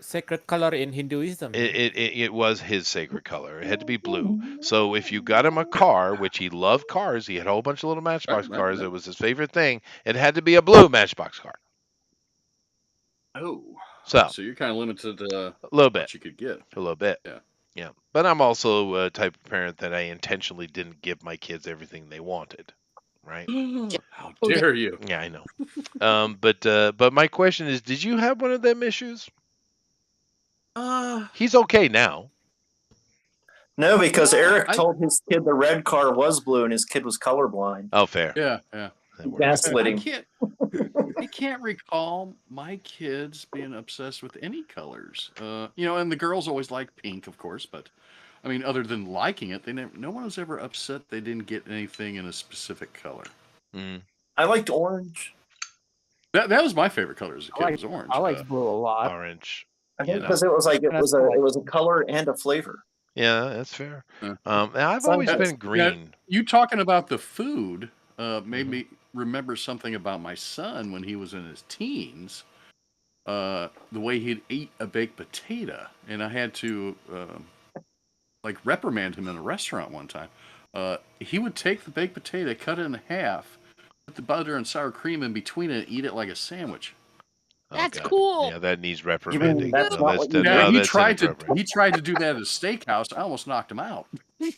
Sacred color in Hinduism. It was his sacred color. It had to be blue. So if you got him a car, which he loved cars, he had a whole bunch of little Matchbox Right, cars. right. It was his favorite thing. It had to be a blue Matchbox car. Oh. So So you're kind of limited to a little bit, what you could get. a little bit. Yeah. Yeah. But I'm also a type of parent that I intentionally didn't give my kids everything they wanted. Right? How dare you? Yeah, I know. But my question is, did you have one of them issues? He's okay now. No, because Eric I- told his kid the red car was blue and his kid was colorblind. Oh, fair. Yeah, yeah. That works. Gaslit I him. can't recall my kids being obsessed with any colors. And the girls always liked pink, of course, but I mean, other than liking it, no one was ever upset they didn't get anything in a specific color. Mm. I liked orange. That was my favorite color as a kid, was orange. I like blue a lot. Orange. I think You know. because it was like it was a color and a flavor. Yeah, that's fair. Yeah. And I've Some always guys- been green. You talking about the food made me remember something about my son when he was in his teens. The way he'd eat a baked potato, and I had to reprimand him in a restaurant one time. He would take the baked potato, cut it in half, put the butter and sour cream in between it, and eat it like a sandwich. Oh, That's God. cool. Yeah, that needs reprimanding. that's No, not that's what you no, Now, he that's tried to inappropriate. do that at a steakhouse. I almost knocked him out. It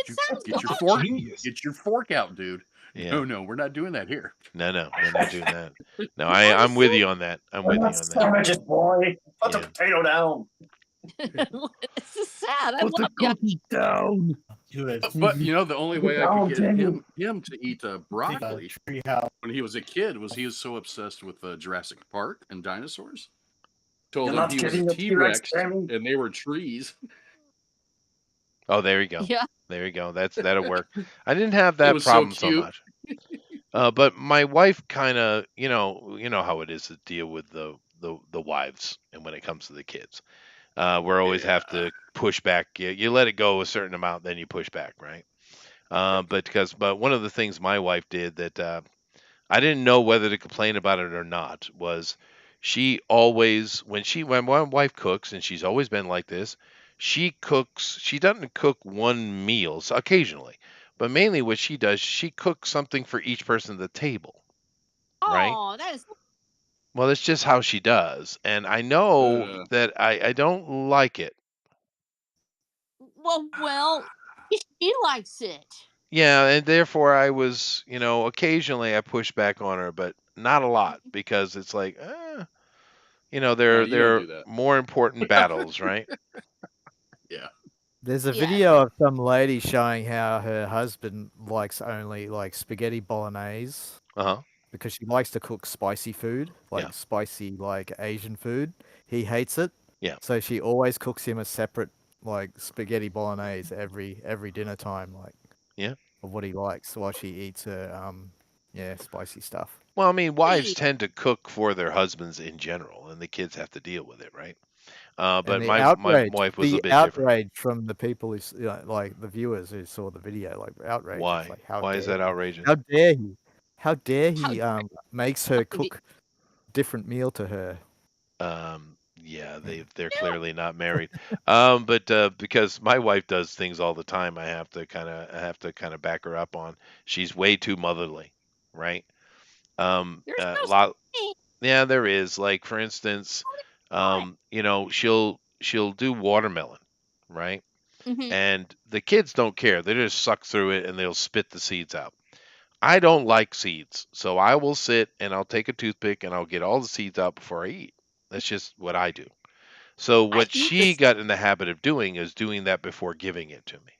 sounds Get your awful. fork, Genius. get your fork out, dude. Yeah. No, we're not doing that here. No, we're not doing that. No, I'm with you on that. I'm with you on that. Sandwiches, boy. Put the Yeah. potato down. This is sad. I love you. down. Do it. But the only way I Oh, could get dang him to eat broccoli Tree house. when he was a kid was he was so obsessed with Jurassic Park and dinosaurs. Told You're him not he was getting a the T-Rex, T-Rex Sammy. and they were trees. Oh, there you go. Yeah. There you go. That'll work. I didn't have It that was so problem so cute. much. But my wife kind of, you know how it is to deal with the wives, and when it comes to the kids, we're always have to push back. You let it go a certain amount, then you push back, right? But one of the things my wife did that I didn't know whether to complain about it or not. Was she always when my wife cooks, and she's always been like this. She cooks. She doesn't cook one meal occasionally, but mainly what she does, she cooks something for each person at the table. Right? Oh, that is Well, that's just how she does, and I know that I don't like it. well. She likes it. Yeah, and therefore I was, occasionally I push back on her, but not a lot because it's like, No, there you don't are do that. more important battles, right? Yeah. There's a Yeah. video of some lady showing how her husband likes only like spaghetti bolognese Uh-huh. because she likes to cook spicy food, like Yeah. spicy like Asian food. He hates it. Yeah. So she always cooks him a separate like spaghetti bolognese every dinner time, like Yeah. of what he likes while she eats her spicy stuff. Well, I mean, wives tend to cook for their husbands in general, and the kids have to deal with it, right? But And the my outrage, wife was a the bit different. outrage from the people like the viewers who saw the video, like outrage. Why? It's like, how Why is dare that he? outrageous? How dare he? How dare he makes her cook different meal to her? Yeah, they're clearly not married. But because my wife does things all the time, I have to kind of back her up on. She's way too motherly, right? You're A supposed lot. to. Yeah, there is. Like for instance, she'll do watermelon, right? Mhm. And the kids don't care. They just suck through it and they'll spit the seeds out. I don't like seeds, so I will sit and I'll take a toothpick and I'll get all the seeds out before I eat. That's just what I do. So what eat she this- got in the habit of doing is doing that before giving it to me.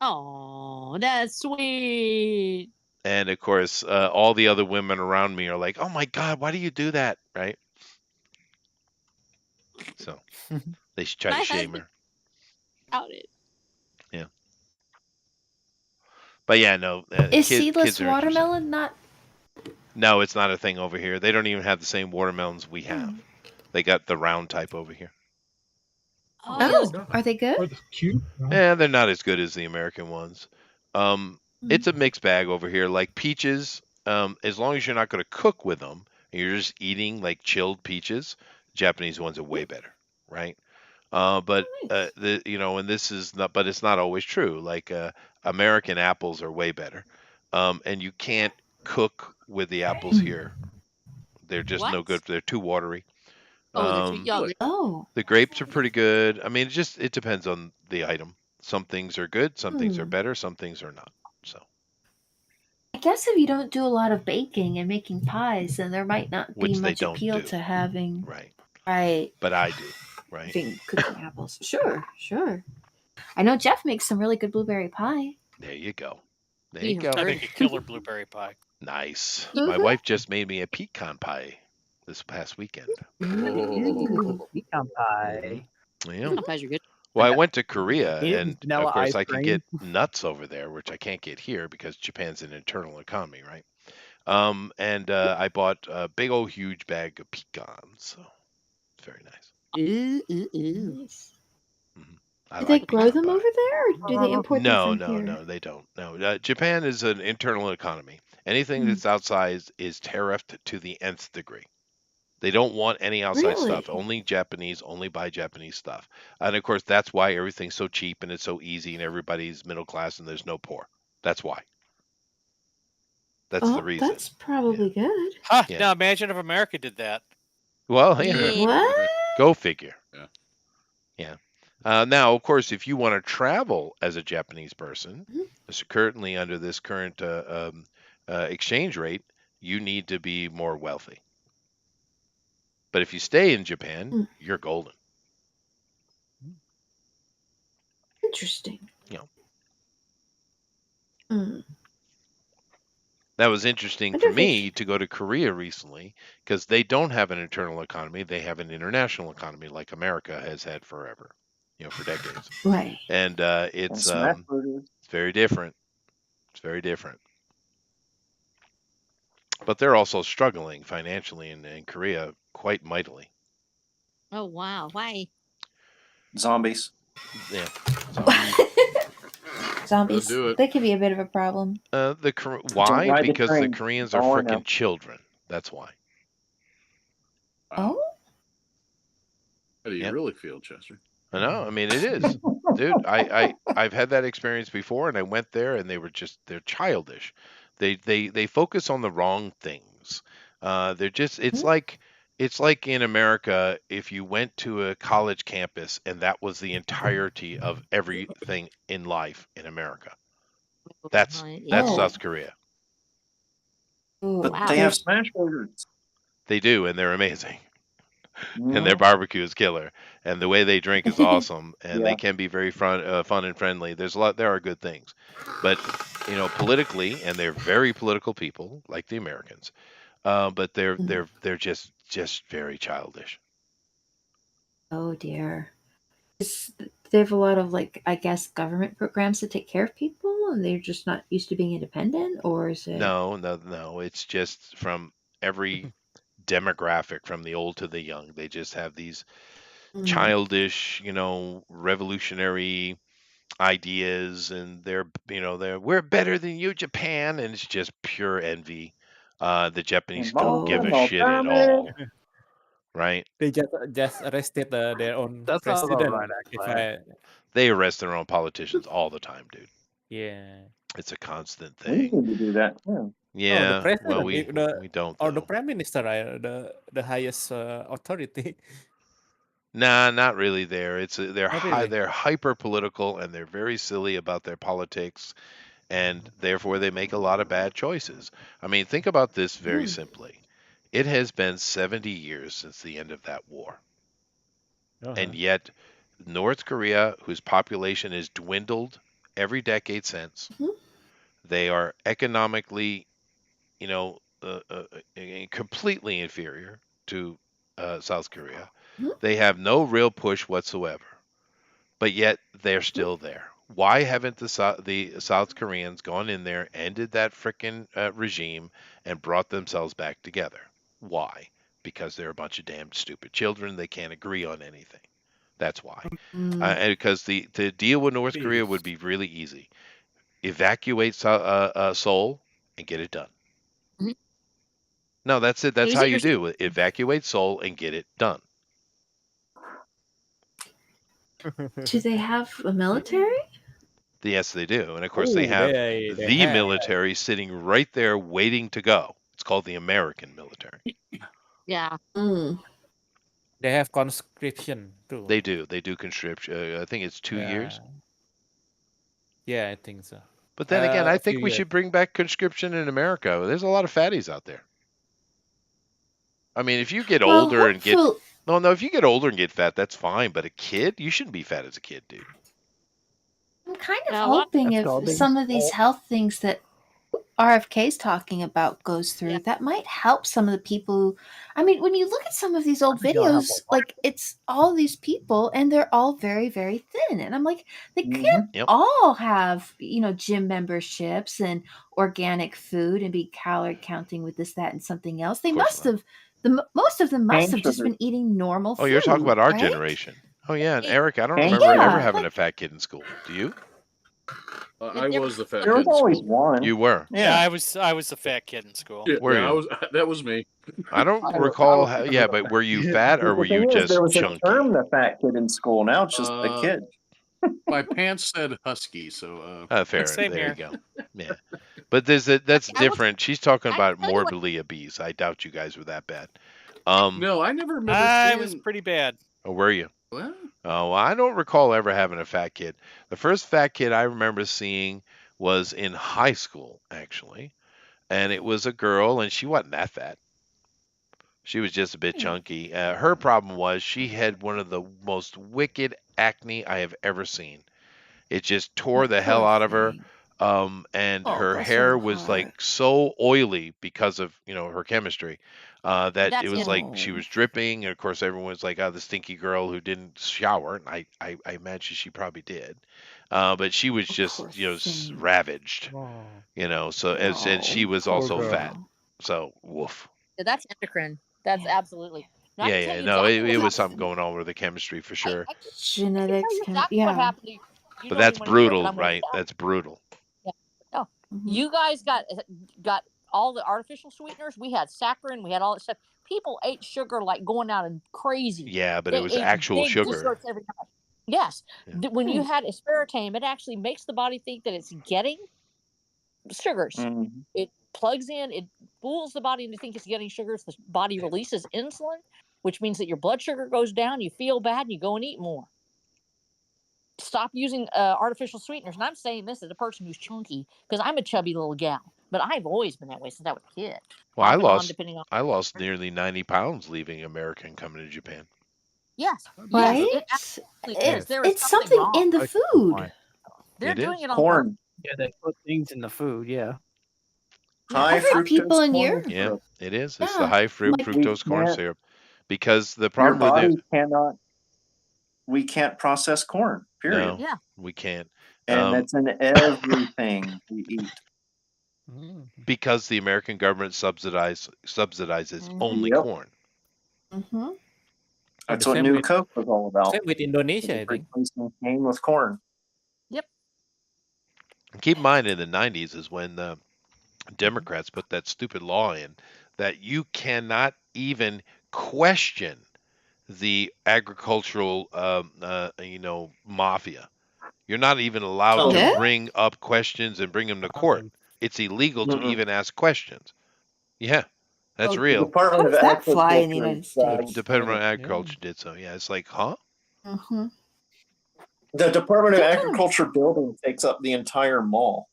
Oh, that's sweet. And of course, all the other women around me are like, "Oh my God, why do you do that?" Right? So they should try My to shame husband her. Out it. Yeah. But yeah, no. Is kids seedless are interesting. watermelon not? No, it's not a thing over here. They don't even have the same watermelons we have. They got the round type over here. Oh, are they good? Or the cube? No. Yeah, they're not as good as the American ones. It's a mixed bag over here. Like peaches, as long as you're not going to cook with them, and you're just eating like chilled peaches, Japanese ones are way better, right? But and this is not, but it's not always true. Like American apples are way better, and you can't cook with the apples here. They're just no What? good. They're too watery. Oh, they're too young. Oh. The grapes are pretty good. I mean, it depends on the item. Some things are good, some things are better, some things are not. So, I guess if you don't do a lot of baking and making pies, then there might not be which they much don't appeal do. to having Right. But I do. Right. cooking apples. Sure. I know Jeff makes some really good blueberry pie. There you go. There Yeah. you go. I make a killer blueberry pie. Nice. My wife just made me a pecan pie this past weekend. Ooh, pecan pie. Yeah. Pecan pies are good. Well, I went to Korea, Eating and vanilla of course ice I can cream. get nuts over there, which I can't get here because Japan's an internal economy, right? And I bought a big old huge bag of pecans. So it's very nice. Nice. I Do they like grow pecan them pie. over there, or do they import No, them from here? no, they don't. No, Japan is an internal economy. Anything Mm. that's outside is tariffed to the nth degree. They don't want any outside stuff. Really? Only Japanese, only buy Japanese stuff. And of course, that's why everything's so cheap and it's so easy and everybody's middle class and there's no poor. That's why. That's the reason. That's probably good. Huh, Yeah. now imagine if America did that. Well, yeah. Yeah. What? Go figure. Yeah. Yeah. Now, of course, if you want to travel as a Japanese person, so currently under this current exchange rate, you need to be more wealthy. But if you stay in Japan, you're golden. Interesting. Yeah. Mm. That was interesting Wonder for if they me to go to Korea recently because they don't have an internal economy. They have an international economy like America has had forever, for decades. Right. And it's smash burgers. it's very different. It's very different. But they're also struggling financially in Korea quite mightily. Oh wow. Why? Zombies. Yeah. Zombies, do it. they can be a bit of a problem. ride Why? the Because the train. Koreans That's are all I know. freaking children. That's why. Oh, How do you Yep. really feel, Chester? I know. I mean, it is, dude. I've had that experience before, and I went there, and they're childish. They focus on the wrong things. They're just it's like in America if you went to a college campus and that was the entirety of everything in life in America. That's Yeah. South Korea. But Wow. they have smash burgers. They do, and they're amazing. And Mhm. their barbecue is killer, and the way they drink is awesome, and Yeah. they can be very fun and friendly. There are good things, but politically, and they're very political people like the Americans, but they're just very childish. oh dear. They have a lot of I guess government programs to take care of people, and they're just not used to being independent, or is it? No, it's just from every demographic, from the old to the young. They just have these childish, revolutionary ideas, and they're we're better than you, Japan, and it's just pure envy. The Japanese don't give a shit at all, right? They just arrested their own That sounds about president. right, If actually. I They arrest their own politicians all the time, dude. yeah. It's a constant We thing. need to do that. Yeah. Oh, Yeah, the president, well, we don't. or the Though. prime minister, right? The highest authority. Nah, not really. They're Not really. they're hyper political, and they're very silly about their politics, and therefore they make a lot of bad choices. I mean, think about this very simply. It has been 70 years since the end of that war. And yet North Korea, whose population has dwindled every decade since, they are economically, completely inferior to South Korea. They have no real push whatsoever, but yet they're still there. Why haven't the South Koreans gone in there, ended that frickin' regime, and brought themselves back together? Why? Because they're a bunch of damn stupid children. They can't agree on anything. That's why. And because the deal with North Korea would be really easy. Evacuate Seoul and get it done. Mhm. No, that's it. That's Is how it you your- do it. Evacuate Seoul and get it done. Do they have a military? Yes, they do. And of course, they Oh, have they the have. military sitting right there waiting to go. It's called the American military. Yeah. They have conscription too. They do. They do conscription. I think it's 2 years. Yeah, I think so. But then again, I a think few we years. should bring back conscription in America. There's a lot of fatties out there. I mean, if you get Well, older and get hopeful- no, if you get older and get fat, that's fine. But a kid, you shouldn't be fat as a kid, dude. I'm kind of Yeah, a lot- hoping That's if called being some of these health things that RFK's talking about goes through, that might help some of the people who, I mean, when you look at some of these old think it'll help videos, a lot. it's all these people and they're all very, very thin. And I'm like, they can't Yep. all have, gym memberships and organic food and be calorie counting with this, that, and something else. They Of course must not. have, most of them must Cane have just sugar. been eating normal food. Oh, you're talking about our right? generation. Oh yeah, and Eric, I don't Hey, remember ever yeah. having a fat kid in school. Do you? I was the fat There kid was in always school. one. You were. Yeah, I was a fat kid in school. Yeah, Were yeah, you? that was me. I don't I recall. was- Yeah, but were you fat or The were thing you is, just there was chunky? a term, the fat kid in school. Now it's just the kid. My pants said husky, so Fair. Same There here. you go. Yeah, but that's I will- different. She's talking I about tell you what- morbidly obese. I doubt you guys were that bad. no, I never remember I seeing. was pretty bad. Or were you? Well, Oh, well, I don't recall ever having a fat kid. The first fat kid I remember seeing was in high school, actually, and it was a girl, and she wasn't that fat. She was just a bit chunky. Her problem was she had one of the most wicked acne I have ever seen. It just tore the hell out of her. And Oh, her bless hair her was heart. like so oily because of her chemistry that That's it was it. like she was dripping, and of course everyone was like, "Oh, the stinky girl who didn't shower." And I imagine she probably did, but she was just poor thing. ravaged, So and she was poor also girl. fat, so woof. Yeah, that's endocrine. That's absolutely. And I can tell Yeah. you No, exactly it what was happened. something going on with the chemistry for sure. I can tell Genetics you can, exactly what yeah. happened You But don't that's even want to do it, but brutal, I'm going to right? tell you. That's brutal. Yeah. No, Mhm. you guys got all the artificial sweeteners. We had saccharin. We had all that stuff. People ate sugar like going out and crazy. Yeah, but They it was ate actual big sugar. desserts every night. Yes. Yeah. When you had aspartame, it actually makes the body think that it's getting sugars. Mhm. It plugs in, it fools the body into think it's getting sugars. The body releases insulin, which means that your blood sugar goes down. You feel bad, and you go and eat more. Stop using artificial sweeteners. And I'm saying this as a person who's chunky because I'm a chubby little gal, but I've always been that way since I was a kid. Well, Off and on, depending on. I lost nearly 90 pounds leaving America and coming to Japan. Yes, Right? yes, it absolutely is. There is It's something something wrong. in the food. They're It doing is. it on Corn. Yeah, they put things in the food. Yeah. High I've heard fructose people in corn Europe. Yeah, syrup. it is. It's the Yeah, high fruit like- fructose corn can't- syrup. Because the Your problem with body it, cannot. We can't process corn. Period. no, Yeah. we can't. And it's in everything we eat. Because the American government subsidizes only Yep. corn. Mm-hmm. That's the what same New with- Coke was all about. Same with Indonesia, I think. Replacing cane with corn. And keep in mind, in the 90s is when the Democrats put that stupid law in that you cannot even question the agricultural, mafia. You're not even allowed Oh, to yeah? bring up questions and bring them to court. It's illegal to Mm-mm. even ask questions. Yeah, that's The real. Department How of does that fly in the Agriculture United is, States? Department of Yeah. Agriculture did so. Yeah, it's like, huh? Mm-hmm. The Department of They're kind of- Agriculture building takes up the entire mall.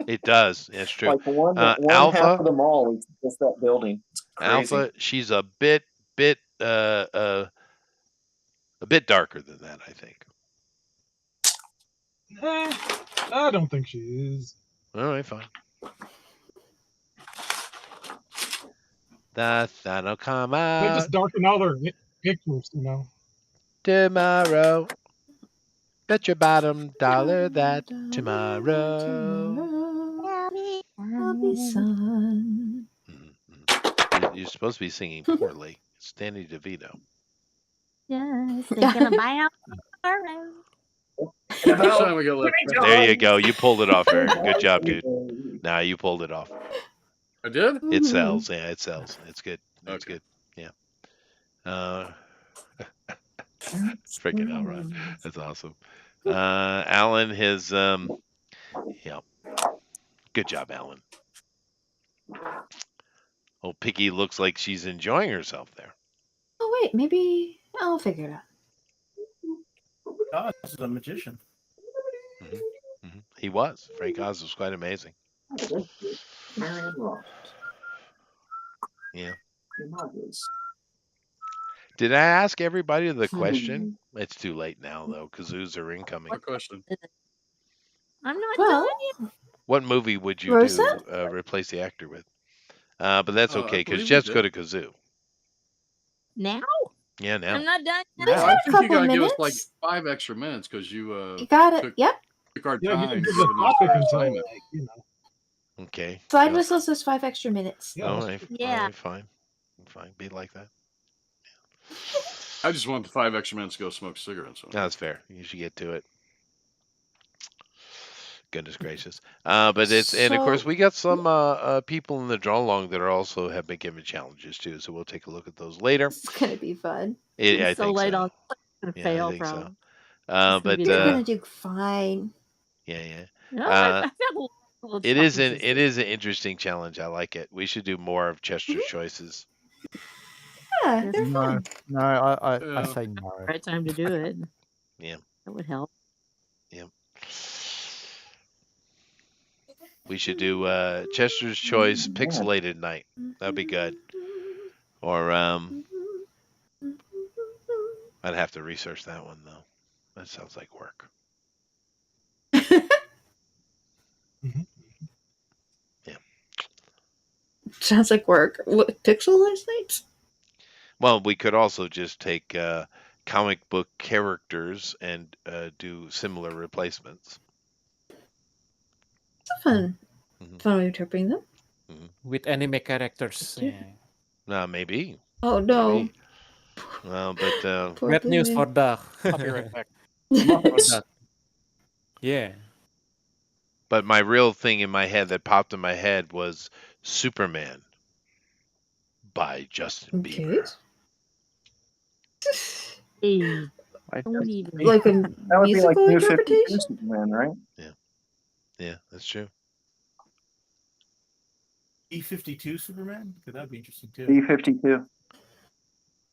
It does. It's true. Like one Alpha- half of the mall is just that building. It's crazy. Alpha, she's a bit darker than that, I think. I don't think she is. All right, fine. The sun'll come They out just darken all their pictures, tomorrow. Bet your bottom dollar that tomorrow. I'll be sun. You're supposed to be singing poorly. It's Danny DeVito. Yes, they're gonna buy out tomorrow. Next time we go left. There you go. You pulled it off, Eric. Good job, dude. Nah, you pulled it off. I did? It sells. Yeah, it sells. It's good. It's Okay. good. Yeah. Freaking hell, right? That's awesome. Alan, yeah. Good job, Alan. Oh, Piggy looks like she's enjoying herself there. Oh wait, maybe I'll figure it out. God, this is a magician. He was. Frank Oz was quite amazing. Yeah. Did I ask everybody the question? It's too late now, though. Kazoos are incoming. What question? I'm not Well, done yet. What movie would you Rosa? do replace the actor with? But that's I okay because believe we Jeff's did. go to Kazoo. Now? Yeah, now. I'm not done yet. We No, had I a think you couple gotta give us like minutes. 5 extra minutes because you You got it. took- Yep. took our Yeah, you time. can give giving the us topic our until, assignment. Okay. Slide Yeah. whistles is 5 extra minutes. Yeah. All right. Yeah. All right, fine. Fine. Be like that. I just want the 5 extra minutes to go smoke cigarettes. So. That's fair. You should get to it. Goodness gracious. But it's and of course So- we got some people in the draw along that are also have been given challenges too. So we'll take a look at those later. It's gonna be fun. I so think late so. on. It's gonna Yeah, I fail, think so. probably. But gonna be You're good. gonna do fine. yeah. No, Uh, I've had a little It is challenges. it is an interesting challenge. I like it. We should do more of Chester's Mm-hmm. choices. Yeah, they're No, fun. no, I Yeah. say no. Right time to do it. Yeah. That would help. We should do Chester's Choice Pixelated Night. That'd be good. Or I'd have to research that one though. That sounds like work. Sounds like work. What, pixelized nights? Well, we could also just take comic book characters and do similar replacements. It's a fun. Mhm. Fun way of interpreting them. With anime characters. Yeah. Yeah. Maybe. Oh no. Maybe. Well, but Poor Bad news baby. for Doug. I'll be right back. For Doug. Yeah. But my real thing in my head that popped in my head was Superman by Justin Okay. Bieber. Hey, Like, don't even. Like a That would be like musical New 52 interpretation? Superman, right? Yeah, that's true. E52 Superman? Because that'd be interesting too. B52.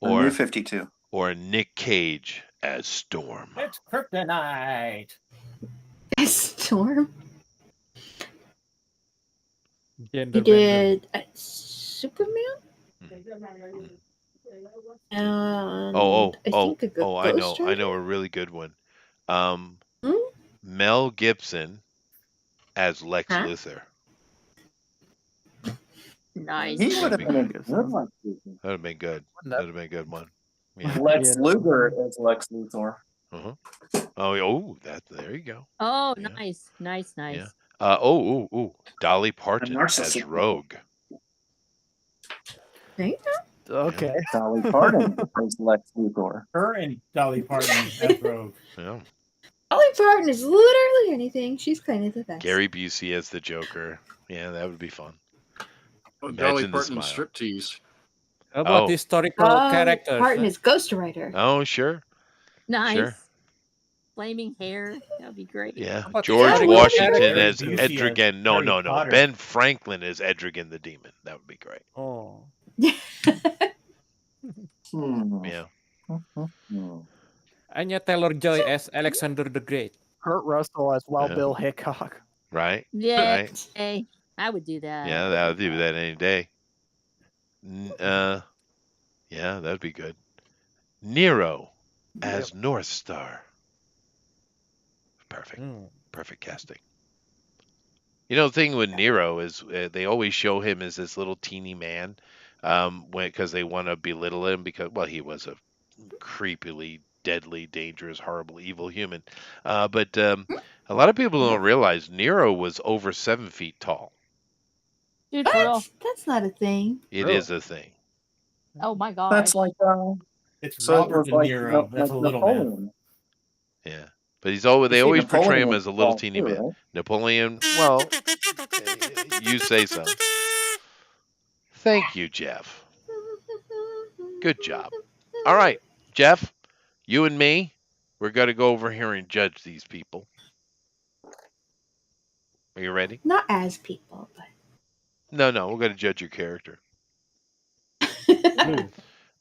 Or New Or 52. or Nick Cage as Storm. It's Kryptonite. Storm. Gender You bender. did Superman? And Oh, I think a I know. Ghost I know Rider? a really good one. Hmm? Mel Gibson as Lex Huh? Luthor. Nice. He would have been a Yes. good Lex Luthor. That'd have been good. That'd have been a good one. Yeah. Lex Yeah. Luger as Lex Luthor. Uh-huh. Oh, there you go. Oh, Yeah. nice, nice, nice. Yeah. Dolly Parton as narcissist. Rogue. There you go. Okay. Dolly Parton as Lex Luthor. Her and Dolly Parton as Rogue. Yeah. Dolly Parton is literally anything. She's kind of the best. Gary Busey as the Joker. Yeah, that would be fun. Dolly Imagine the Parton smile. striptease. How about Oh. historical characters? Parton huh? is Ghost Rider. Oh, sure. Nice. Sure. Flaming hair. That would be great. Yeah. about George historical Washington characters? as Gary Busey as Etrigan. No. Harry Potter. Ben Franklin as Etrigan the Demon. That would be great. Oh. Yeah. Anya Taylor-Joy as Alexander the Great. Kurt Russell as Wild Yeah. Bill Hickok. Right? Yeah. Right. Hey, I would do that. Yeah, I would do that any day. Yeah, that'd be good. Nero as North Star. Perfect. Mm. Perfect casting. You know, the thing with Nero is they always show him as this little teeny man, because they want to belittle him because, well, he was a creepily, deadly, dangerous, horrible, evil human. But a lot of people don't realize Nero was over 7 feet tall. Dude, for real. That's not a thing. It Really? is a thing. Oh my god. That's like It's so it Robert was De like, Niro. That's a little man. Napoleon. Yeah. But he's always they See, always portray Napoleon him was as a little tall teeny too, man. right? Napoleon, well, you say so. Thank you, Jeff. Good job. All right, Jeff, you and me, we're going to go over here and judge these people. Are you ready? Not as people, but No, we're going to judge your character. Mm.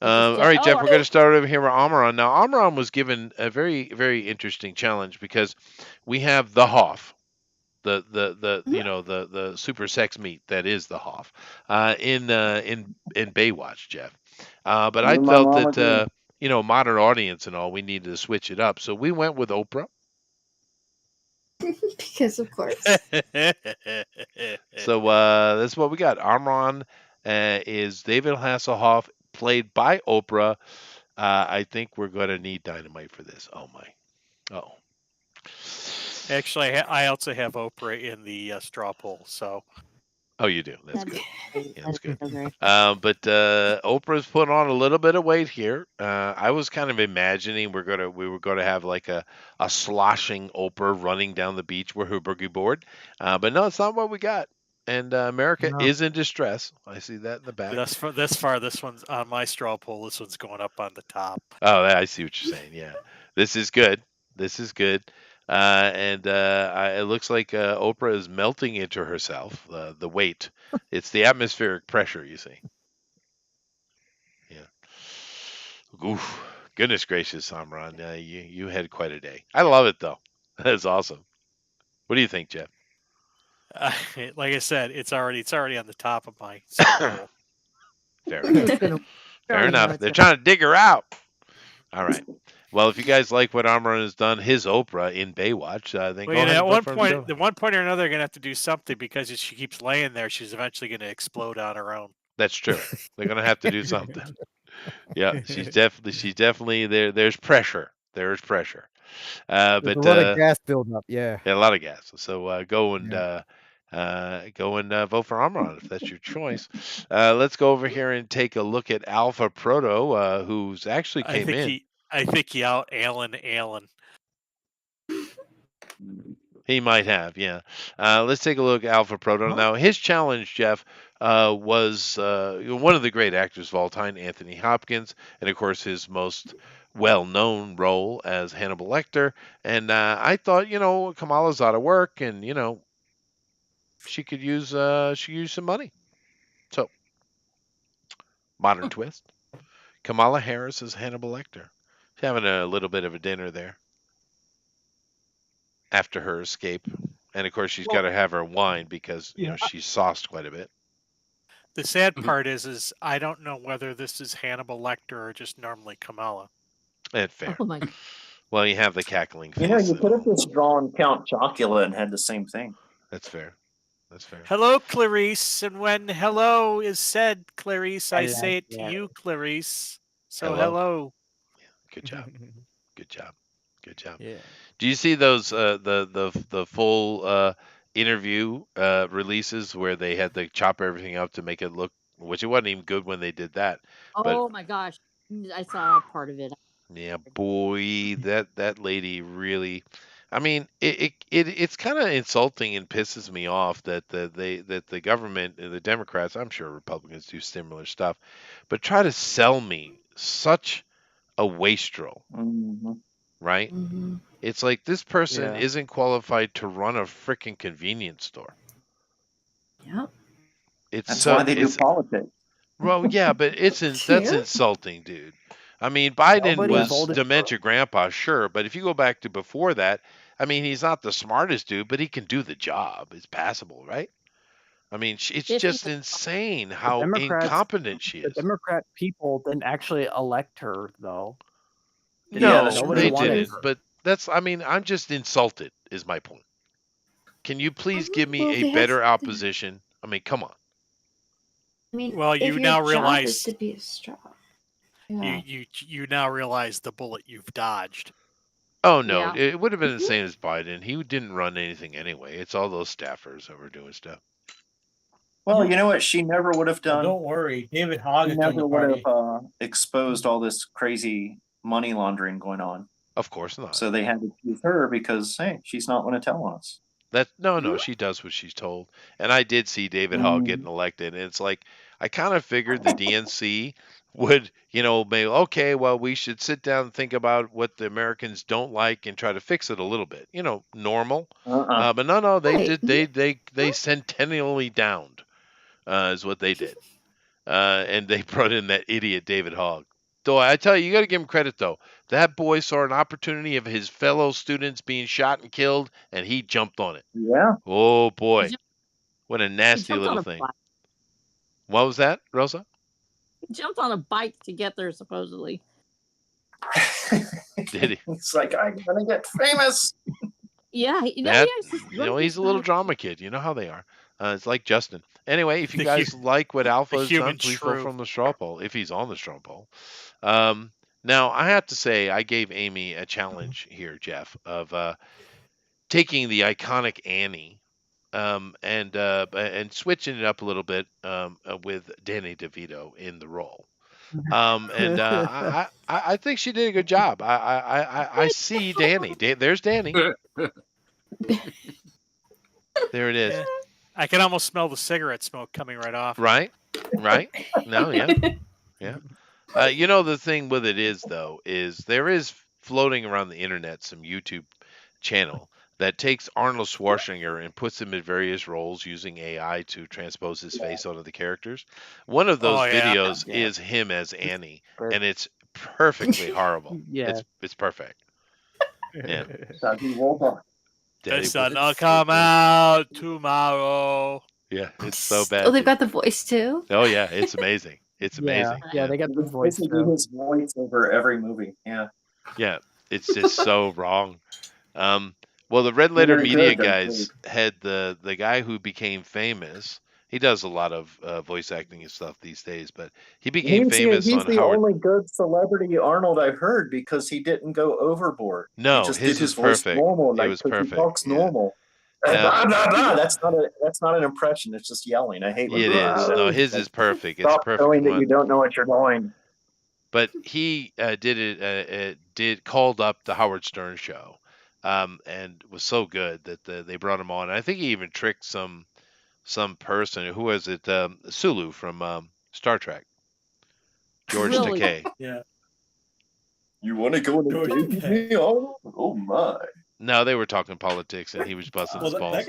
All right, Jeff, we're going to start over here with Amaran. Now, Amaran was given a very, very interesting challenge because we have the Hoff, the super sex meat that is the Hoff, in Baywatch, Jeff. But I Me and my felt mama that modern audience and all, we needed to switch it up, so we went with Oprah. because of course. So that's what we got. Amaran is David Hasselhoff, played by Oprah. I think we're going to need Dynamite for this. Oh my. Oh. Actually, I also have Oprah in the straw poll. So. Oh, you do. That's good. Yeah, that's good. Okay. But Oprah's put on a little bit of weight here. I was kind of imagining we were gonna have like a sloshing Oprah running down the beach with her boogie board. But no, it's not what we got. And America is in distress. I see that in the back. This one's on my straw poll. This one's going up on the top. Oh, I see what you're saying. Yeah, this is good. This is good. And it looks like Oprah is melting into herself. The weight, it's the atmospheric pressure. You see. Yeah. Oof. Goodness gracious, Amran. You had quite a day. I love it though. That's awesome. What do you think, Jeff? Like I said, it's already on the top of my straw poll. Fair enough. Fair enough. They're trying to dig her out. All right. Well, if you guys like what Amran has done, his Oprah in Baywatch, then go ahead. At one and point, at one point or another, they're gonna have to do something because if she keeps laying there, she's eventually gonna explode on her own. That's true. They're gonna have to do something. Yeah, she's definitely there. There's pressure. There's pressure. There's But a lot of gas buildup. Yeah. a lot of gas. So go and vote for Amran if that's your choice. Let's go over here and take a look at Alpha Proto, who's actually came in. I think he out Alan. He might have, yeah. Let's take a look at Alpha Proton. Now, his challenge, Jeff, was one of the great actors of all time, Anthony Hopkins, and of course his most well-known role as Hannibal Lecter. And I thought, Kamala's out of work, and she could use some money. So, modern twist. Kamala Harris is Hannibal Lecter. She's having a little bit of a dinner there after her escape. And of course, she's got to have her wine because she's sauced quite a bit. The sad part is I don't know whether this is Hannibal Lecter or just normally Kamala. That's fair. Oh my! Well, you have the cackling face. You could have just drawn Count Chocula and had the same thing. That's fair. That's fair. Hello, Clarice. And when hello is said, Clarice, I say it to Yeah. you, Clarice. So Hello. hello. Good job. Good job. Good job. Yeah. Do you see those the full interview releases where they had to chop everything up to make it look, which it wasn't even good when they did that. Oh my gosh, I saw part of it. Yeah, boy, that lady really. I mean, it's kind of insulting and pisses me off that the government, the Democrats, I'm sure Republicans do similar stuff, but try to sell me such a wastrel, right? Mm-hmm. It's like this person Yeah. isn't qualified to run a freaking convenience store. Yep. That's why they do politics. Well, yeah, but that's Cute. insulting, dude. I mean, Biden Nobody was voted for dementia grandpa, sure, but if you go back to before that, I mean, he's not the smartest dude, but he can do the job. It's passable, right? I mean, it's If just he- insane how Democrats- incompetent she The is. Democrat people didn't actually elect her, though. No, that's nobody they wanted didn't. her. But I'm just insulted, is my point. Can you please give me Well, a they have- better opposition? I mean, come on. I mean, Well, if you your now job realize- is to be a straw. Yeah. You now realize the bullet you've dodged. Oh, no, Yeah. it would have been the same as Biden. He didn't run anything anyway. It's all those staffers that were doing stuff. Well, you know what? She never would have done. Don't worry, David Hogg She is doing never the would party. have exposed all this crazy money laundering going on. Of course not. So they had to choose her because, hey, she's not going to tell on us. No, she does what she's told. And I did see David Hogg getting elected, and it's like I kind of figured the DNC would, maybe okay, well, we should sit down and think about what the Americans don't like and try to fix it a little bit, normal. But no, they Right. did they centennially downed, is what they did, and they brought in that idiot David Hogg. Though I tell you, you got to give him credit though. That boy saw an opportunity of his fellow students being shot and killed, and he jumped on it. Yeah. Oh boy, He what a He nasty jumped on little a thing. bike. What was that, Rosa? He jumped on a bike to get there, supposedly. Did he? It's like, I'm going to get famous. Yeah, That- he's he's a little drama kid. You know how they are. It's like Justin. Anyway, if you The guys like what Alpha the has done, human please vote shrew. from the straw poll, if he's on the straw poll. Now, I have to say, I gave Amy a challenge here, Jeff, of taking the iconic Annie and switching it up a little bit with Danny DeVito in the role. I think she did a good job. I see Danny. There's Danny. There it is. Yeah. I can almost smell the cigarette smoke coming right off. Right? No, yeah. The thing with it is, though, is there is floating around the internet some YouTube channel that takes Arnold Schwarzenegger and puts him in various roles using AI to transpose his face onto the characters. One of those Oh, yeah. videos Yeah. is him as Annie, Great. and it's perfectly horrible. Yeah. It's perfect. Yeah. Daddy Robot. Daddy The sun Bo- will come out tomorrow. Yeah, it's so bad. Oh, they've dude. got the voice too. Oh yeah, it's amazing. It's amazing. Yeah, they got the voice. Basically though. his voice over every movie. Yeah. Yeah, it's just so wrong. Well, the Red Letter Very Media good, they're guys had the guy who became famous. He does a lot of voice acting and stuff these days, but he became famous he's on the Howard. only good celebrity Arnold I've heard because he didn't go overboard. No, he just his did his is voice perfect. normal. It Like, was 'cause perfect, He talks yeah. normal. Yeah. Blah, blah, blah. That's not an impression. It's just yelling. I hate when It blah, is. blah, No, blah. his is perfect. It's a Stop perfect showing that one. you don't know what you're doing. But he called up the Howard Stern show and was so good that they brought him on. And I think he even tricked some person. Who was it? Sulu from Star Trek. George Really? Takei. Yeah. You want to go on a George date with Takei. me, Arnold? Oh my! No, they were talking politics, and he was busting Well, his balls.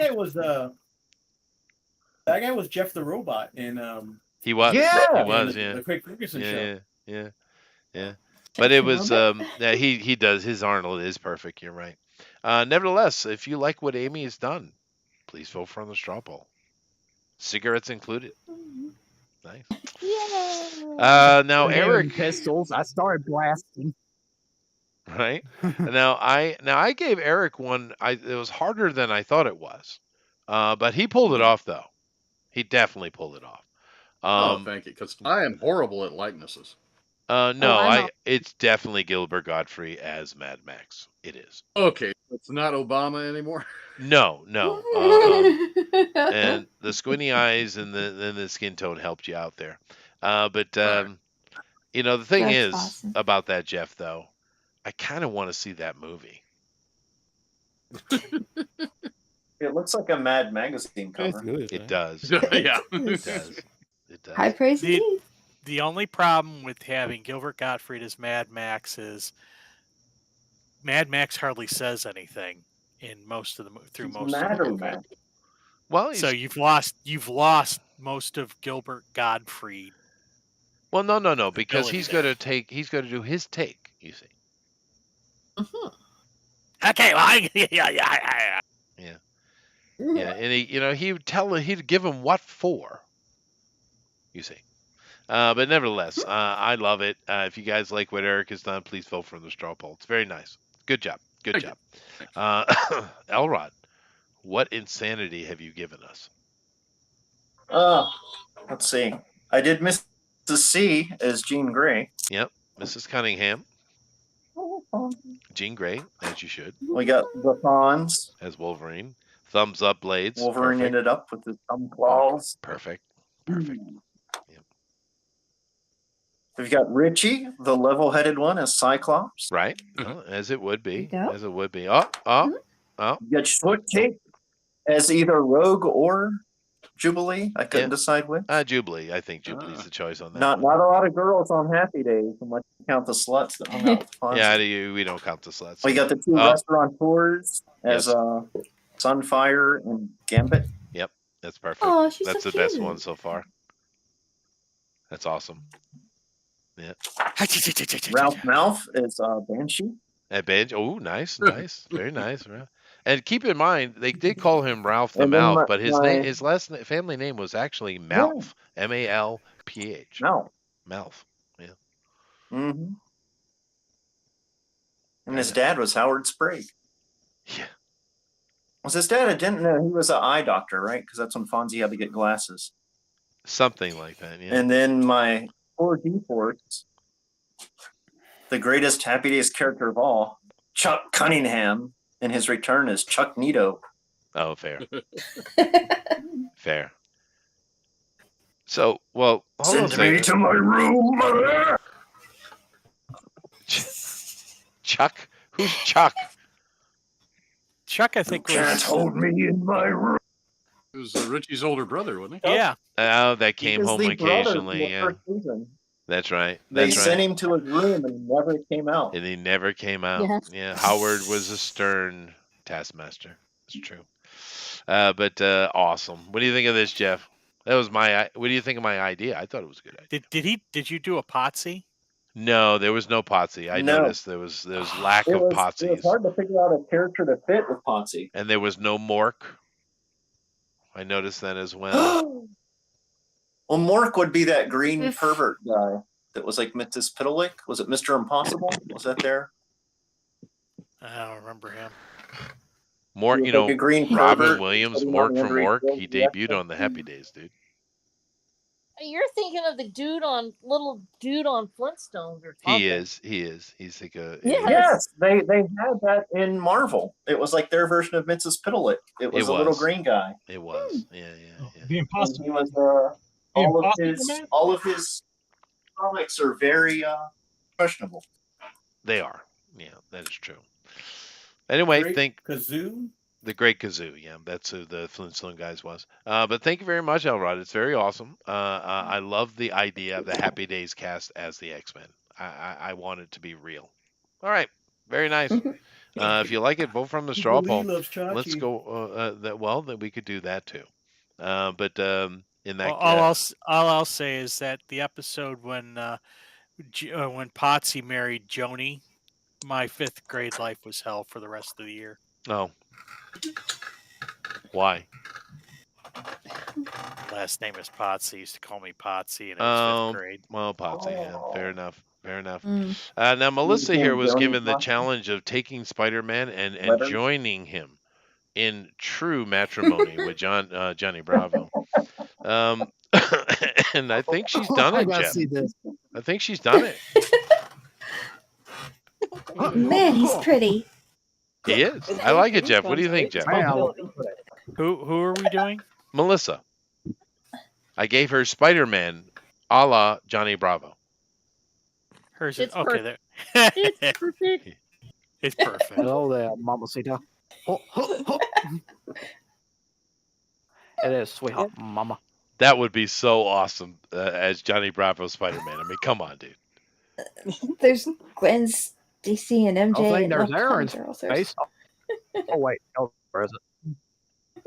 that guy was Jeff the Robot in He was. Yeah! He was. Yeah. the Craig Ferguson show. Yeah. But it was. Yeah, he does. His Arnold is perfect. You're right. Nevertheless, if you like what Amy has done, please vote for on the straw poll. Cigarettes included. Nice. Now Eric. Pistols. I started blasting. Right. now I gave Eric one. It was harder than I thought it was, but he pulled it off though. He definitely pulled it off. Thank you, because I am horrible at likenesses. No, it's definitely Gilbert Gottfried as Mad Max. It is. Okay, it's not Obama anymore. No. And the squinty eyes and the skin tone helped you out there. But the thing That's is awesome. about that, Jeff, though, I kind of want to see that movie. It looks like a Mad Magazine cover. It does. Yeah. It does. It does. High praise indeed. The only problem with having Gilbert Gottfried as Mad Max is Mad Max hardly says anything in most of the through most of the movie. Well, So you've lost most of Gilbert Gottfried. Well, no, because ability he's there. going to do his take. You see. Okay, well, Yeah, and he'd give him what for. You see. But nevertheless, I love it. If you guys like what Eric has done, please vote for the straw poll. It's very nice. Good job. Good job. Elrod, what insanity have you given us? Let's see. I did miss the C as Jean Grey. Yep, Mrs. Cunningham. Jean Grey, as you should. We got the Fonz. As Wolverine. Thumbs up blades. Wolverine Perfect. ended up with his thumb claws. Perfect. We've got Richie, the level-headed one, as Cyclops. Right. Well, as it would be. There you go. As it would be. Oh. You got Shortcake as either Rogue or Jubilee. I couldn't decide which. Jubilee. I think Jubilee's the choice on that. Not a lot of girls on Happy Days, unless you count the sluts that hung out with Fonzie. Yeah, we don't count the sluts. We got the two restaurateurs as Yes. Sunfire and Gambit. Yep, that's perfect. Oh, she's That's so the best cute. one so far. That's awesome. Yeah. Ralph Malph is Banshee. At Benj. Oh, nice. Very nice. And keep in mind, they did call him Ralph the And then Malph, but his family name was actually Malph. Malph. No. Malph. Yeah. Mm-hmm. And his dad was Howard Sprague. Yeah. Was his dad? I didn't know he was an eye doctor, right? Because that's when Fonzie had to get glasses. Something like that. Yeah. And then my 4D force, the greatest Happy Days character of all, Chuck Cunningham, in his return as Chuck Nito. Oh, fair. Fair. So, well, hold on a Send me second. to my room. Chuck? Who's Chuck? Chuck, I think, Can't hold me in my room. It was Richie's older brother, wasn't he? Yeah. Oh, that came He was home the brother occasionally. in the Yeah. first season. That's right. They That's sent right. him to his room and he never came out. And he never came out. Yes. Yeah. Howard was a stern taskmaster. It's true. But awesome. What do you think of this, Jeff? That was what do you think of my idea? I thought it was a good idea. Did you do a Potsy? No, there was no Potsy. I No. noticed there was lack It of was Potsies. hard to figure out a character to fit with Potsy. And there was no Mork. I noticed that as well. Well, Mork would be that green pervert guy that was like Mrs. Pitalik. Was it Mr. Impossible? Was that there? I don't remember him. Mork, He you was know, like a green Robin pervert, Williams, putting Mork on from every Mork, film he he had. debuted on the Happy Days, dude. You're thinking of the little dude on Flintstones or something. He is. He's like a. Yes, they had that in Marvel. It was like their version of Mrs. Pitalik. It was a little green guy. It was. Yeah. The Impossible. He was The all Man? of his comics are very questionable. They are. Yeah, that is true. Anyway, Great Kazoo. The Great Kazoo, yeah, that's who the Flintstone guys was. But thank you very much, Elrod. It's very awesome. I love the idea of the Happy Days cast as the X-Men. I want it to be real. All right, very nice. If you like it, vote from the straw poll. Let's go. Then we could do that too. But in that, all I'll say is that the episode when Potsy married Joni, my 5th grade life was hell for the rest of the year. Oh, why? Last name is Potsy. Used to call me Potsy, and it was 5th grade. Well, Potsy, yeah, fair enough. Fair enough. Now, Melissa here was given the challenge of taking Spider-Man and joining him in true matrimony with Johnny Bravo. And I think she's done it, Jeff. I think she's done it. Man, he's pretty. He is. I like it, Jeff. What do you think, Jeff? Who are we doing? Melissa. I gave her Spider-Man a la Johnny Bravo. Hers It's is okay. There. It's perfect. It's perfect. Hello there, Mamacita. It is, sweetheart, mama. That would be so awesome as Johnny Bravo Spider-Man. I mean, come on, dude. There's Gwen Stacy and MJ. I think and there's Come on, Aaron's girls, there's- face. Oh wait, no, where is it?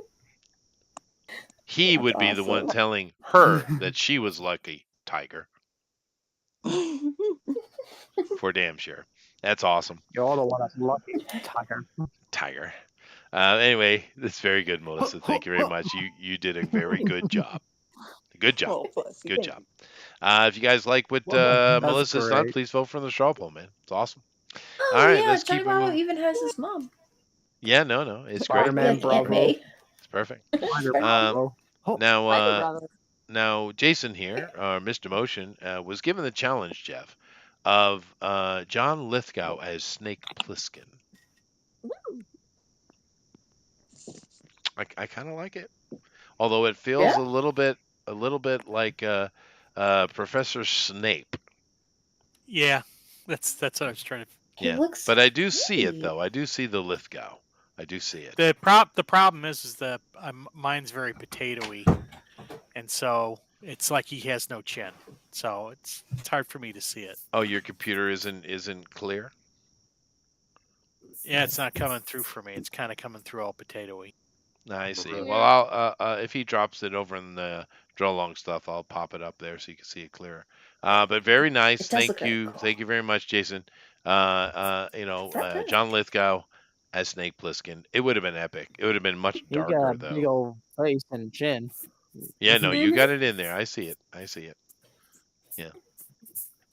He That's would be the one awesome. telling her that she was lucky, Tiger. For damn sure. That's awesome. You're the one that's lucky, Tiger. Tiger. Anyway, that's very good, Melissa. Thank you very much. You did a very good job. Good job. Good job. If you guys like what Melissa's done, great. please vote for the straw poll, man. It's awesome. Oh, All right, yeah, let's Johnny keep it Bravo moving. even has his mom. Yeah, no, it's great. Spider-Man Like Bravo. Aunt May. It's perfect. Spider-Man Bravo. Now Jason here, Mr. Motion, was given the challenge, Jeff, of John Lithgow as Snake Plissken. I kind of like it, although it feels Yeah? a little bit like Professor Snape. Yeah, that's what I was trying to. He looks but I do see it great. though. I do see the Lithgow. I do see it. The problem is that mine's very potatoy, and so it's like he has no chin. So it's hard for me to see it. Oh, your computer isn't clear? Yeah, it's not coming through for me. It's kind of coming through all potatoy. I see. Well, I'll if he drops it over in the draw along stuff, I'll pop it up there so you can see it clearer. But very nice. It does look Thank very you. cool. Thank you very much, Jason. John Lithgow as Snake Plissken. It would have been epic. It would have been much You got darker a big though. old face and chin. Yeah, no, you Mhm. got it in there. I see it. Yeah.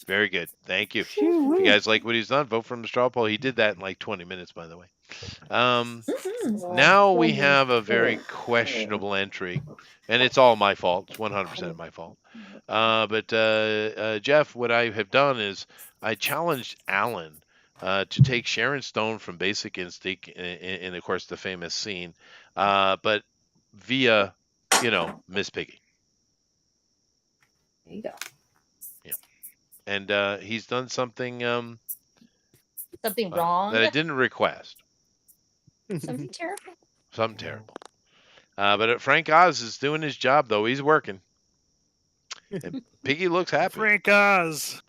Very good. Thank you. If you guys like what he's done, vote for him the straw poll. He did that in like 20 minutes, by the way. Mhm. Now we have a very questionable entry, and it's all my fault. It's 100% my fault. But Jeff, what I have done is I challenged Alan to take Sharon Stone from Basic Instinct in of course, the famous scene, but via, Miss Piggy. There you go. And he's done something Something wrong. that I didn't request. Something terrible. Something terrible. But Frank Oz is doing his job, though. He's working. And Piggy looks happy. Frank Oz.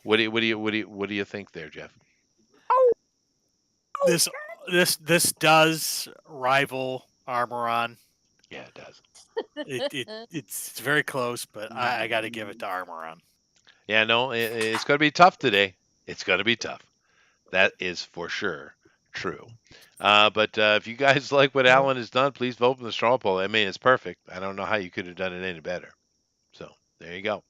What do you think there, Jeff? This does rival Armoron. Yeah, it does. It's very close, but I got to give it to Armoron. Yeah, no, it's going to be tough today. It's going to be tough. That is for sure true. But if you guys like what Alan has done, please vote for the straw poll. I mean, it's perfect. I don't know how you could have done it any better. So there you go.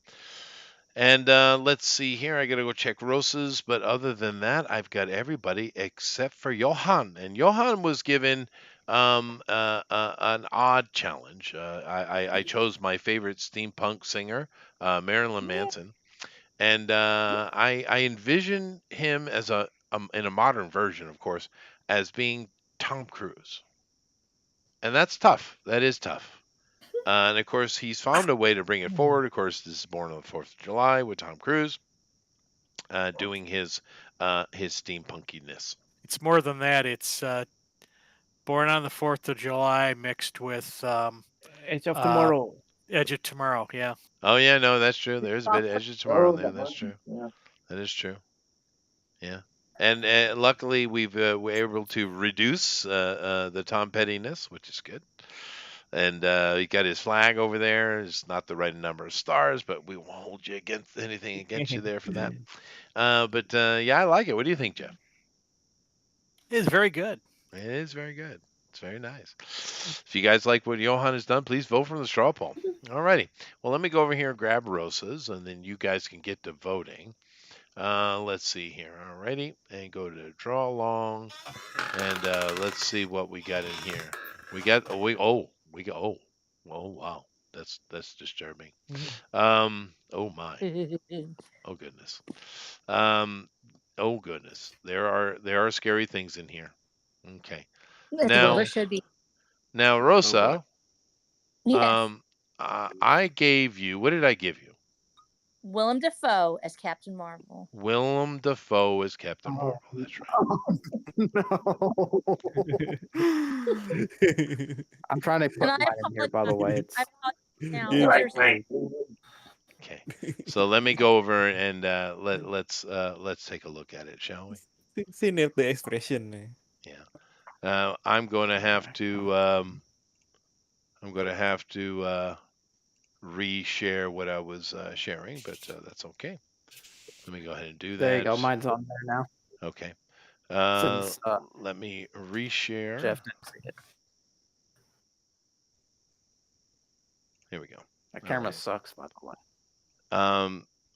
And let's see here. I got to go check Rosa's. But other than that, I've got everybody except for Johan. And Johan was given an odd challenge. I chose my favorite steampunk singer, Marilyn Manson. And I envision him as in a modern version, of course, as being Tom Cruise. And that's tough. That is tough. And of course, he's found a way to bring it forward. Of course, this is Born on the 4th of July with Tom Cruise doing his steampunkiness. It's more than that. It's Born on the 4th of July mixed with Edge of Tomorrow. Edge of Tomorrow. Yeah. Oh yeah, no, that's true. There's a bit of Edge of Tomorrow in there. That's true. Yeah. That is true. Yeah. And luckily we're able to reduce the Tom Pettiness, which is good. And he got his flag over there. It's not the right number of stars, but we won't hold you against anything against you there for that. But yeah, I like it. What do you think, Jeff? It's very good. It is very good. It's very nice. If you guys like what Johan has done, please vote for the straw poll. Alrighty. Well, let me go over here and grab Rosa's, and then you guys can get to voting. Let's see here. Alrighty. And go to draw along. And let's see what we got in here. We got oh wow. That's disturbing. Oh my. Oh goodness. Oh goodness. There are scary things in here. Okay. Now There should be. Now Rosa, Yes. I gave you, what did I give you? Willem Dafoe as Captain Marvel. Willem Dafoe as Captain Marvel. That's right. I'm trying to put And I mine in here, by the way. It's now. Okay. So let me go over and let's take a look at it, shall we? See the expression. I'm going to have to reshare what I was sharing, but that's okay. Let me go ahead and do that. there you go. Mine's on there now. Okay. Since, Let me reshare. Jeff didn't see it. Here we go. My camera Okay. sucks, by the way.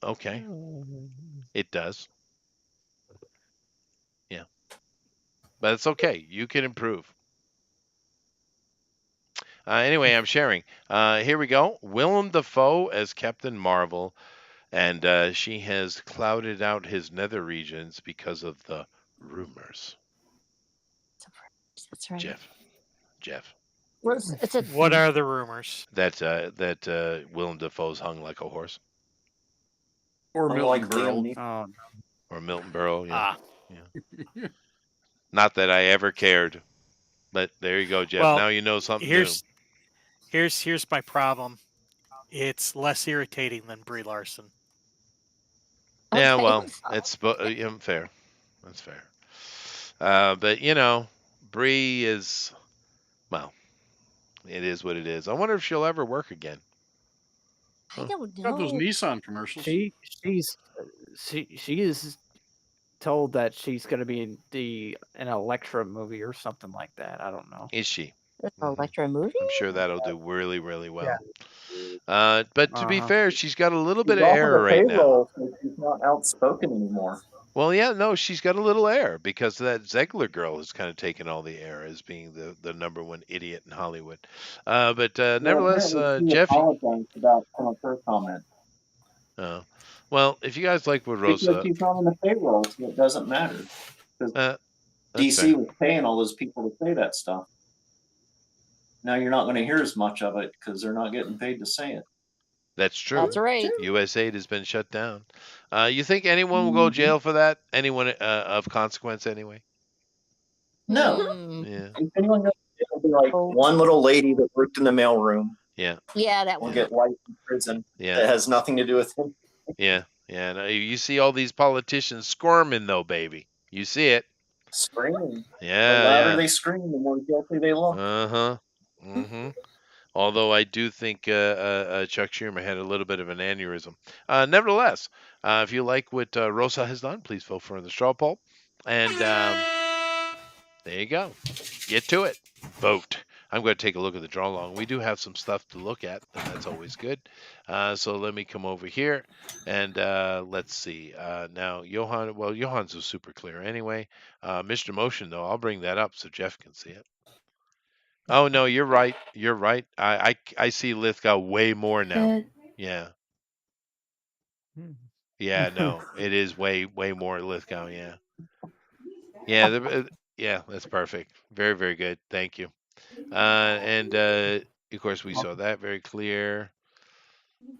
Okay. It does. Yeah. But it's okay. You can improve. Anyway, I'm sharing. Here we go. Willem Dafoe as Captain Marvel, and she has clouded out his nether regions because of the rumors. That's right. Jeff. What are the rumors? That Willem Dafoe's hung like a horse. Or Milton Like Berle. Liam Neeson. Or Milton Berle. Yeah. Ah. Not that I ever cared, but there you go, Jeff. Well, Now you know something Here's my problem. It's less irritating than Brie Larson. new. Yeah, well, it's fair. That's fair. But you know, Brie is, well, it is what it is. I wonder if she'll ever work again. I don't Got those know. Nissan commercials. She is told that she's going to be in an Electra movie or something like that. I don't know. Is she? Electra movie? I'm sure that'll do really, really well. But to be fair, she's got a little bit She's of off air the right now. payroll, so she's not outspoken anymore. Well, yeah, no, she's got a little air because that Zegler girl has kind of taken all the air as being the number one idiot in Hollywood. But nevertheless, Jeff. Apologized about some of her comments. Well, if you guys like what Rosa, Because she's not on the payroll, so it doesn't matter. Because that's DC fair. was paying all those people to say that stuff. Now you're not going to hear as much of it because they're not getting paid to say it. That's true. That's right. USAID has been shut down. You think anyone will go to jail for that? Anyone of consequence, anyway? No. Yeah. If anyone goes to jail, it'll be like one little lady that worked in the mailroom Yeah. Yeah, that will one. get life in prison. Yeah. That has nothing to do with him. Yeah. Yeah. No, you see all these politicians squirming, though, baby. You see it. Screaming. Yeah. The louder Yeah. they scream, the more guilty they look. Uh-huh. Mm-hmm. Although I do think Chuck Schumer had a little bit of an aneurysm. Nevertheless, if you like what Rosa has done, please vote for the straw poll. And there you go. Get to it. Vote. I'm going to take a look at the draw along. We do have some stuff to look at, and that's always good. So let me come over here, and let's see. Now, Johan, well, Johan's was super clear anyway. Mr. Motion, though, I'll bring that up so Jeff can see it. Oh no, you're right. You're right. I see Lithgow way more now. Yeah. Yeah, no, it is way more Lithgow. Yeah. Yeah. Yeah, that's perfect. Very, very good. Thank you. And of course we saw that very clear.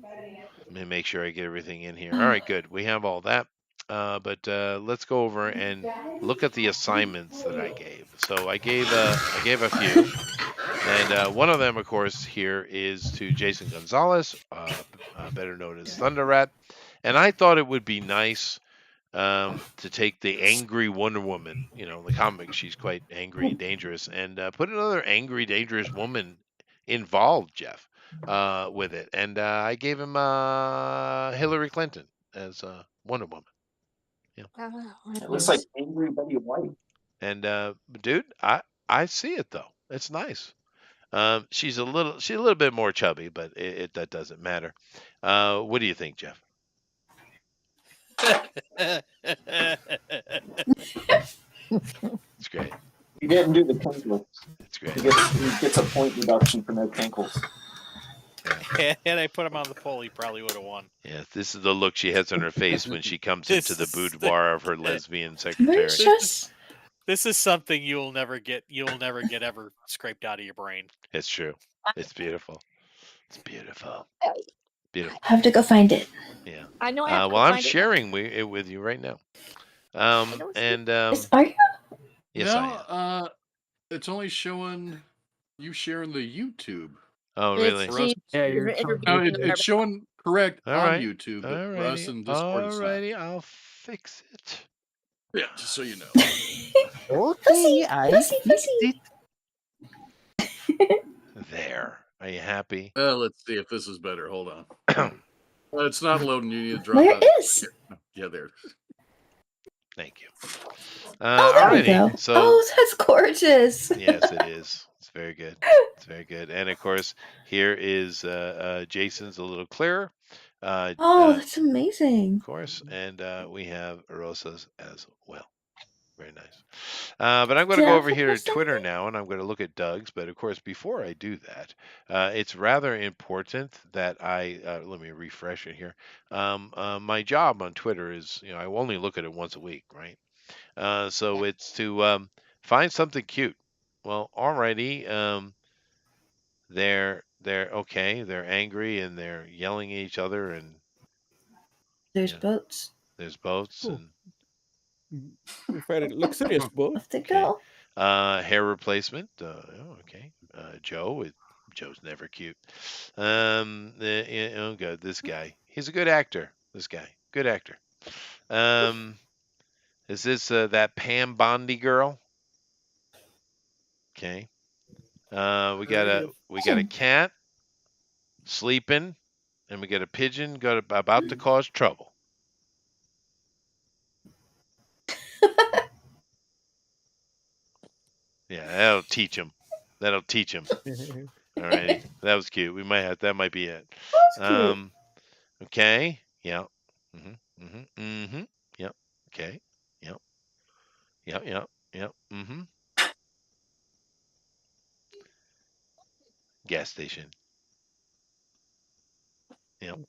Let me make sure I get everything in here. All right, good. We have all that. but let's go over and look at the assignments that I gave. So I gave a few, and one of them, of course, here is to Jason Gonzalez, better known as Thunder Rat. And I thought it would be nice to take the angry Wonder Woman, you know, in the comics, she's quite angry and dangerous, and put another angry, dangerous woman involved, Jeff, with it. And I gave him Hillary Clinton as Wonder Woman. Yeah. It looks like angry Betty White. And dude, I see it though. It's nice. She's a little bit more chubby, but that doesn't matter. What do you think, Jeff? It's great. He didn't do the cankles. It's great. He gets a point reduction for no cankles. Had I put him on the poll, he probably would have won. Yeah, this is the look she has on her face when she comes into the boudoir of her lesbian secretary. This is something you'll never get ever scraped out of your brain. It's true. It's beautiful. It's beautiful. Beautiful. I have to go find it. Yeah. I know. I have to well, I'm find it. sharing it with you right now. Are you? Yes, no, I am. it's only showing you sharing the YouTube. Oh, really? No, it's showing correct All on right. YouTube, but Alrighty. Russ and Discord is not. Alrighty, I'll fix it. Yeah, just so you know. Okay, I fixed it. There. Are you happy? Let's see if this is better. Hold on. It's not loading. You need to drop Where out. is? Yeah, there it is. Thank you. Oh, there we Alrighty. go. So, Oh, that's gorgeous. yes, it is. It's very good. It's very good. And of course, here is Jason's a little clearer. Oh, that's amazing. Of course. And we have Rosa's as well. Very nice. But I'm going to go over here to Twitter now, and I'm going to look at Doug's. But of course, before I do that, it's rather important that I let me refresh it here. My job on Twitter is, I only look at it once a week, right? So it's to find something cute. Well, alrighty. They're okay. They're angry and they're yelling at each other, and there's boats. There's boats and. Very luxurious boat. Off they go. Hair replacement. Okay. Joe's never cute. Oh god, this guy. He's a good actor. This guy, good actor. Is this that Pam Bondi girl? Okay. We got a cat sleeping, and we got a pigeon about to cause trouble. Yeah, that'll teach him. That'll teach him. All right, that was cute. That might be it. Okay. Yeah. Yep. Okay. Yep. Yep. Gas station. Yep.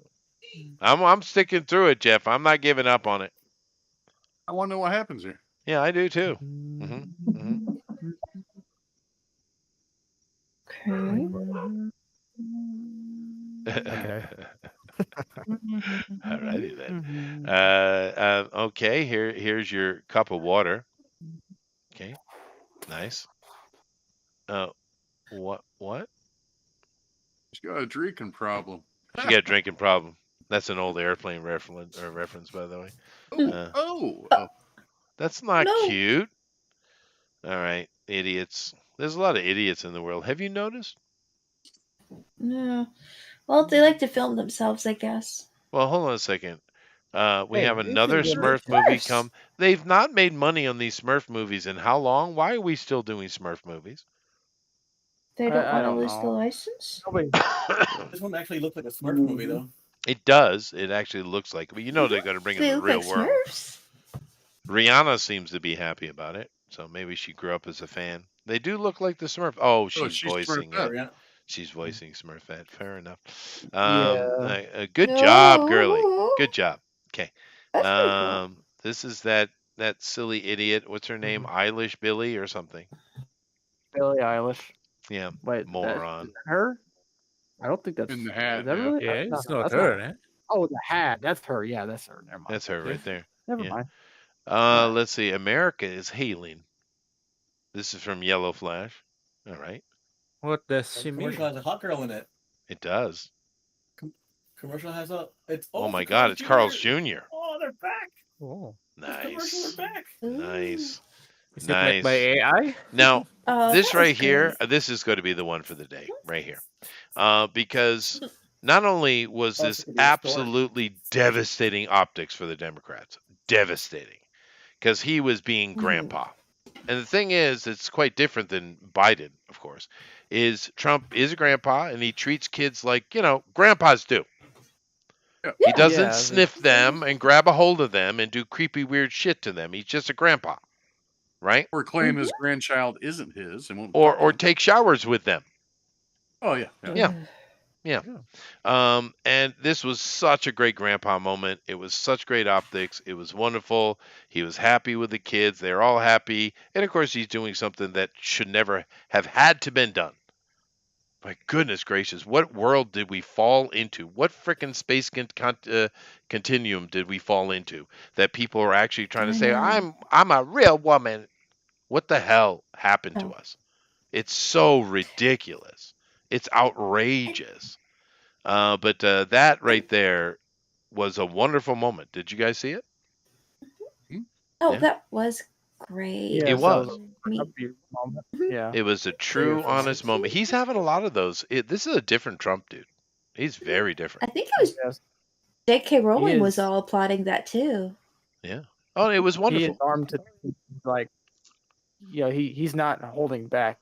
I'm sticking through it, Jeff. I'm not giving up on it. I want to know what happens here. Yeah, I do too. Okay. Alrighty then. Okay, here's your cup of water. Okay, nice. What? She's got a drinking problem. She got a drinking problem. That's an old airplane reference, by the way. That's not cute. All right, idiots. There's a lot of idiots in the world. Have you noticed? No. Well, they like to film themselves, I guess. Well, hold on a second. We have another Smurf movie come. They've not made money on these Smurf movies in how long? Why are we still doing Smurf movies? They don't want to lose the license? This one actually looks like a Smurf movie, though. It does. It actually looks like. But they're going to bring it in the real world. Smurfs. Rihanna seems to be happy about it. So maybe she grew up as a fan. They do look like the Smurf. Oh, she's voicing it. She's voicing Smurfette. Fair enough. Good job, girly. Good job. Okay. Cool. This is that silly idiot. What's her name? Eilish Billy or something. Billie Eilish. Yeah. Wait, moron. Her? I don't think that's in the hat. Is that really? Yeah, No, it's not that's her, eh? Oh, the hat. That's her. Yeah, that's her. Never mind. That's her right there. Never Yeah. mind. Alright. Let's see. America is hailing. This is from Yellow Flash. All right. What does The she mean? commercial has a hot girl in it. It does. Commercial has a. It's Oh it's my the God, it's Carl's Jr. Jr. Oh, they're back. Oh. This commercial, Nice. they're back. Nice. Is it made by Nice. AI? Now, Oh, this that right was here, great. this is going to be the one for the day, right here. Because not only was Oh, this it's gonna be a story. absolutely devastating optics for the Democrats, devastating, because he was being grandpa. And the thing is, it's quite different than Biden, of course, is Trump is a grandpa and he treats kids like, you know, grandpas do. He doesn't Yeah, sniff them and grab a hold of them and do creepy, weird shit to them. He's just a grandpa, right? Or claim his grandchild isn't his and won't Or talk to or him. take showers with them. Oh yeah. Yeah. Yeah. And this was such a great grandpa moment. It was such great optics. It was wonderful. He was happy with the kids. They're all happy. And of course, he's doing something that should never have had to been done. My goodness gracious, what world did we fall into? What frickin' space continuum did we fall into that people are actually trying to I say, know. I'm a real woman? What the hell happened to Oh. us? It's so ridiculous. It's outrageous. But that right there was a wonderful moment. Did you guys see it? Oh, Yeah. that was great. Yes, It that was. was I mean, a beautiful moment. Yeah. It was a true, honest moment. He's having a lot of those. This is a different Trump dude. He's very I different. think it was Yes. J.K. He Rowling was is. all applauding that too. Yeah. Oh, it was He is wonderful. armed to like. Yeah, he's not holding back.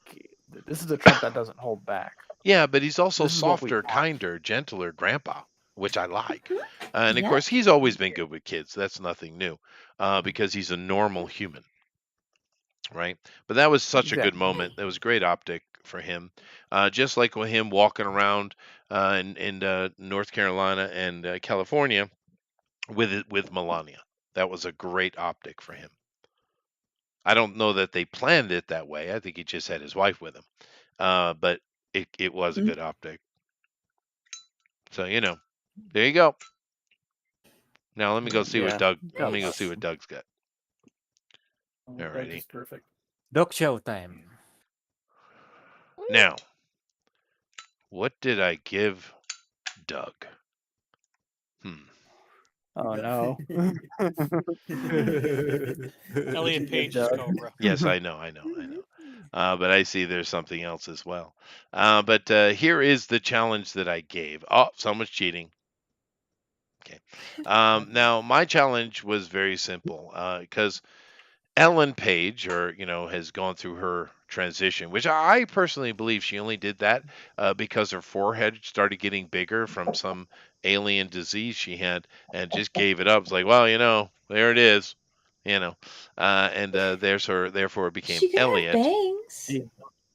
This is the Trump that doesn't hold back. Yeah, but he's also This is what we softer, want. kinder, gentler grandpa, which I like. And of Yeah. course, he's always been good with kids. That's nothing new, because he's a normal human, right? But that was such a good Exactly. moment. That was a great optic for him. Just like with him walking around in North Carolina and California with Melania. That was a great optic for him. I don't know that they planned it that way. I think he just had his wife with him. But it was a Mhm. good optic. So, you know, there you go. Now let me go see what Yeah. Doug. That Let me go was- see what Doug's got. That Alrighty. is perfect. Dog show time. Now, what did I give Doug? Oh no. Elliot Page's Cobra. Yes, I know. But I see there's something else as well. But here is the challenge that I gave. Oh, someone's cheating. Okay. Now my challenge was very simple because Ellen Page, has gone through her transition, which I personally believe she only did that because her forehead started getting bigger from some alien disease she had, and just gave it up. It's like, well, there it is, and therefore it became She could Elliot. have bangs.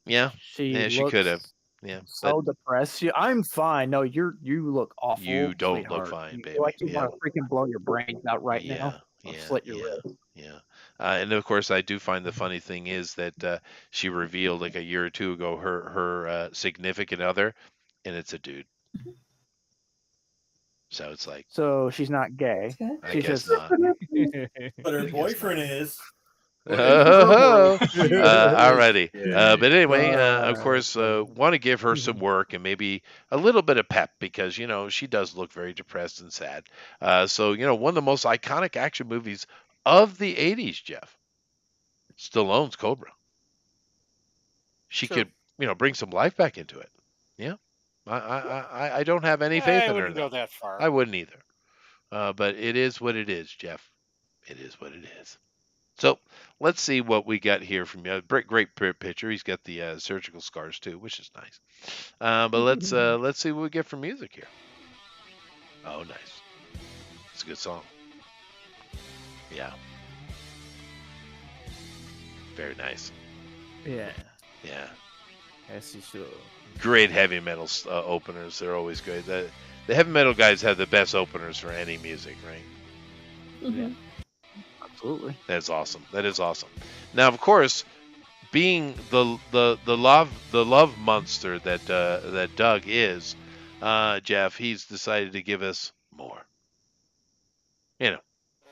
Yeah, She she could have. looks Yeah, so depressed. I'm fine. No, you look awful. You don't look sweetheart. fine, You baby. feel like you Yeah. want to freaking blow your brains out right now. Or slit your wrist. Yeah. And of course, I do find the funny thing is that she revealed like a year or two ago her significant other, and it's a dude. So it's like, So she's not gay. I She's guess just not. But her boyfriend is. Alrighty. But anyway, of course, want to give her some work and maybe a little bit of pep because, she does look very depressed and sad. So, one of the most iconic action movies of the 80s, Jeff. Stallone's Cobra. She True. could, bring some life back into it. Yeah. I don't have any faith I in her. wouldn't go though. that far. I wouldn't either. But it is what it is, Jeff. It is what it is. So let's see what we got here from you. Great picture. He's got the surgical scars too, which is nice. But let's see what we get from music here. Oh, nice. It's a good song. Yeah. Very nice. Yeah, Yeah. as you should. Great heavy metal openers. They're always great. The heavy metal guys have the best openers for any music, right? Mhm. Absolutely. That's awesome. That is awesome. Now, of course, being the love monster that Doug is, Jeff, he's decided to give us more.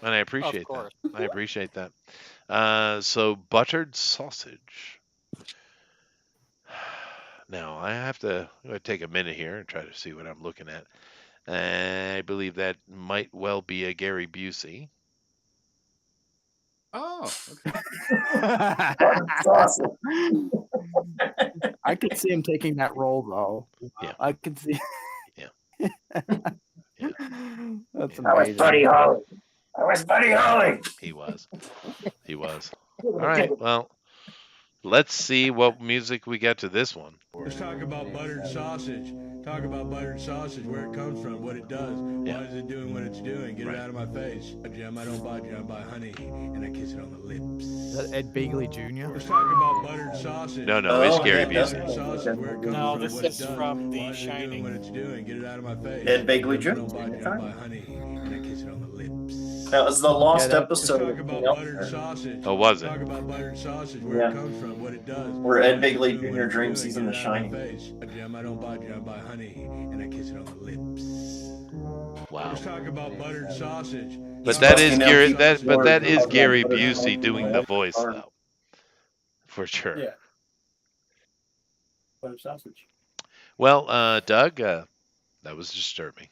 and I appreciate that. course. I appreciate that. So buttered sausage. Now I'm gonna take a minute here and try to see what I'm looking at. I believe that might well be a Gary Busey. Oh, okay. Sausage. I could see him taking that role though. Yeah. I could see. Yeah. That's I was amazing. Buddy Holly. I was Buddy Holly. He was. All right. Well, let's see what music we get to this one. Let's talk about buttered sausage. Talk about buttered sausage, where it comes from, what it does. Yeah. Why is it doing what it's doing? Get Right. it out of my face. Jim, I don't buy Jim, I buy honey, and I kiss it on the lips. Is that Ed Begley Jr.? Let's talk about buttered sausage. No, it's Oh, Gary yeah, Busey. that's- Sausage, where it comes No, from, this what it is does. from The Why is it doing Shining. what it's doing? Get it out of my face. Ed Begley Jim, I Jr. don't buy Jim, I buy honey, and I kiss it on the lips. That was the lost that- Let's episode. talk about buttered sausage. Oh, was it? Talk about buttered sausage, where Yeah. it comes from, what it does. Where Ed Why is it Begley doing what Jr. it's dreams doing? he's in Get The it out of my Shining. face. Jim, I don't buy Jim, I buy honey, and I kiss it on the lips. Wow. Let's talk about buttered sausage. But He's that is busting out Gary. people That but who that are is talking Gary about buttered Busey sausage doing and the Ed voice, Hardy. though. For sure. Yeah. Buttered sausage. Well, Doug, that was disturbing.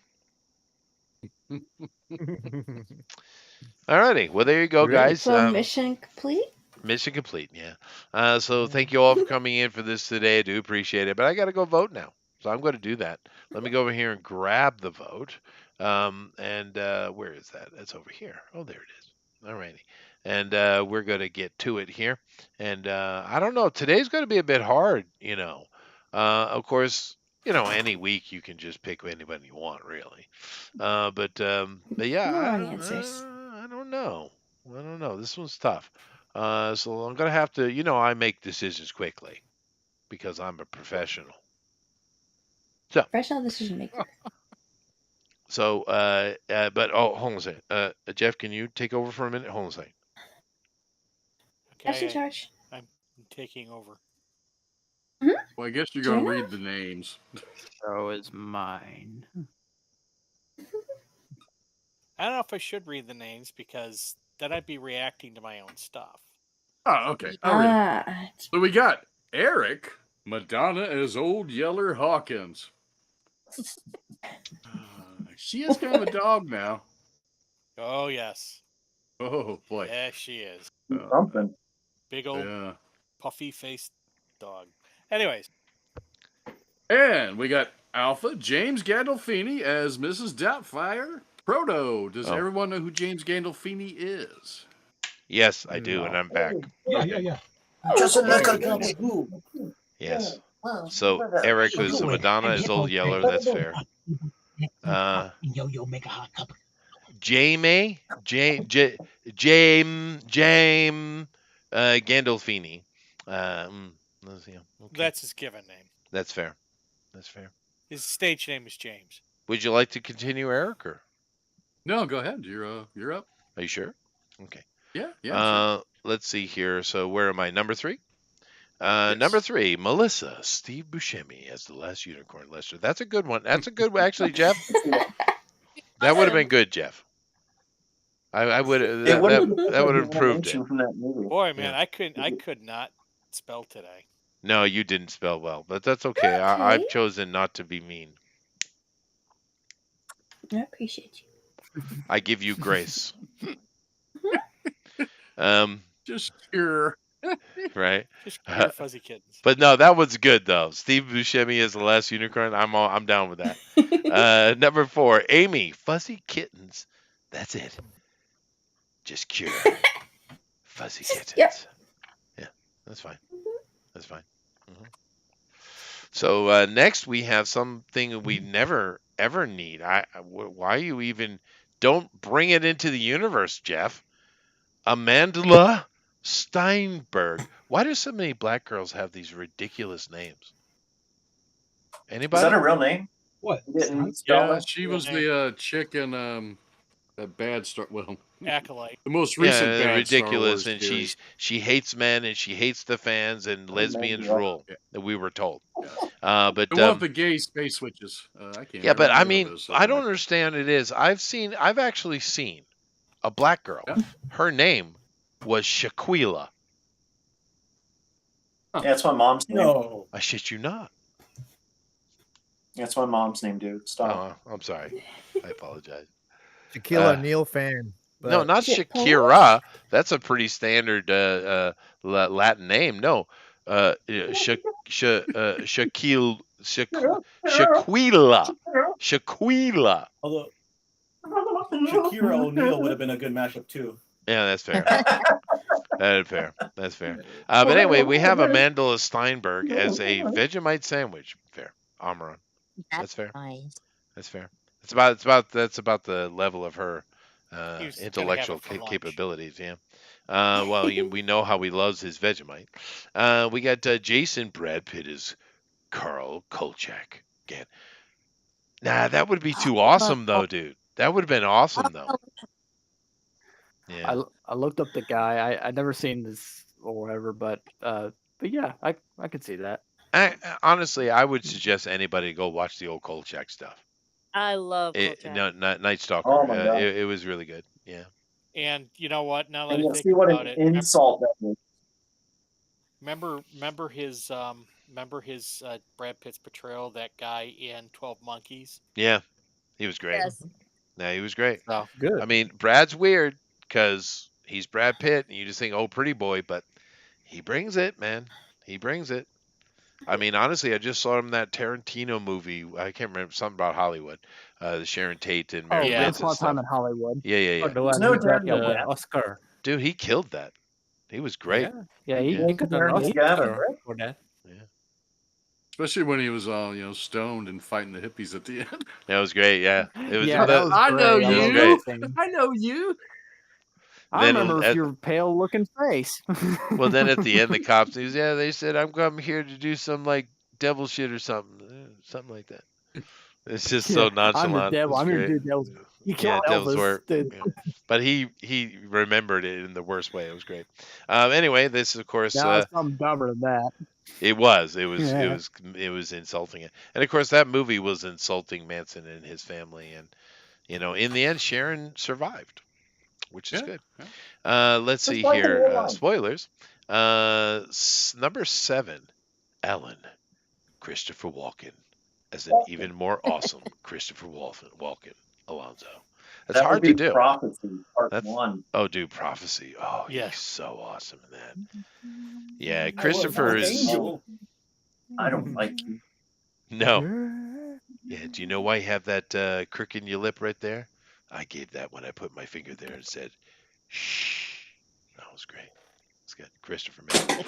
Alrighty. Well, there you go, Really? guys. So mission complete. Mission complete. Yeah. So thank you all for coming in for this today. I do appreciate it. But I got to go vote now, so I'm going to do that. Let me go over here and grab the vote. And where is that? It's over here. Oh, there it is. Alrighty. And we're going to get to it here. And I don't know. Today's going to be a bit hard. Of course. Any week you can just pick anybody you want, really. But yeah, No wrong answers. I don't know. This one's tough. So I'm gonna have to. I make decisions quickly because I'm a professional. Professional decision maker. So, but hold on a second. Jeff, can you take over for a minute? Hold on a second. Jeff's in Okay, charge. I'm taking over. Well, I guess you're going to Jenna? read the names. So is mine. I don't know if I should read the names because then I'd be reacting to my own stuff. Oh, okay. I'll read it. Ah, So we got Eric, Madonna as Old Yeller Hawkins. She is kind of a dog now. Oh yes, Oh, boy. yes she is. Something. Big old Yeah. puffy faced dog. Anyways, And we got Alpha, James Gandolfini as Mrs. Doubtfire. Proto, does Oh. everyone know who James Gandolfini is? Yes, I do, and I'm back. Yeah. Just look at that. Yes. So Eric was Madonna as Old Yeller. That's fair. Make a hot cup. James Gandolfini. Let's see. Okay. that's his given name. That's fair. That's fair. His stage name is James. Would you like to continue, Eric, or No, go ahead. You're up. are you sure? Okay. Yeah, yeah. Sure. Let's see here. So where am I? Number 3? Number 3, Melissa Steve Buscemi as the last unicorn. Lester. That's a good one. That's a good one. Actually, Jeff. That would have been good, Jeff. I would that would have improved it. From that movie. Boy, man, I could not spell today. No, you didn't spell well, but that's okay. I've chosen not to be mean. I appreciate you. I give you grace. Just here. Right. Just pure fuzzy kittens. But no, that was good though. Steve Buscemi as the last unicorn. I'm down with that. Number 4, Amy Fuzzy Kittens. That's it. Just cure fuzzy kittens. Yep. Yeah, that's fine. That's fine. So next we have something we never ever need. Why you even don't bring it into the universe, Jeff? Amandla Steinberg. Why do so many black girls have these ridiculous names? Anybody? Is that a real name? What? You didn't spell Yeah, it? she was the chick in that bad Star. Well, Acolyte. the most recent Yeah, bad ridiculous, Star Wars and series. she hates men and she hates the fans and lesbians yeah. rule. That we were told. But The one with the gay space switches. I can't. yeah, but I remember mean, those I don't subjects. understand. I've actually seen a black girl. Yeah. Her name was Shaquilla. Yeah, that's my mom's name. No. I shit you not. That's my mom's name, dude. Stop. Oh, I'm sorry. I apologize. Shaquille O'Neal fan. No, but- not Shit, Shakira. That's a pretty standard Latin name. No, Shaquille, Shaquilla, Shaquilla. Although Shakira O'Neal would have been a good matchup too. Yeah, that's fair. That's fair. That's fair. But anyway, we have Amanda Steinberg as a Vegemite sandwich. Fair. Amaran. That's fair. Nice. That's fair. That's about the level of her He was gonna have intellectual it for lunch. capabilities. Yeah. Well, we know how he loves his Vegemite. We got Jason Brad Pitt as Carl Kolchak again. Nah, that would be too awesome though, dude. That would have been awesome though. Yeah. I looked up the guy. I never seen this or whatever, but yeah, I could see that. Honestly, I would suggest anybody go watch the old Kolchak stuff. I love Kolchak. Night Stalker. Oh my God. It was really good. Yeah. And you know what? Now that And I you'll think see what about an it, insult that is. remember his Brad Pitt's portrayal of that guy in 12 Monkeys. Yeah. He was great. Yes. Yeah, he was great. So Good. I mean, Brad's weird because he's Brad Pitt, and you just think, oh, pretty boy, but he brings it, man. He brings it. I mean, honestly, I just saw him in that Tarantino movie. I can't remember, something about Hollywood. The Sharon Tate and Mary Once Beth Upon and a Time stuff. in Hollywood. Yeah. Oh, the one no who got Daniel the Brad. Oscar. Dude, he killed that. He was great. Yeah, he Yeah. He got an Aaron, he got it, Oscar right? for that. Especially when he was all stoned and fighting the hippies at the end. That was great. Yeah. It was. Yeah, that was I know great. was you. great. I know you. I Then remember at- your pale looking face. Well, then at the end, the cops, they said, I'm coming here to do some like devil shit or something. Something like that. It's just so nonchalant. I'm the devil. It's I'm here to great. do devils. You Yeah, killed devil's Elvis. work. dude. Yeah. But he remembered it in the worst way. It was great. Anyway, this of course Now it's something dumber than that. it was Yeah. it was insulting it, and of course that movie was insulting Manson and his family, and in the end Sharon survived, which is Yeah, good. Let's see like here. Mulan. Spoilers. Number 7, Ellen, Christopher Walken as an even more awesome Christopher Walken, Alonzo. That's That would hard be to do. Prophecy, part That's- 1. Oh, dude, Prophecy. Oh, Yeah. he's so awesome in that. Yeah, I Christopher love is. Angel. I don't like you. No. Yeah, do you know why you have that crick in your lip right there? I gave that when I put my finger there and said, shh. That was great. It's good. Christopher Miller.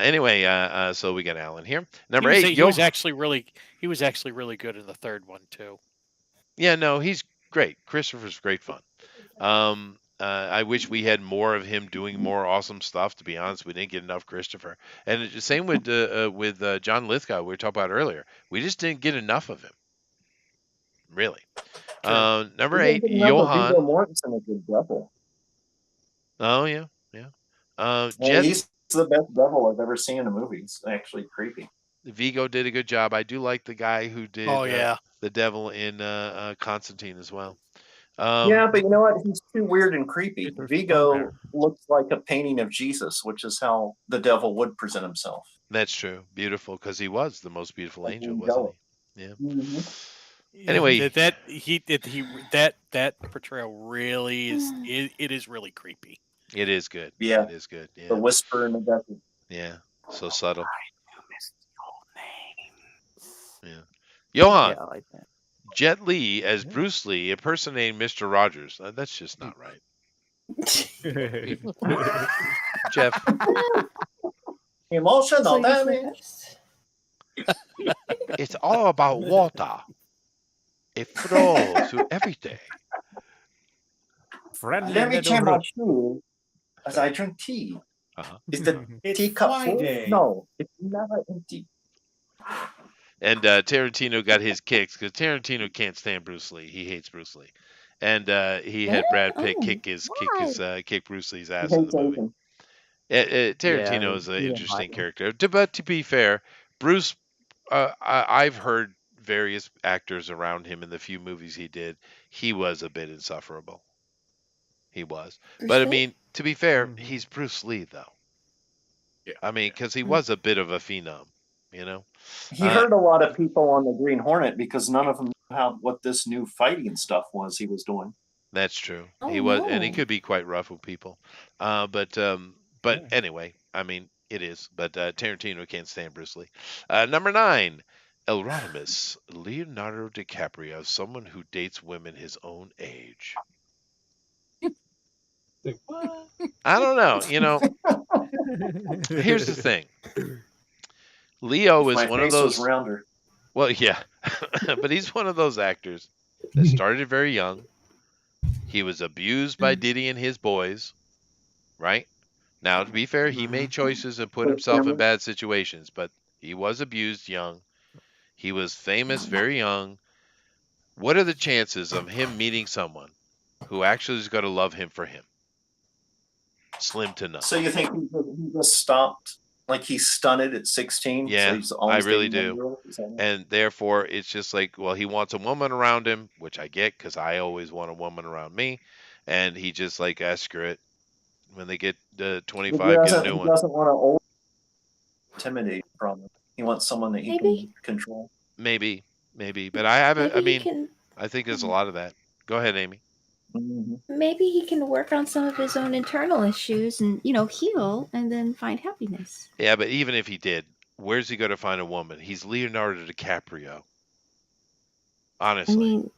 Anyway, so we got Alan here. Number 8, he was actually really good in the third one too. Yeah, no, he's great. Christopher's great fun. I wish we had more of him doing more awesome stuff. To be honest, we didn't get enough Christopher. And it's the same with John Lithgow we were talking about earlier. We just didn't get enough of him. Really. Number 8, Viggo Johan. Mortensen is a good devil. Oh yeah. Yeah, Jet he's the best devil I've ever seen in a movie. It's actually creepy. Vigo did a good job. I do like the guy who did Oh yeah. the devil in Constantine as well. Yeah, but you know what? He's too weird and creepy. Vigo looks like a painting of Jesus, which is how the devil would present himself. That's true. Beautiful, because he was the most beautiful Like angel, angelic. wasn't he? Yeah. Mhm. Anyway. that portrayal really is it is really creepy. It is good. Yeah. It is good. Yeah. The whisper in the desert. Yeah. So subtle. Yeah. Johan. Yeah, I like that. Jet Li as Bruce Lee impersonating Mr. Rogers. That's just not right. Jeff. Emotional damage. It's all about water. It flows through everything. Friendly Let me little change my root. shoe as I drink tea. Uh-huh. Is the It's teacup full? Friday. No, it's never empty. And Tarantino got his kicks because Tarantino can't stand Bruce Lee. He hates Bruce Lee, and he had Brad Pitt kick Bruce Lee's He ass in hates the movie. Asian. Tarantino is an he didn't interesting like him. character. But to be fair, Bruce, I've heard various actors around him in the few movies he did. He was a bit insufferable. He was. Bruce But I Lee? mean, to be fair, Mhm. he's Bruce Lee though. Yeah. I mean, because he Mm. was a bit of a phenom, you know. He Uh, hurt a lot of people on the Green Hornet because none of them knew what this new fighting stuff was he was doing. That's true. Oh, He was, and he no. could be quite rough with people. But Yeah. anyway, I mean, it is. But Tarantino can't stand Bruce Lee. Number 9, Euronymous, Leonardo DiCaprio, someone who dates women his own age. Like, what? I don't know. You know, here's the thing. Leo If is my one of face was those. rounder. Well, yeah, but he's one of those actors that started very young. He was abused by Diddy and his boys, right? Now, to be fair, he made choices and put himself in bad situations, but he was abused young. He was famous very young. What are the chances of him meeting someone who actually is going to love him for him? Slim to none. So you think he just stopped, like he stunted at 16? Yeah, so he's I always really dating one do. girl? Is that it? And therefore, it's just like, well, he wants a woman around him, which I get because I always want a woman around me. And he just like, screw it. When they get 25, get a new He one. doesn't want to old intimidate from him. He wants someone that he Maybe. can control. Maybe. But I haven't. I Maybe he mean, can. I think there's a lot of that. Go ahead, Amy. Maybe he can work on some of his own internal issues and heal and then find happiness. Yeah, but even if he did, where's he going to find a woman? He's Leonardo DiCaprio. I Honestly, mean,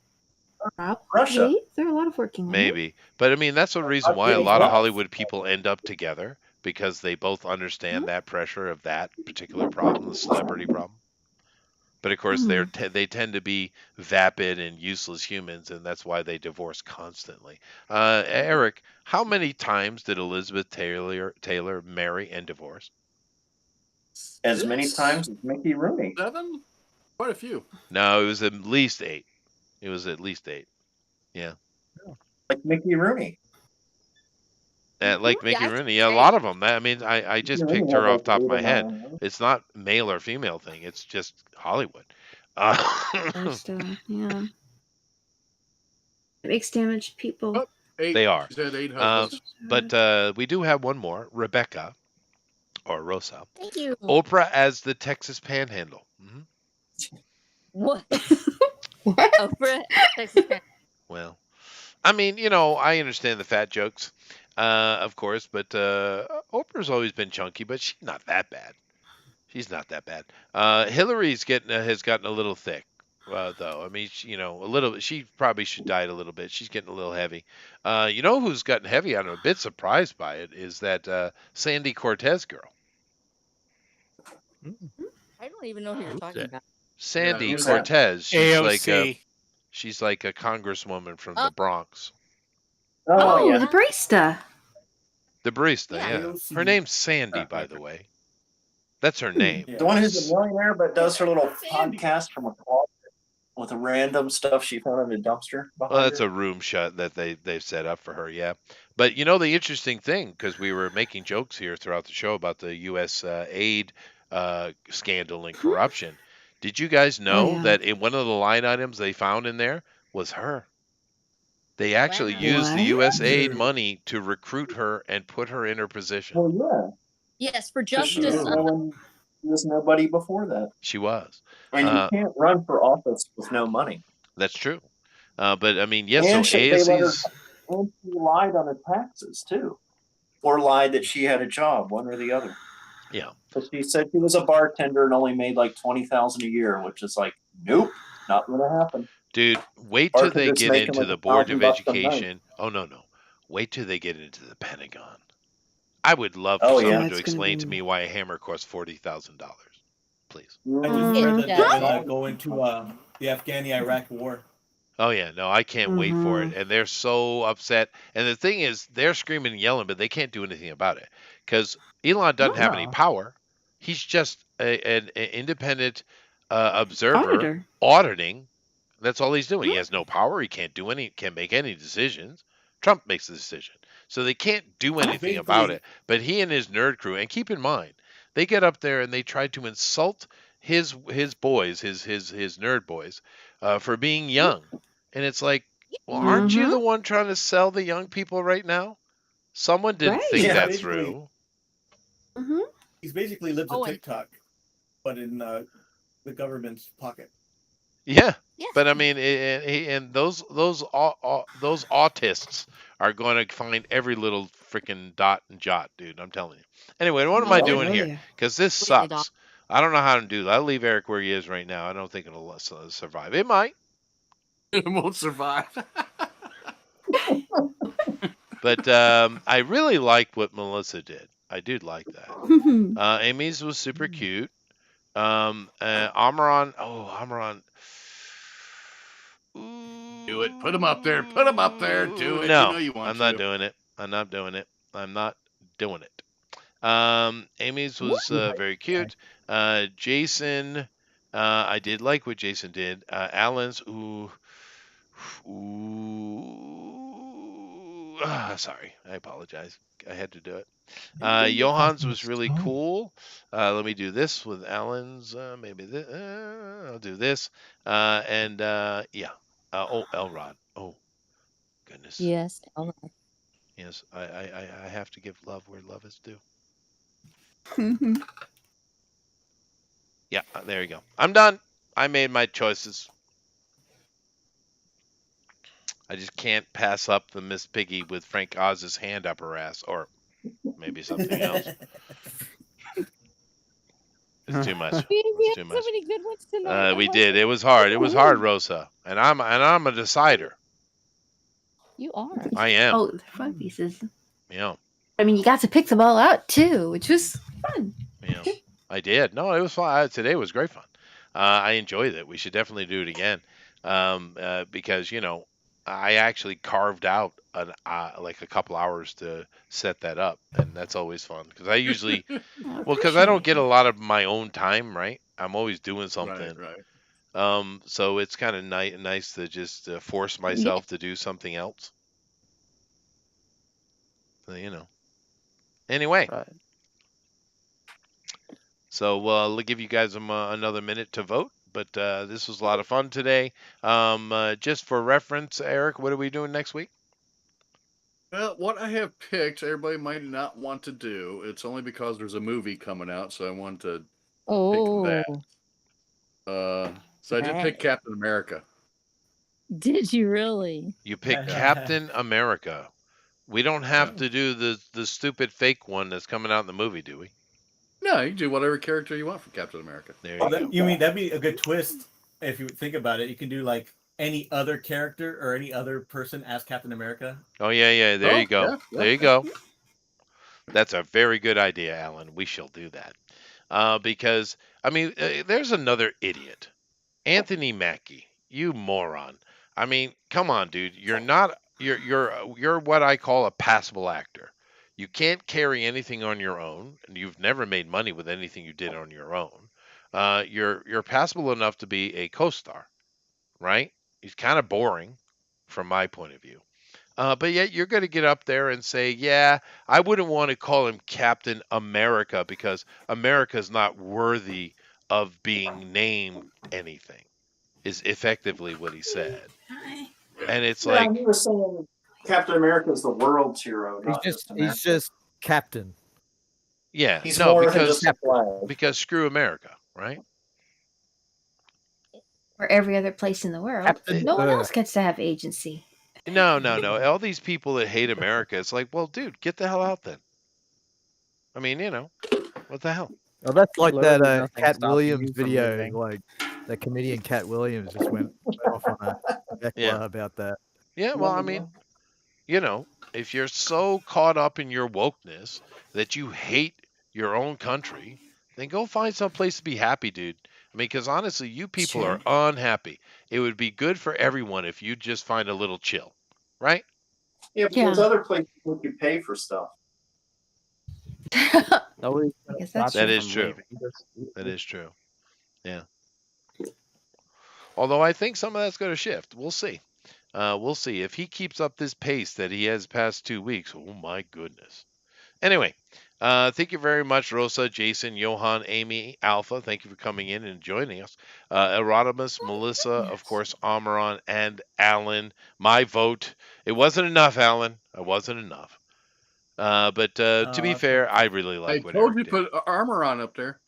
probably. Russia. There are a lot of working women. maybe. But I mean, that's the reason why a lot of Hollywood people end up together because they both understand that pressure of that particular problem, the celebrity problem. But of course, they tend to be vapid and useless humans, and that's why they divorce constantly. Eric, how many times did Elizabeth Taylor marry and divorce? As many times as Mickey Rooney. 7? Quite a few. No, it was at least 8. It was at least 8. Yeah. Like Mickey Rooney. Like Mickey Yeah, Rooney. Yeah, a lot of them. I mean, I just Mickey picked Rooney her had off the top of like my 8 or head. 9, It's not male or female thing. It's just Hollywood. Still, yeah. It makes damaged people. Oh, 8. They are. She said 8 husbands. But we do have one more, Rebecca, or Rosa. Thank you. Oprah as the Texas Panhandle. What? What? Oprah, Texas Pan- Well, I mean, I understand the fat jokes, of course, but Oprah's always been chunky, but she's not that bad. She's not that bad. Hillary's has gotten a little thick, though. I mean, a little. She probably should diet a little bit. She's getting a little heavy. Who's gotten heavy? I'm a bit surprised by it. Is that Sandy Cortez girl? I don't even know who you're talking about. Sandy who's that? Cortez. AOC. She's like a congresswoman from the Bronx. Oh, Oh, yeah. the barista. The barista, Yeah. yeah. Her name's Sandy, by the way. That's her name. The one who's a millionaire but does her little podcast from a closet with random stuff she found in a dumpster behind Well, that's her. a room shot that they've set up for her, yeah. But the interesting thing, because we were making jokes here throughout the show about the U.S. Aid scandal and corruption. Did you guys know yeah. that in one of the line items they found in there was her? They actually Wow. used the What? U.S. Aid money to recruit her and put her in her position. Well, yeah. Yes, for 'Cause she justice. was nobody before that. She was. I mean, you can't run for office with no money. That's true. But I mean, yes. And so they let her, AOC's. and she lied on her taxes too, or lied that she had a job, one or the other. Yeah. So she said she was a bartender and only made like $20,000 a year, which is like, nope, not going to happen. Dude, wait till they Bartenders get making into like the Board of $1,000 a night. Education. Oh, no. Wait till they get into the Pentagon. I would love for Oh, yeah. someone That's to gonna explain be- to me why a hammer costs $40,000. Please. I just Mhm. heard that Yeah. they're gonna go into the Afghani-Iraq war. Oh, yeah. No, I can't wait for it. And they're so upset. And the thing is, they're screaming and yelling, but they can't do anything about it. Because Elon doesn't have any No. power. He's just an independent observer Auditor. auditing. That's all he's doing. He has no power. He can't make any decisions. Trump makes the decision. So they can't do anything about Basically- it. But he and his nerd crew, and keep in mind, they get up there and they try to insult his boys, his nerd boys, for being young. And it's like, Well, aren't you Mhm. the one trying to sell the young people right now? Someone didn't think Yeah, that basically. through. Mhm. He's basically lives Oh, a and TikTok, but in the government's pocket. Yeah, yeah, but I mean, and those those autists are going to find every little freaking dot and jot, dude. I'm telling you. Anyway, what am I Yep. doing Oh here? yeah. Because this completely dog. sucks. I don't know how to do that. I'll leave Eric where he is right now. I don't think it'll survive. It might, It won't survive. but I really liked what Melissa did. I did like that. Amy's was super cute. Amaran. Oh, Amaran. Do it. Put him up there. Put him up there. Do it. You No, know you want I'm not to. doing it. I'm not doing it. I'm not doing it. Amy's was very cute. Jason, I did like what Jason did. Alan's, sorry, I apologize. I had to do it. Johan's was really cool. Let me do this with Alan's. Maybe this. I'll do this. Yeah. Elrod. Oh goodness. Yes. Elrod. Yes, I have to give love where love is due. Yeah, there you go. I'm done. I made my choices. I just can't pass up the Miss Piggy with Frank Oz's hand up her ass, or maybe something else. It's too much. We It's had too so much. many good ones tonight. We did. It was hard. It was hard, Rosa. And I'm a decider. You are. I am. Oh, the fun pieces. Yeah. I mean, you got to pick them all out too, which was fun. Yeah. I did. No, it was fun. Today was great fun. I enjoyed it. We should definitely do it again. Because I actually carved out like a couple hours to set that up, and that's always fun because I usually, because I don't get a lot of my own time, right? I'm always doing something. Right. So it's kind of nice to just force myself to do something else. So, Anyway. Right. So I'll give you guys another minute to vote. But this was a lot of fun today. Just for reference, Eric, what are we doing next week? Well, what I have picked, everybody might not want to do. It's only because there's a movie coming out, so I want to Oh. pick that. So I did pick Captain America. Did you really? You picked Captain America. We don't have to do the stupid fake one that's coming out in the movie, do we? No, you can do whatever character you want from Captain America. There you go. You mean that'd be a good twist if you think about it? You can do like any other character or any other person as Captain America. Oh yeah. There you go. Yeah, There you go. That's a very good idea, Alan. We shall do that. Because I mean, there's another idiot, Anthony Mackie. You moron. I mean, come on, dude. You're not. You're what I call a passable actor. You can't carry anything on your own, and you've never made money with anything you did on your own. You're passable enough to be a co-star, right? He's kind of boring, from my point of view. But yet you're going to get up there and say, yeah, I wouldn't want to call him Captain America because America's not worthy of being named anything, is effectively what he said. And it's Yeah, like, he was saying Captain America is the world's hero. He's just captain. yeah, He's no, more than because just a flag. because screw America, right? Or every other place in the world. Captain No one Burr. else gets to have agency. No. All these people that hate America, it's like, well, dude, get the hell out then. I mean, what the hell? Oh, that's like Literally that nothing Cat stopping Williams you from video. living. Like that comedian Cat Williams just went off on a heckler about that. Yeah, well, I mean, if you're so caught up in your wokeness that you hate your own country, then go find some place to be happy, dude. I mean, because honestly, you people are unhappy. It would be good for everyone if you just find a little chill, right? Yeah, but there's other places where you pay for stuff. Nobody. I guess that's That true. is true. That is true. Yeah. Although I think some of that's going to shift. We'll see. We'll see. If he keeps up this pace that he has past 2 weeks, oh my goodness. Anyway, Thank you very much, Rosa, Jason, Johan, Amy, Alpha. Thank you for coming in and joining us. Erotimus, Melissa, of course, Amaron, and Alan. My vote. It wasn't enough, Alan. It wasn't enough. But to be fair, I really I like what told Eric you did. put armor on up there.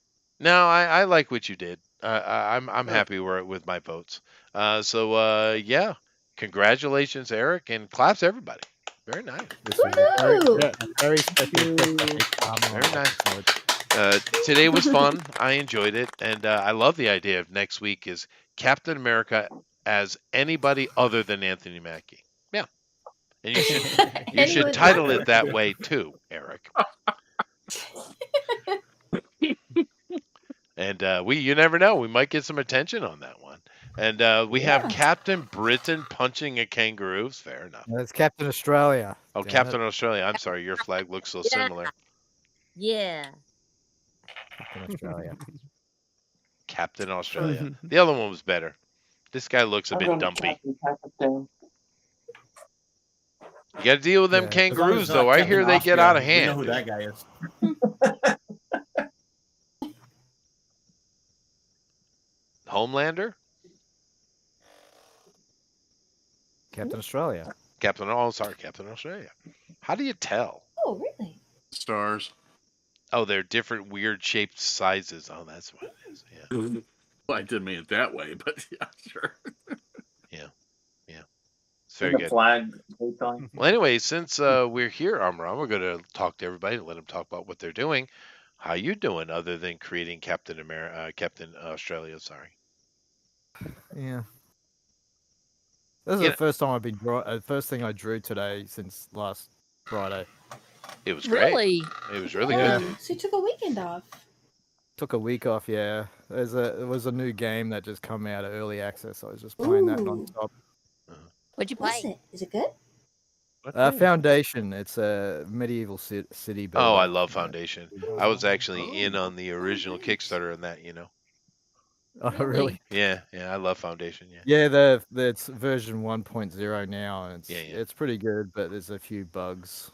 No, I like what you did. I'm Good. happy with my votes. So yeah, congratulations, Eric, and claps everybody. Very nice. This was a very, Woohoo! a very special Very nice. Today was fun. I enjoyed it, and I love the idea of next week is Captain America as anybody other than Anthony Mackie. Yeah, and you should Anyone title other. it that way too, Eric. And you never know, we might get some attention on that one. And we have Yeah. Captain Britain punching a kangaroo. Fair enough. That's Captain Australia. Oh, Damn Captain it. Australia. I'm sorry, your flag looks so Yeah. similar. Yeah. Captain Australia. Captain Australia. The other one was better. This guy looks a I'm bit going dumpy. Captain Pakistan. You got to deal with them Yeah. kangaroos, though. I hear they get out of hand. We know who dude. that guy is. Homelander? Captain Australia. Captain Australia. How do you tell? Oh, really? Stars. Oh, they're different weird shaped sizes. Oh, that's what it is. Yeah. Well, I didn't mean it that way, but yeah, sure. It's very The good. flag. Icon. Well, anyway, since we're here, Amram, we're going to talk to everybody and let them talk about what they're doing. How you doing other than creating Captain Australia, sorry. Yeah. This is You the know- first time I've been first thing I drew today since last Friday. It was great. Really? It was really Yeah. good, dude. So you took a weekend off. Took a week off, yeah. There was a new game that just come out of early access. I was just playing that Ooh. non-stop. What'd you What's play? it? Is it good? Foundation. It's a medieval city builder. Oh, I love Foundation. I was actually in on the original Kickstarter on that, you know. Oh, really? Yeah, I love Foundation, yeah. Yeah, it's version 1.0 now, and Yeah. it's pretty good, but there's a few bugs.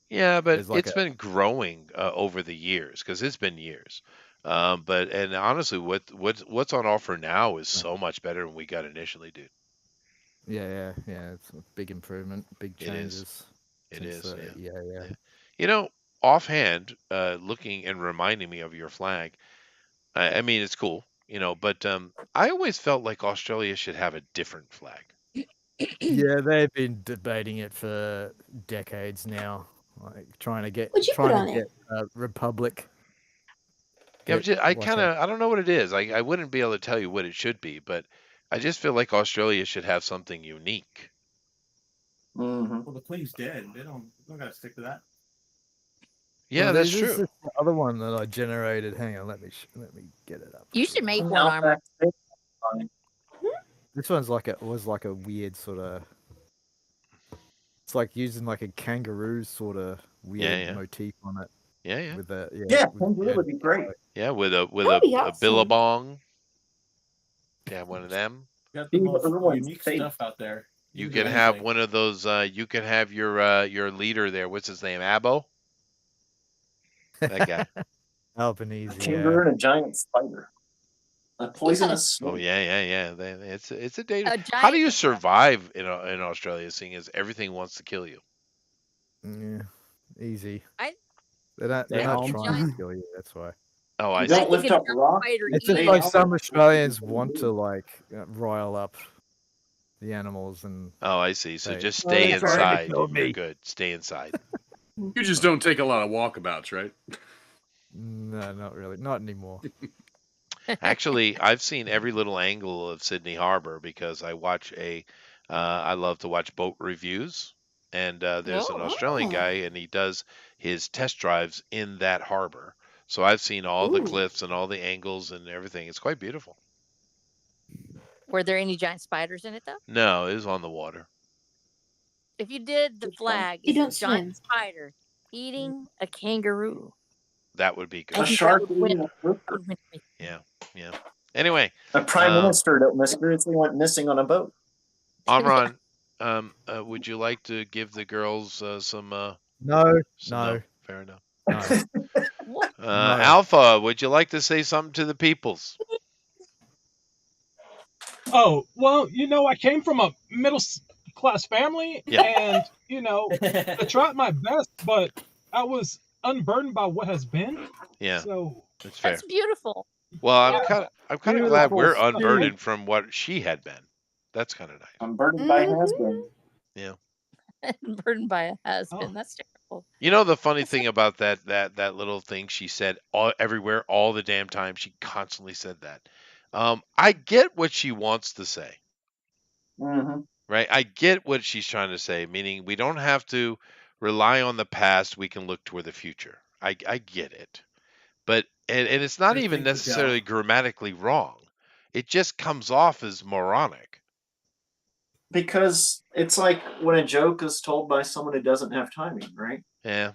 Yeah, but There's like it's been growing over the years because it's been years. And honestly, what's on offer now is so much better than we got initially, dude. Yeah. It's a big improvement, big It is. changes. It since, is, yeah. You know, offhand, looking and reminding me of your flag. I mean, it's cool, you know, but I always felt like Australia should have a different flag. Yeah, they've been debating it for decades now, like trying to get What'd you put on it? Republic. Yeah, Get I like kind of I don't know what it is. I wouldn't be able to tell you what it should be, but I just feel like Australia should have something unique. Mhm. Well, the Queen's dead. They don't gotta stick to that. Yeah, Well, that's there's true. this other one that I generated. Hang on, let me get it up. You should make one, Halifax Armor. State Line. This one's was like a weird sort of. It's like using like a kangaroo sort of weird yeah. motif on it. Yeah. With the Yeah, with- kangaroo would be great. Yeah, with a That'd be awesome. billabong. Yeah, one of them. You got Be the most everyone's unique fate. stuff out there. You can can do have anything. one of those. You can have your leader there. What's his name? Abo. That guy. Albanese. A kangaroo and a giant spider. A poisonous Oh snake. yeah. It's a data. A How do you giant- survive in Australia, seeing as everything wants to kill you? Yeah, easy. I- They're not Stay trying home. to kill you. That's why. Oh, I You see. don't lift up rocks. It's They just like all- some Australians want to like rile up the animals and. Oh, I see. So Right. just Oh, stay they're trying to inside. kill You're me. good. Stay inside. You just don't take a lot of walkabouts, right? No, not really. Not anymore. Actually, I've seen every little angle of Sydney Harbor because I watch I love to watch boat reviews, and there's an Australian Oh. guy, and he does his test drives in that harbor. So I've seen all the Ooh. cliffs and all the angles and everything. It's quite beautiful. Were there any giant spiders in it though? No, it was on the water. If you did the flag, You it's a don't giant swim. spider eating a kangaroo. That would be I A good. think shark that would win. eating a rooster. Yeah. Anyway, A prime minister that mysteriously went missing on a boat. Amran, would you like to give the girls some? No, some no. Fair enough. Alpha, would you like to say something to the peoples? Oh, well, I came from a middle-class family, Yeah. and, I tried my best, but I was unburdened by what has been. Yeah, So that's fair. That's beautiful. Well, I'm kind of glad we're Beautiful unburdened from what she had been. That's kind of nice. Unburdened by has been. Yeah. Burdened by a husband. That's terrible. You know the funny thing about that little thing she said everywhere all the damn time. She constantly said that. I get what she wants to say. Mm-hmm. Right? I get what she's trying to say, meaning we don't have to rely on the past. We can look toward the future. I get it. But and it's not I even think we necessarily got- grammatically wrong. It just comes off as moronic. Because it's like when a joke is told by someone who doesn't have timing, right? Yeah.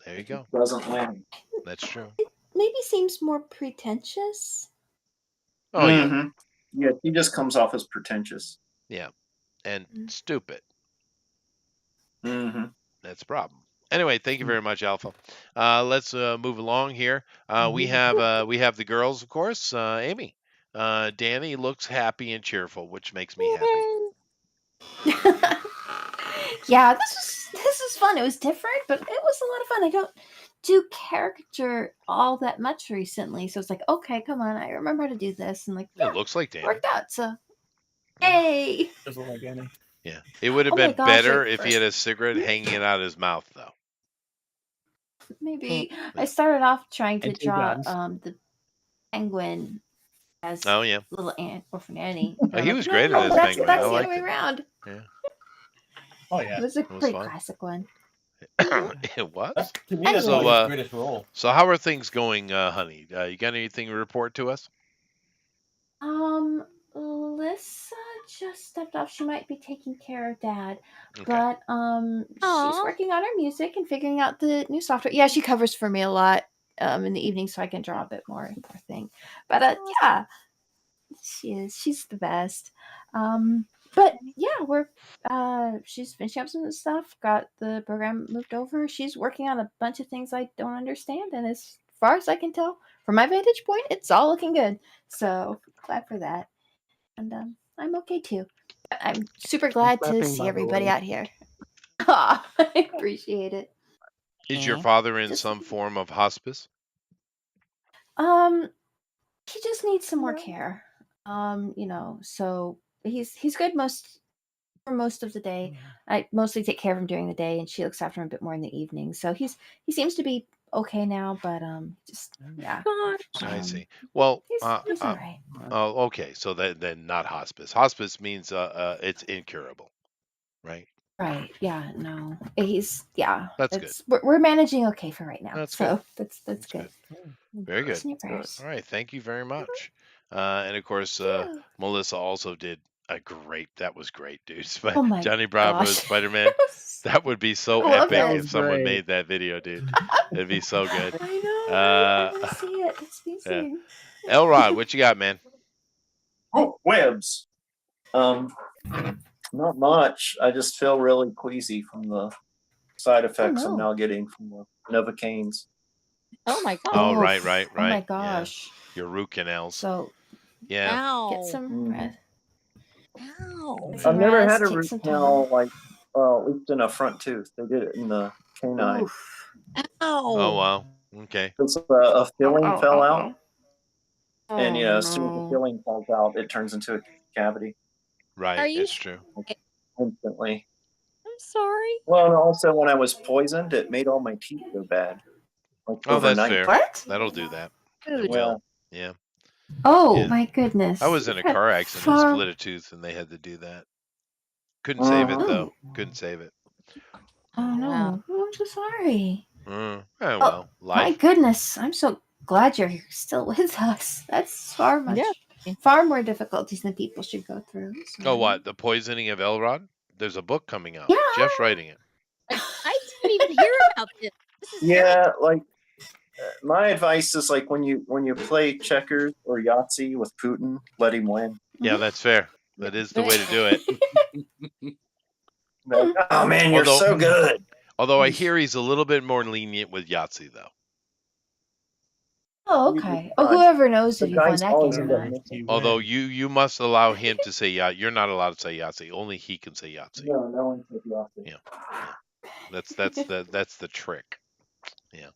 There you go. Doesn't land. That's true. Maybe seems more pretentious. Oh yeah. Mhm. Yeah, he just comes off as pretentious. Yeah. And stupid. Mm-hmm. That's a problem. Anyway, thank you very much, Alpha. Let's move along here. We have the girls, of course. Amy, Danny looks happy and cheerful, which makes me happy. Yeah, this was fun. It was different, but it was a lot of fun. I don't do caricature all that much recently, so it's like, okay, come on, I remember how to do this, and like, It looks like Danny. worked out. So, yay! Doesn't look like any. Yeah, it would have Oh my been gosh, better at if he had a cigarette hanging out of his mouth, though. Maybe I started off trying to And two draw guns. the penguin as Oh yeah. little Orphan Annie. Oh, he I'm was like, great no, at his that's, penguin. That's I the liked other way it. around. Yeah. Oh It yeah. was a It was pretty fun. classic one. It was. To me, that's So, always his greatest role. So how are things going, honey? You got anything to report to us? Alyssa just stepped off. She might be taking care of Dad, Okay. but she's Aw. working on her music and figuring out the new software. Yeah, she covers for me a lot in the evening, so I can draw a bit more. Poor thing, but yeah, she is. She's the best. But yeah, we're she's finishing up some stuff. Got the program moved over. She's working on a bunch of things I don't understand, and as far as I can tell, from my vantage point, it's all looking good. So glad for that. And I'm okay too. But I'm super glad to clapping, see by the everybody way. out here. Aw, I appreciate it. Is your Yeah. father in Just- some form of hospice? He just needs some more care. So he's good for most of the day. I mostly take care of him during the day, and she looks after him a bit more in the evening. So he seems to be okay now, but just yeah. I see. Well, He's all right. oh, okay. So then not hospice. Hospice means it's incurable, right? Right. Yeah. No. He's yeah. That's good. We're managing okay for right now. That's so good. that's good. Very good. Thoughts and your prayers. All right. Thank you very much. And of course, Yeah. Melissa also did a great. That was great, dude. Sp- Oh my Johnny Bravo, gosh. Spider-Man. That would be so I love epic it. if someone Great. made that video, dude. It'd be so good. I know. I want Uh, to see it. It's me yeah. soon. Elrod, what you got, man? Oh, webs. Not much. I just feel really queasy from the side effects I'm no. now getting from the Novocaines. Oh my god. Oh, Oof. right. Oh my Yeah. gosh. Your root canals. So Yeah. Ow. get some rest. Ow. Get some I've never had rest, a take root some canal time. at least in a front tooth. They did it in the canine. Oof. Ow. Oh wow. Okay. Because a filling Oh, fell oh, out, oh. and Oh, as soon as the no. filling falls out, it turns into a cavity Right. Are you It's true. instantly. I'm sorry. Well, and also when I was poisoned, it made all my teeth go bad. Like Oh, that's overnight. fair. What? That'll do that. Dude. It will. Yeah. Oh Yeah. my goodness. I was in a You've had car accident and far- split a tooth, and they had to do that. Couldn't save it Uh-huh. though. Couldn't save it. Oh no. Wow. Oh, I'm so sorry. Oh well, My life. goodness. I'm so glad you're still with us. That's far more difficulties than people should go through. Oh, So. what? The poisoning of Elrod? There's a book coming out. Yeah. Jeff's writing it. I didn't even hear about this. This is Yeah, my advice is when you play checkers or Yahtzee with Putin, let him win. Yeah, that's fair. That is the way to do it. Oh man, you're Although- so good. Although I hear he's a little bit more lenient with Yahtzee, though. Oh, okay. Oh, whoever knows The if you've won guy's that always game end or up not. missing. Although you must allow him to say You're not allowed to say Yahtzee. Only he can say Yahtzee. No, no one can be off it. Yeah. That's the trick. Yeah.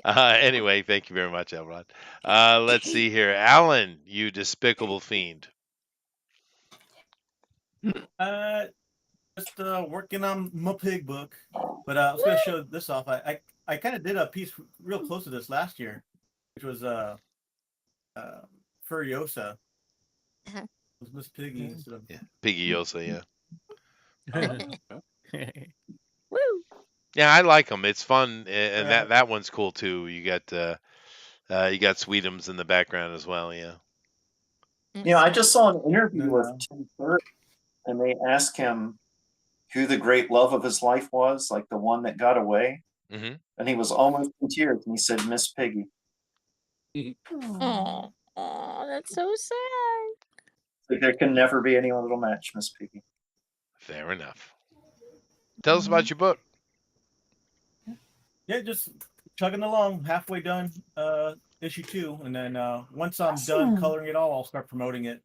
Anyway, thank you very much, Elrod. Let's see here. Alan, you despicable fiend. Just working on my pig book, but I was gonna show this off. I kind of did a piece real close to this last year, which was Furiosa. It was Miss Piggy instead of Piggy Yosa, yeah. Woo! Yeah, I like them. It's fun, and that one's cool too. You got Sweetums in the background as well, yeah. You know, I just saw an interview with Tim Burton, and they asked him who the great love of his life was, like the one that got away. Mm-hmm. And he was almost in tears, and he said, Miss Piggy. Oh, that's so sad. Like, there can never be anyone that'll match Miss Piggy. Fair enough. Tell us about your book. Yeah, just chugging along, halfway done, issue 2, and then once I'm done coloring it all, I'll start promoting it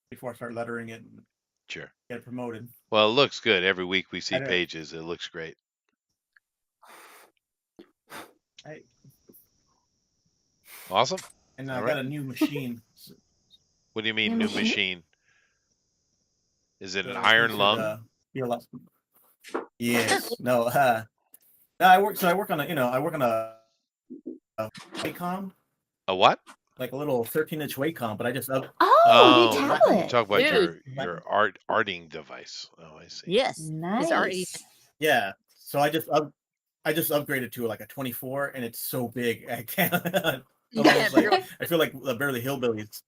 before I start lettering it. And Sure. get it promoted. Well, it looks good. Every week we see I know. pages. It looks great. Awesome. And I All got right. a new machine. What do you mean, New new machine? machine? Is it an So iron we could, lung? hear lots. Yes. No. No, I work on a Wacom, A what? like a little 13-inch Wacom, but I just Oh, new you tablet. talk about Dude. your arting device. Oh, I see. Yes. It's already. Nice. yeah. So I just upgraded to like a 24, and it's so big I can't. Yeah, I feel like the Beverly Hillbillies.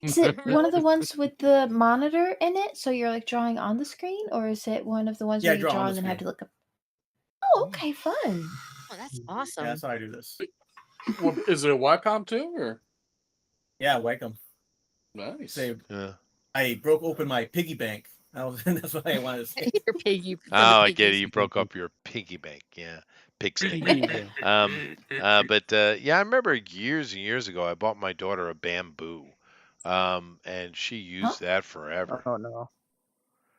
Is it one of the ones with the monitor in it, so you're like drawing on the screen, or is it one of the ones Yeah, where you draw on draw the and then have to screen. look up? Oh, okay, fun. Oh, that's awesome. Yeah, that's how I do this. Well, is it a Wacom too, or Yeah, Wacom. nice? Saved. Yeah. I broke open my piggy bank. That's what I wanted to say. Your piggy. Oh, I get it. You broke up your piggy bank. Yeah. Pigsty. Yeah, I remember years and years ago, I bought my daughter a bamboo. And she used that forever. Oh no.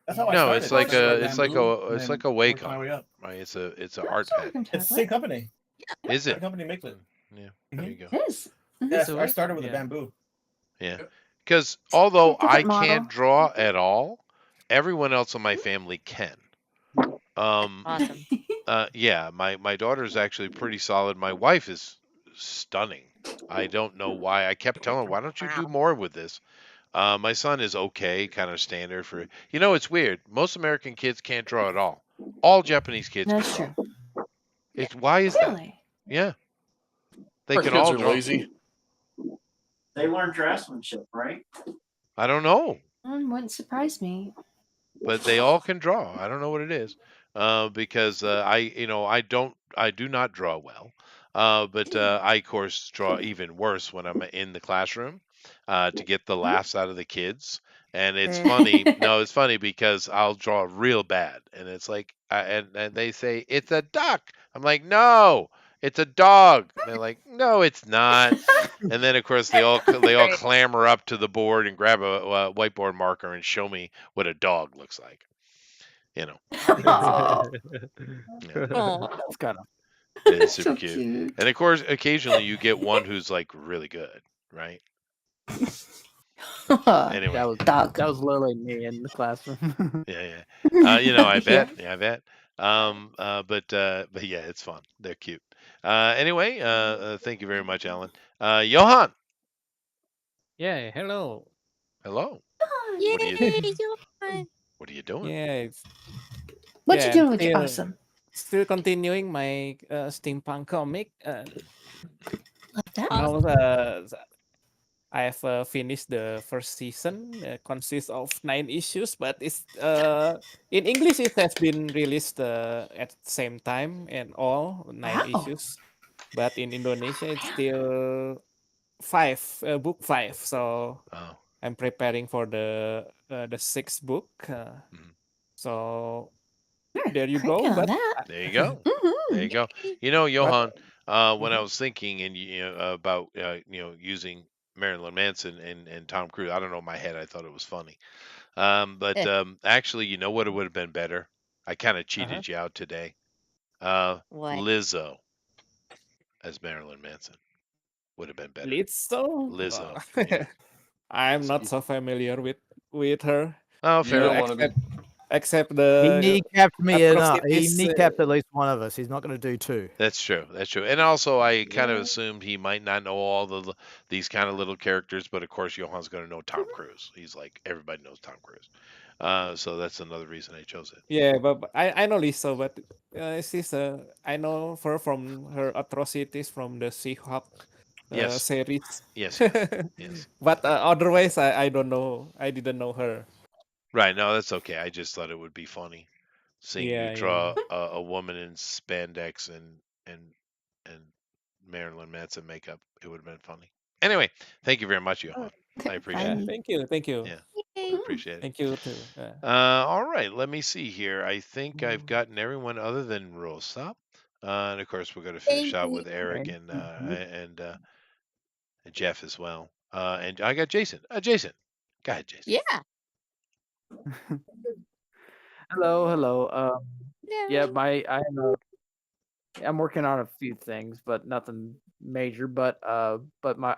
That's how I No, started. it's like I it's like bamboo, a and it's then like a worked my Wacom, way up. right? It's a art pad. It's the same company. Is The it? company makes it. Yeah. There you go. It is. Yeah, So I started with yeah. a bamboo. Yeah. Because although Different I model. can't draw at all, everyone else in my family can. Awesome. Yeah, my daughter's actually pretty solid. My wife is stunning. I don't know why. I kept telling her, why don't you do more with this? My son is okay, kind of standard for. It's weird. Most American kids can't draw at all. All Japanese kids That's can true. draw. Why is that? Really? Yeah. They Our can kids all are draw. lazy. They learn draftsmanship, right? I don't know, Wouldn't surprise me. but they all can draw. I don't know what it is. Because I do not draw well. But I of course draw even worse when I'm in the classroom, to get the laughs out of the kids. And it's funny. No, it's funny because I'll draw real bad, and it's like, and they say it's a duck. I'm like, no, it's a dog. And they're like, no, it's not. And then of course they all clamber up to the board and grab a whiteboard marker and show me what a dog looks like. Aw. Yeah. Oh, That's kind of It's super So cute. cute. And of course, occasionally you get one who's like really good, right? Anyway, that was Dog. that was literally me in the classroom. yeah. I bet. Yeah. Yeah, I bet. But yeah, it's fun. They're cute. Anyway, thank you very much, Alan. Johan, Yeah, hello. hello. yay! What are you Johan. What are you doing? Yeah, What yeah, you doing with still, your awesome? still continuing my steampunk comic. Love that. Now, I have finished the first season. Consists of 9 issues, but it's in English it has been released at the same time and all 9 Wow. issues. But in Indonesia it's still 5 book 5. So Oh, I'm preparing for the 6th book. So there you go. Cranking on But that. there you go. Mhm. There you go. Johan, when I was thinking about using Marilyn Manson and Tom Cruise. I don't know, in my head I thought it was funny. But actually, you know what? It would have been better. I kind of cheated you out today. What? Lizzo as Marilyn Manson would have been better. Lizzo? Lizzo. Oh. Yeah. I'm not so familiar with her. Oh, You fair don't enough. wanna be- Except He the kneecapped me and he atrocities, kneecapped at least one of us. He's not going to do two. That's true. That's true. And also, I kind of assumed he might not know all these kind of little characters, but of course, Johan's going to know Tom Cruise. He's like everybody knows Tom Cruise. So that's another reason I chose it. Yeah, but I know Lizzo, but she's I know her from her atrocities from the She-Hulk Yes. series. Yes. Yes. But otherwise, I don't know. I didn't know her. Right. No, that's okay. I just thought it would be funny seeing Yeah, you draw a woman in spandex and Marilyn Manson makeup. It would have been funny. Anyway, thank you very much, Johan. I appreciate Yeah, it. thank you, thank you. Yeah, I appreciate it. Thank you too. All right, let me see here. I think I've gotten everyone other than Rosa. And of course, we're going to finish out with Eric and Jeff as well. And I got Jason. Jason, go ahead, Jason. Yeah. Hello. Yeah, I'm working on a few things, but nothing major. But I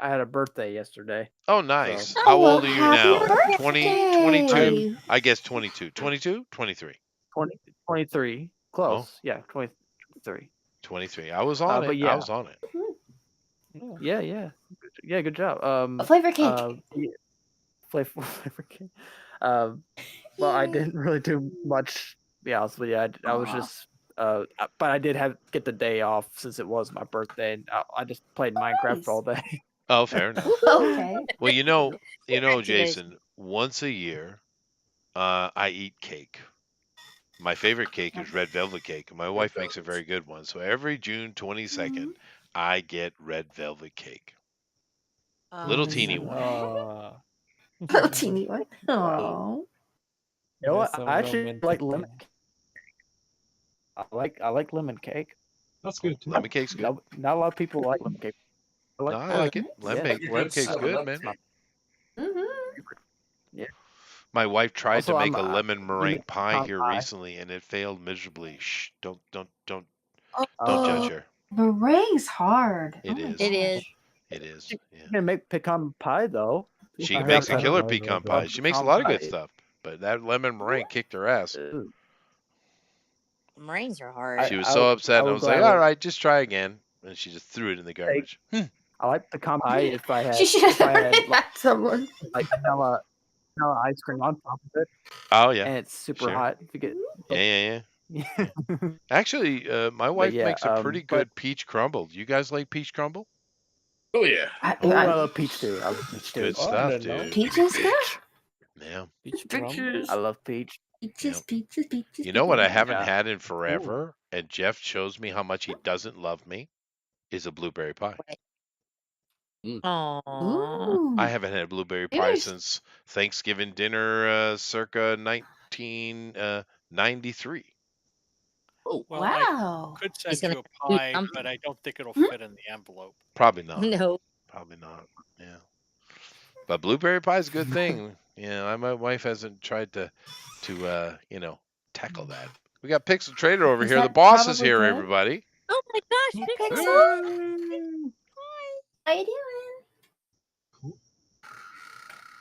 had a birthday yesterday. Oh, nice. So- How well, old are you happy now? 22? birthday. I guess 22. 22? 23? 23. Close. Yeah, 23. 23. I was on it. but yeah. I was on it. Yeah. Good job. A flavor cake. Flavor cake. Well, I didn't really do much. To be honest with you, I was Aw. just. But I did get the day off since it was my birthday, and I just played Minecraft Nice. all day. Oh, fair enough. Okay. Well, you know, Congratulations. Jason, once a year, I eat cake. My favorite cake is red velvet cake, and my wife makes a very good one. So every June 22nd, I get red velvet cake. Little teeny one. Oh, Little teeny one. Oh. You know what? That's so I actually romantic, like yeah. lemon. I like lemon cake. That's good too. Lemon cake's good. Not a lot of people like lemon cake. No, I like it. Lemon Yeah. cake's good, man. Yeah. My wife tried to Also, make a I'm, lemon meringue make pie pecan here pie. recently, and it failed miserably. Shh! Don't judge Oh, her. meringue's hard. It Oh my is. It is. gosh. It is. Yeah. You can make pecan pie though. She I heard makes a that. killer pecan pie. She makes a Pecan lot of good pie. stuff, but that lemon meringue kicked her ass. Ooh. Meringues are hard. She was so upset, and I was was like, glad "All right, just try again," and she just threw it in the garbage. I like pecan pie if I had She should have had at someone. like vanilla ice cream on top of it, Oh yeah, and it's super Sure. hot. If you get yeah. yeah. Actually, my wife yeah, makes a pretty but- good peach crumble. Do you guys like peach crumble? Oh yeah. I love peach too. I love peach too. Good Oh, I stuff, don't know. dude. peaches good. Yeah. Peach Pictures. I love peach. Peaches, peaches, peaches. You know what I peaches. haven't Yeah. had in forever, and Jeff shows me how much he doesn't love me, is a blueberry pie. Aww. Ooh. I haven't had a blueberry pie Yours. since Thanksgiving dinner, circa 1993. Well, I Wow. could He's send gonna you a pie, eat but I don't think it'll fit in the envelope. Probably not. No. Probably not. Yeah. But blueberry pie is a good thing. My wife hasn't tried to tackle that. We got Pixel Trader over Is here. The that boss is probably here, good? everybody. Oh my gosh, Hey, Pixel. Pixel. How you doing?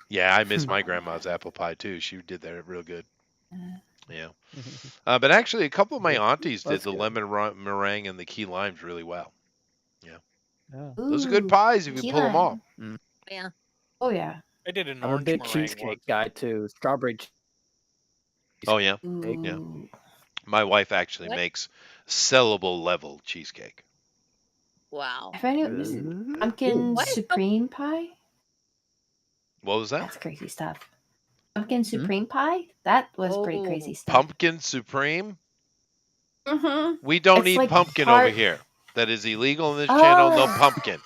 Yeah, I miss my grandma's apple pie too. She did that real good. Yeah. But actually, a couple of my aunties did That's the good. lemon meringue and the key limes really well. Yeah. Those are good Ooh, pies if you key pull them off. lime. Yeah. Oh yeah. I did an I'm a orange big meringue cheesecake once. guy too. Strawberry. Oh yeah. Ooh. My wife actually What? makes sellable level cheesecake. Wow. If I knew, is it pumpkin What? supreme pie? What was that? That's crazy stuff. Pumpkin supreme pie? That was pretty Oh. crazy stuff. Pumpkin supreme? Mm-hmm. We don't It's eat like pumpkin part- over here. That is illegal in this channel. No Oh. pumpkin.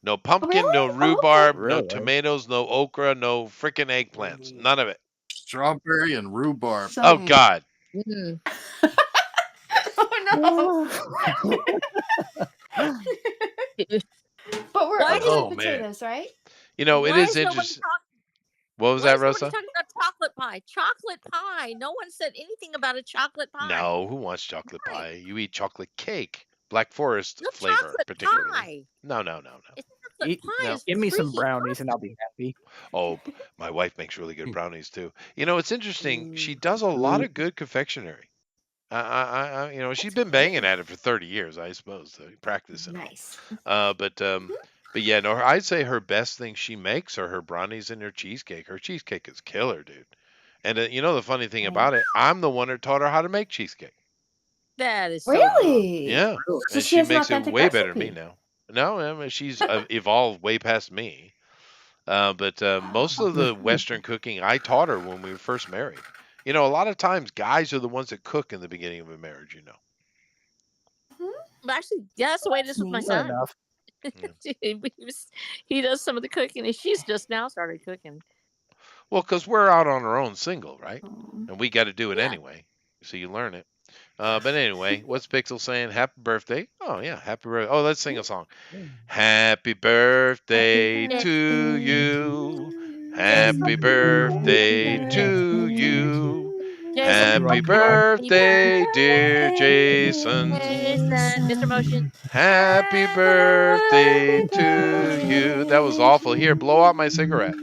No pumpkin, no Really? Oh, rhubarb, no Really? tomatoes, no okra, no freaking eggplants. None of it. Strawberry and rhubarb. So- Oh God. Mm. Oh no. right? You know, it Why is is nobody interesting. talking? What was Why that, is nobody Rosa? talking about chocolate pie? Chocolate pie. No one said anything about a chocolate pie. No, who wants chocolate pie? You eat chocolate cake, Black Forest No flavor, chocolate particularly. pie. No. It's chocolate pie. No. Is Give me some freaking brownies and I'll be happy. Oh, my wife makes really good brownies too. You know, it's interesting. She does a lot of good confectionery. You know, she's been banging at it for 30 years, I suppose, practicing. Nice. But yeah, no, I'd say her best thing she makes are her brownies and her cheesecake. Her cheesecake is killer, dude. And you know the funny thing about it, I'm the one who taught her how to make cheesecake. That is so Really? Yeah, So and she she has an makes it authentic way better than me recipe. now. No, I mean, she's evolved way past me. But most of the Western cooking I taught her when we were first married. You know, a lot of times guys are the ones that cook in the beginning of a marriage. You know. But actually, yeah, that's the way it is with my Fair son. enough. He does some of the cooking, and she's just now started cooking. Well, because we're out on our own single, right? Oh. And we got to do it Yeah. anyway. So you learn it. But anyway, what's Pixel saying? Happy birthday. Oh, yeah. Happy birthday. Oh, let's sing a song. Happy birthday to you. Happy birthday to you. Happy birthday, dear Jason. Jason, Mr. Motion. Happy birthday to you. That was awful. Here, blow out my cigarette.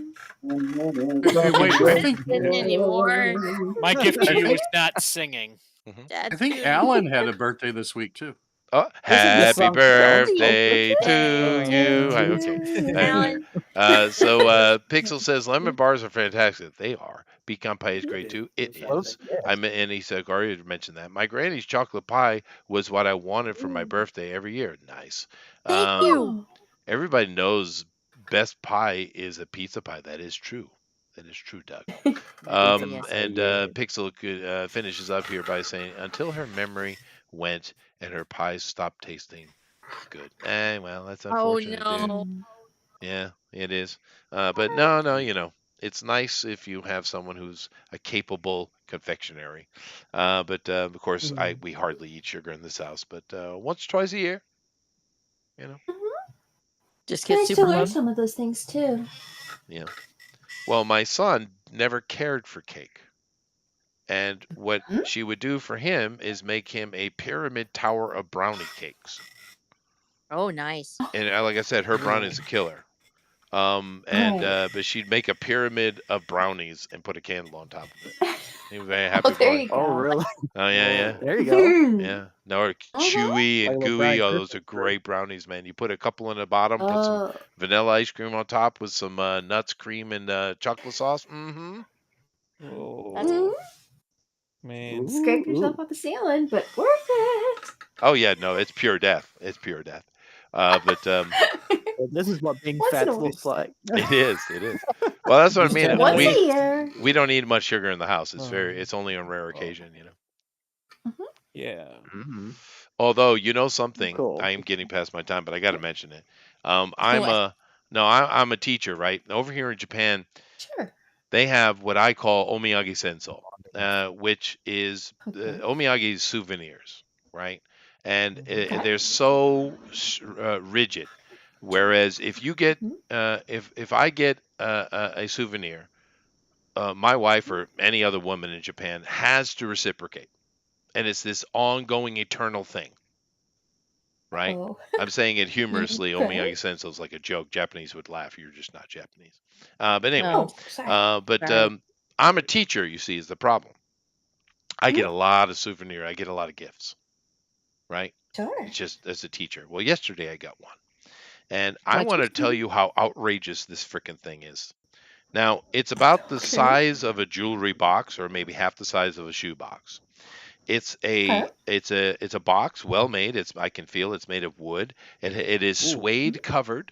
Hey, wait, I think Anymore. My gift to you is not singing. I think Alan had a birthday this week too. Oh, happy birthday to you. Hi, okay. Alan. Pixel says lemon bars are fantastic. They are. Pecan pie is great too. It is. And he said, Gary mentioned that. My granny's chocolate pie was what I wanted for my birthday every year. Nice. Thank you. Everybody knows best pie is a pizza pie. That is true. That is true, Doug. Pixel finishes up here by saying, until her memory went and her pies stopped tasting good. Well, that's unfortunate. Oh no. Dude. Yeah, it is. But no, you know, it's nice if you have someone who's a capable confectionary. But of course, we hardly eat sugar in this house, but once or twice a year, you know. Just Nice get to super learn mum. some of those things too. Yeah. Well, my son never cared for cake. And what she would do for him is make him a pyramid tower of brownie cakes. Oh, nice. And like I said, her brownie's a killer. But she'd make a pyramid of brownies and put a candle on top of it. He was very happy for it. Oh, really? Oh, yeah. There you go. Yeah. No, or chewy and Like gooey. Brian Oh, those are great brownies, man. You put a couple in the bottom, put some vanilla ice cream on top with some nuts, cream, and chocolate sauce. Mm-hmm. Oh, man. Scrape yourself off the ceiling, but worth it. Oh, yeah. No, it's pure death. It's pure death. This is what being Once in fat a while. looks like. It is. Well, that's what I mean. Once a year. We don't eat much sugar in the house. It's only on rare occasion, you know. Yeah. Although, you know something, Cool. I am getting past my time, but I got to mention it. I'm a teacher, right? Over here in Japan, Sure. they have what I call omiyage senso, which is omiyage is souvenirs, right? And they're so rigid. Whereas if you get if I get a souvenir, my wife or any other woman in Japan has to reciprocate, and it's this ongoing eternal thing, right? Oh. I'm saying it humorously. Okay. Omiyage senso is like a joke. Japanese would laugh. You're just not Japanese. But anyway, Oh, sorry. Right. I'm a teacher. You see, is the problem. I get a lot of souvenir. I get a lot of gifts, right? Sure. It's just as a teacher. Well, yesterday I got one. And I want to tell you how outrageous this frickin' thing is. Now, it's about the size of a jewelry box, or maybe half the size of a shoe box. It's a box, well made. I can feel it's made of wood. It is suede covered,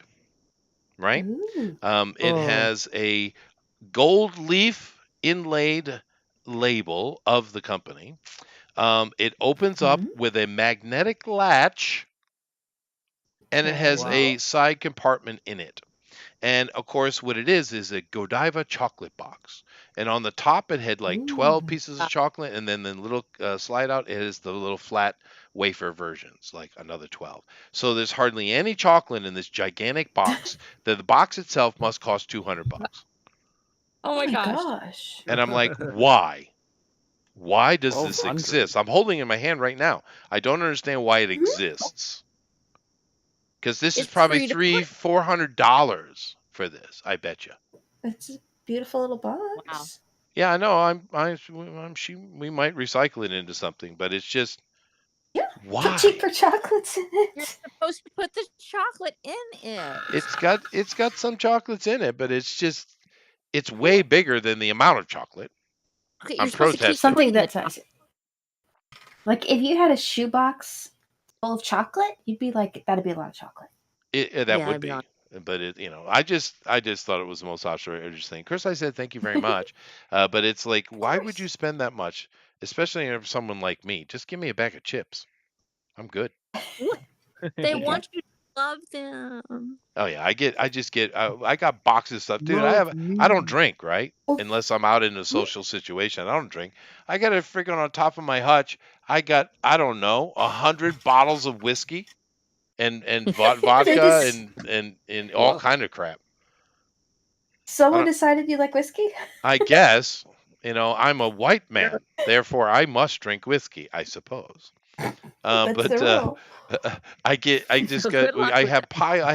right? It has a gold leaf inlaid label of the company. It opens up with a magnetic latch. And it has a side compartment in it. And of course, what it is a Godiva chocolate box. And on the top, it had like 12 pieces of chocolate. And then the little slide out is the little flat wafer versions, like another 12. So there's hardly any chocolate in this gigantic box. The box itself must cost $200. Oh my gosh. gosh. And I'm like, why? Why does this 1,200. exist? I'm holding it in my hand right now. I don't understand why it exists. Because this is It's probably free to $300-$400 for this. I bet you. It's a beautiful little box. Yeah, I know. We might recycle it into something, but it's just Yeah. why? Put cheaper chocolates in You're it. supposed to put the chocolate in it. It's got some chocolates in it, but it's way bigger than the amount of chocolate. Okay, I'm you're supposed to keep protesting. Something putting the that's nice. Like if you had a shoebox full of chocolate, you'd be like, that'd be a lot of chocolate. That Yeah, would that'd be be, on- but I just thought it was the most outrageous thing. Chris, I said thank you very much, but it's like, why would you spend that much, especially for someone like me? Just give me a bag of chips. I'm good. They want you to love them. Oh yeah, I got boxes of stuff, dude. Love I don't me. drink, right? Unless I'm out in a social situation, I don't drink. I got it freaking on top of my hutch. I got, I don't know, 100 bottles of whiskey and vodka and all Wow. kind of crap. Someone don't- decided you like whiskey? I guess, I'm a white man, therefore I must drink whiskey, I suppose. That's But the rule. I just So got, good luck I with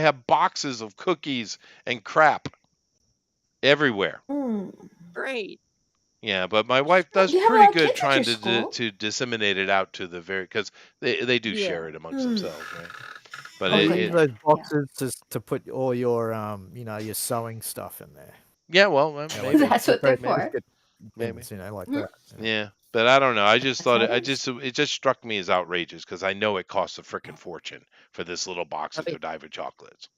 have boxes of cookies and crap everywhere. Great. Yeah, but my wife does You have a pretty lot of good kids at trying your school. to disseminate it out to the because they do Yeah. share it amongst themselves, right? But I it, use it those boxes to put all your your sewing stuff in there. yeah, well, Yeah, like maybe, That's what they're maybe for. get maybe. bins, like Mhm. that. Yeah, but I don't know. I just thought That's it just struck me as outrageous because I know it costs a freaking fortune for this little box of Okay. Godiva chocolates,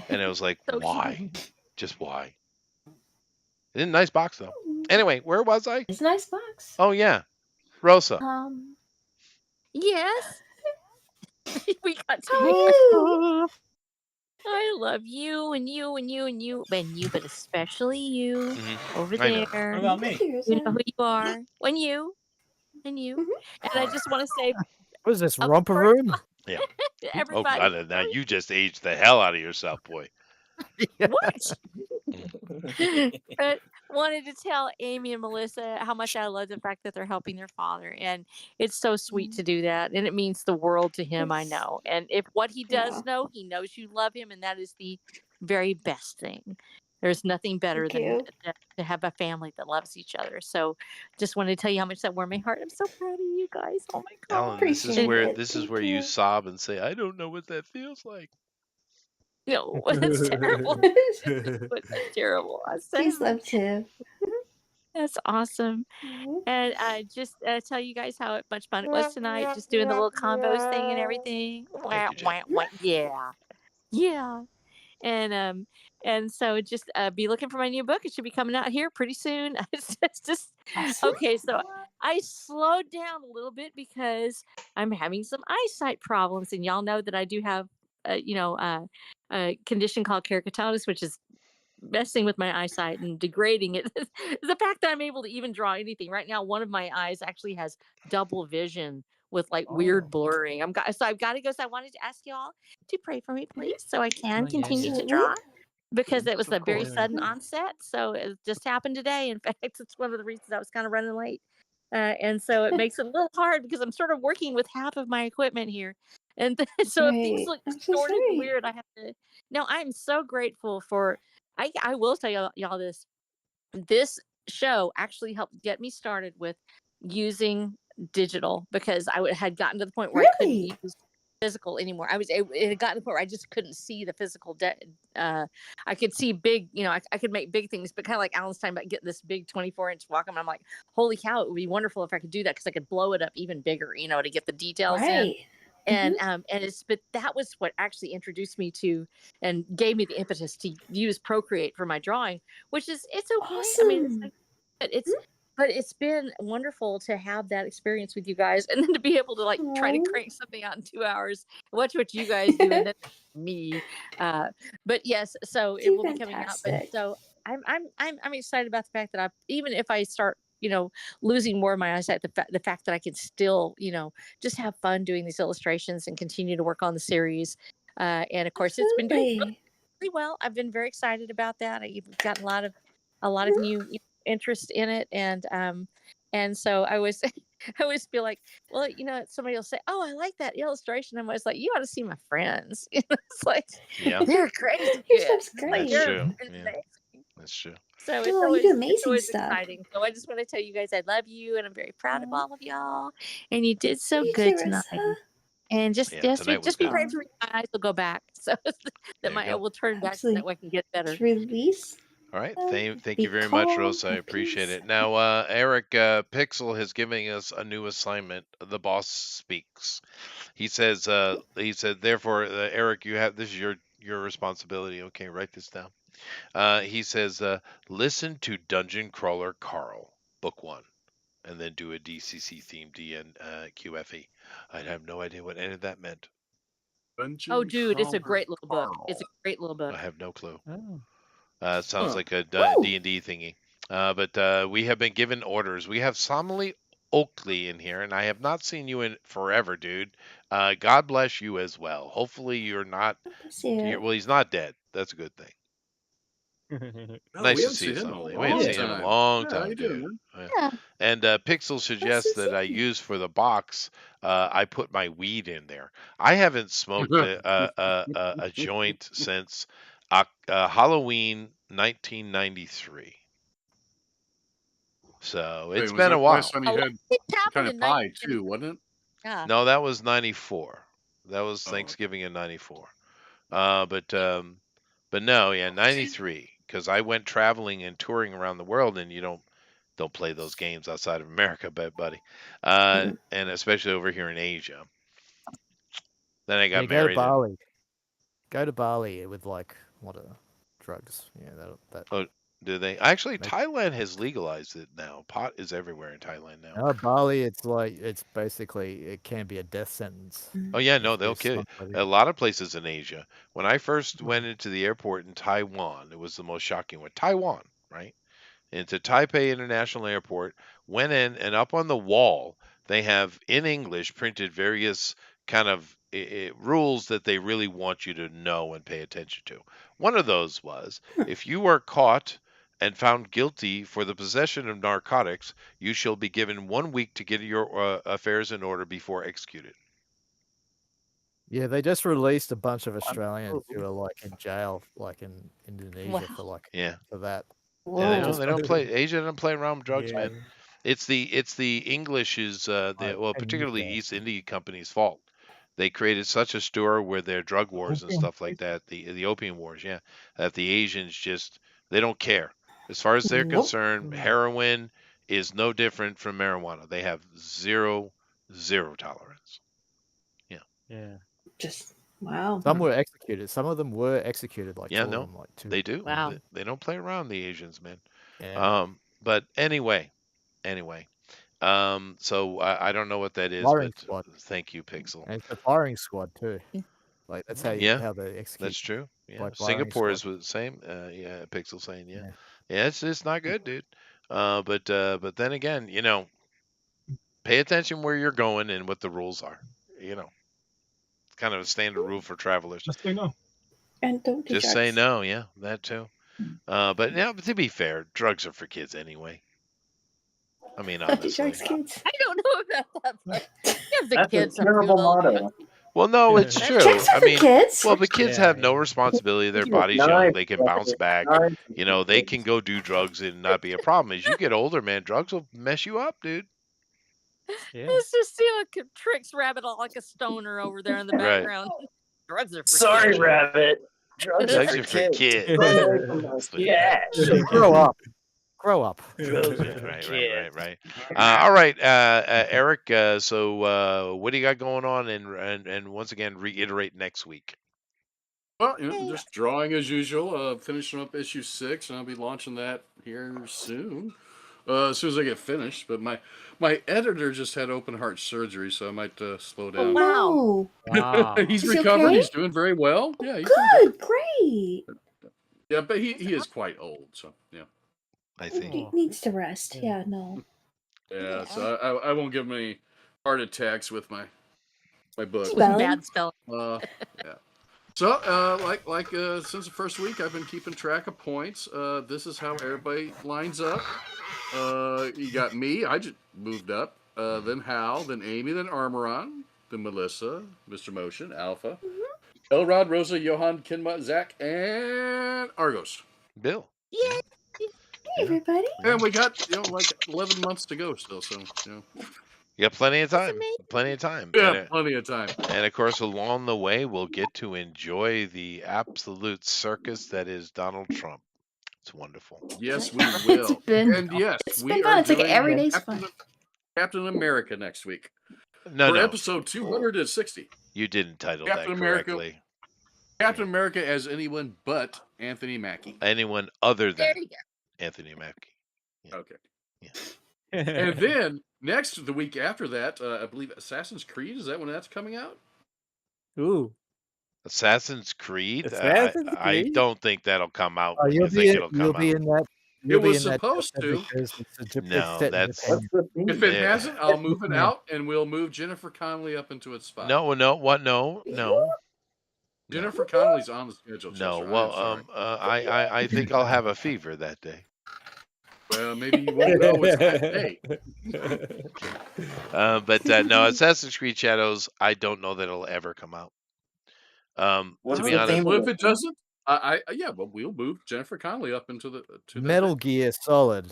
and it was like, So why? Just why? It's a nice box though. Anyway, where was I? It's a nice box. Oh yeah, Rosa. Yes. We got to How are make you? I love you and you and you and you and you, but especially you over I know. there. What about me? You know who you are. When you and you. And I just want to say, What is this, of romper course, room? Yeah. Oh everybody. God, now you just aged the hell out of yourself, boy. What? But wanted to tell Amy and Melissa how much I love the fact that they're helping their father, and it's so sweet to do that, and it means the world to him. I know, and if what he does know, he knows you love him, and that is the very best thing. There's nothing better Thank than you. to have a family that loves each other. So, just wanted to tell you how much that warmed my heart. I'm so proud of you guys. Oh my god! Alan, this is Appreciate where it. this is Thank where you you. sob and say, "I don't know what that feels like." No, that's terrible. But that's terrible. I said She's loved too. that's awesome. And I just tell you guys how much fun it was tonight, just doing the little combos thing and everything. Wah, Thank you, wah, wah. Yeah, yeah. And so just be looking for my new book. It should be coming out here pretty soon. It's just Awesome. okay. So I slowed down a little bit because I'm having some eyesight problems, and y'all know that I do have, a condition called keratoconus, which is messing with my eyesight and degrading it. The fact that I'm able to even draw anything right now, one of my eyes actually has double vision with like weird blurring. So I've got to go. So I wanted to ask y'all to pray for me, please, so I can continue to draw because it was Of a very course. sudden onset. So it just happened today. In fact, it's one of the reasons I was kind of running late. And so it makes it a little hard because I'm sort of working with half of my equipment here. And so if things Right. look I'm so distorted and sorry. weird, I have to. No, I'm so grateful for. I will tell y'all this. This show actually helped get me started with using digital because had gotten to the point where I couldn't Really? use physical anymore. It had gotten to the point where I just couldn't see the physical. I could see big, I could make big things, but kind of like Alan's talking about getting this big 24-inch Wacom. I'm like, holy cow, it would be wonderful if I could do that because I could blow it up even bigger, to get the details in. Right. And but that was what actually introduced me to and gave me the impetus to use Procreate for my drawing, which is it's okay. I mean, it's Awesome. like, but it's been wonderful to have that experience with you guys, and then to be able to like try to Aw. crank something out in 2 hours, watch what you guys do, and then me. But yes, so it You're will be coming out. But fantastic. so I'm excited about the fact that even if I start losing more of my eyesight. The fact that I can still, just have fun doing these illustrations and continue to work on the series. And of course, it's been doing really, really well. I've been very excited about that. I've gotten a lot of new interest in it, and so I always I always feel like, well, somebody will say, "Oh, I like that illustration." I'm always like, "You ought to see my friends." It's like Yeah. they're crazy Your good. stuff's Like, great. That's they're true. amazing. Yeah, that's true. So Oh, you do it's amazing always stuff. exciting. So I just want to tell you guys I love you, and I'm very proud of all of y'all. And you did so You good too, tonight. Rosa. And just Yeah, just be, tonight was just be good. praying for me. My eyes will go back, so There that you my go. will turn back so Absolutely. that way I can get better. To release. All right. Thank Be you very much, calm, Rosa. I have appreciate peace. it. Now, Eric Pixel has given us a new assignment. The boss speaks. He said, therefore, Eric, this is your responsibility. Okay, write this down. He says, listen to Dungeon Crawler Carl, Book 1, and then do a DCC theme DN QFE. I have no idea what any of that meant. Oh, dude, it's a great little book. It's a great little book. I have no clue. Oh. Sounds Huh. like a D&D thingy. But we have been given orders. We have Somali Oakley in here, and I have not seen you in forever, dude. God bless you as well. Hopefully you're not. Bless you. Well, he's not dead. That's a good thing. No, Nice we to haven't see seen you, him in a Somali. We ain't long seen you in a time. long Yeah, how time, you doing, dude. man? Yeah. And Pixel suggests Nice to that I see you. use for the box. I put my weed in there. I haven't smoked a joint since Halloween 1993. So Wait, it's was been a that the last while. time you A lot had of things kind happened of in pie 1993. too, wasn't it? Yeah. No, that was 94. That was Oh, okay. Thanksgiving in 94. But no, yeah, 93. Because I went traveling and touring around the world, and you don't play those games outside of America, buddy. And especially over here in Asia. Then I got Yeah, go to married. And, Bali. Go to Bali with like what are drugs? Yeah, that. oh, do they? Actually, Make- Thailand has legalized it now. Pot is everywhere in Thailand now. No, Bali, it's like it can be a death sentence. Oh yeah, if no, they'll you kill you. smoke weed. A lot of places in Asia. When I first went into the airport in Taiwan, it was the most shocking one. Taiwan, right? Into Taipei International Airport, went in, and up on the wall they have in English printed various kind of rules that they really want you to know and pay attention to. One of those was if you are caught and found guilty for the possession of narcotics, you shall be given 1 week to get your affairs in order before executed. Yeah, they just released a bunch of Australians who are like in jail, like in Indonesia Wow. for Yeah. that. Yeah, Whoa. they don't play. Asia doesn't play around with drugs, man. Yeah. It's the English is particularly East India Company's fault. They created such a stir with their drug wars and Opium. stuff like that, the opium wars, yeah, that the Asians just they don't care. As far as they're Nope. concerned, heroin is no different from marijuana. They have zero tolerance. Yeah. Just wow. Some were executed. Some of them were executed. Like Yeah, two no, of them, like two. they do. Wow. They don't play around, the Asians, man. Yeah. But anyway, so I don't know what that is, Firing but squad. thank you, Pixel. And it's the firing squad too. Like that's how Yeah, how they execute. That's true. Yeah, like firing Singapore squad. is the same. Yeah, Pixel saying yeah. It's not good, dude. But then again, pay attention where you're going and what the rules are. It's kind of a standard rule for travelers. Just say no. And don't do Just drugs. say no. Yeah, that too. But to be fair, drugs are for kids anyway. I mean, Don't do honestly. drugs, kids. I don't know about that. But if the That's a kids are terrible too old, motto. Well, no, it's true. Drugs are I for mean, kids. well, the kids Yeah, have no responsibility. Their body's young. They can bounce back. They can go do drugs and not be a problem. As you get older, man, drugs will mess you up, dude. Yeah. Let's just see what Tricks Rabbit all like a stoner over there in the Right. background. Drugs are for Sorry, kids. Rabbit. Drugs Drugs are are for for kids. kids. Stay away from those cash. Grow up. Grow up. Right. All right, Eric. So what do you got going on? And once again, reiterate next week. Well, just drawing as usual. Finishing up issue 6, and I'll be launching that here soon. As soon as I get finished. But my editor just had open heart surgery, so I might slow down. Wow. Wow. He's Is he recovered. okay? He's doing very well. Yeah, he's doing Good. Great. Yeah, but he is quite old, so yeah. I think. He needs to rest. Yeah, no. Yeah, so I won't give him any heart attacks with my book. Spelling. Bad spell. Yeah. So, like since the first week, I've been keeping track of points. This is how everybody lines up. You got me. I just moved up. Then Hal. Then Amy. Then Armoron. Then Melissa. Mr. Motion. Alpha. Elrod. Rosa. Johan. Kinma. Zach. And Argos. Bill. Yay! Hey, everybody. And we got like 11 months to go still. So You got plenty of time. Plenty of time. yeah, plenty of time. And of course, along the way, we'll get to enjoy the absolute circus that is Donald Trump. It's wonderful. Yes, we will. And yes, it's we been are fun. It's like doing every day's fun. Captain America next week. No, for no. episode 260. You didn't title Captain that America. correctly. Captain America as anyone but Anthony Mackie. Anyone other There than you go. Anthony Mackie. Yeah. Okay. Yeah. And then the week after that, I believe Assassin's Creed. Is that when that's coming out? Ooh. Assassin's Creed? Assassin's I Creed? don't think that'll come out. Oh, I you'll think be it'll you'll come be out. in that. It You'll be was in that supposed chapter to. because it's No, set in that's- Japan. If it Yeah. hasn't, I'll move it out, and we'll move Jennifer Connelly up into its spot. No, what? No. Jennifer Connelly's on the schedule. No. Chester, I'm Well, sorry. I think I'll have a fever that day. Well, maybe you won't know it's that day. But no, Assassin's Creed Shadows. I don't know that it'll ever come out. What's To be the honest, theme Well, of if it doesn't, but we'll move Jennifer Connelly up into the Metal Gear Solid.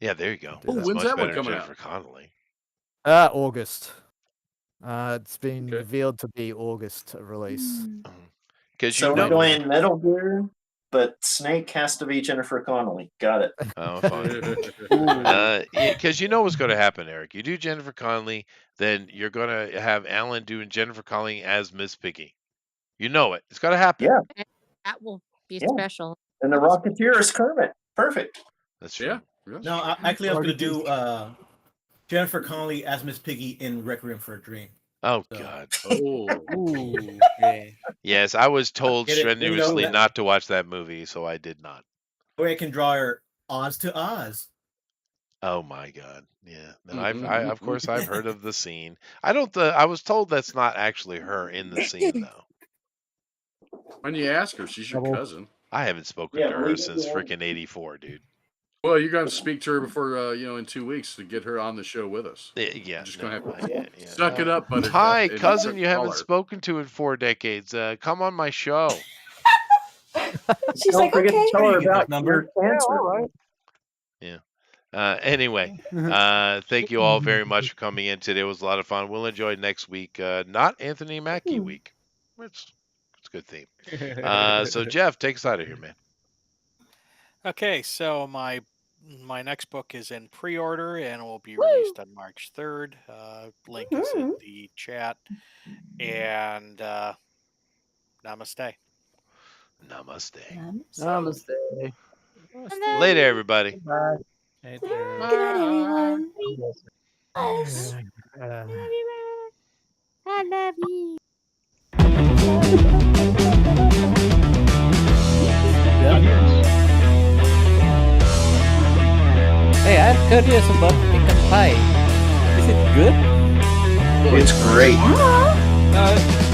yeah, there you go. Oh, That's when's much that one better than coming Jennifer out? Connelly. August. It's been Okay. revealed to be August release. Because So you we're know. going Metal Gear, but Snake has to be Jennifer Connelly. Got it. Oh, fine. Because you know what's going to happen, Eric. You do Jennifer Connelly, then you're going to have Alan doing Jennifer Connelly as Miss Piggy. You know it. It's going to happen. Yeah. That will be Yeah. special. And the Rocketeer is Kermit. Perfect. That's true. Yeah. No, actually, I was going to do Jennifer Connelly as Miss Piggy in Requiem for a Dream. Oh, So- God. Oh, Ooh. Yeah. Yes, I was told Get it? You know strenuously that- not to watch that movie, so I did not. Or I can draw her Oz to Oz. Oh my God! Yeah, and Mhm. of course I've heard of the scene. I don't. I was told that's not actually her in the scene though. when you ask her, she's your Double. cousin. I haven't spoken Yeah, to her we- since yeah. freaking '84, dude. Well, you're going to speak to her before, in 2 weeks to get her on the show with us. Yeah, Just no, gonna have to yeah. suck it up, Buttercup. Hi, and cousin. You call haven't her. spoken to in 4 decades. Come on my show. She's Don't like, forget okay. to tell her You get that about number? your cancer. Anyway, thank you all very much for coming in today. It was a lot of fun. We'll enjoy next week. Not Anthony Mackie week. It's a good theme. So Jeff, take us out of here, man. Okay, so my next book is in pre-order and will be released on March 3rd. Link is in the chat. And namaste. Namaste. Namaste. Later, everybody. Bye. Good night, everyone. Us. I love you. Hey, I'm curious about Pecan Pie. Is it good? It's great. Yeah.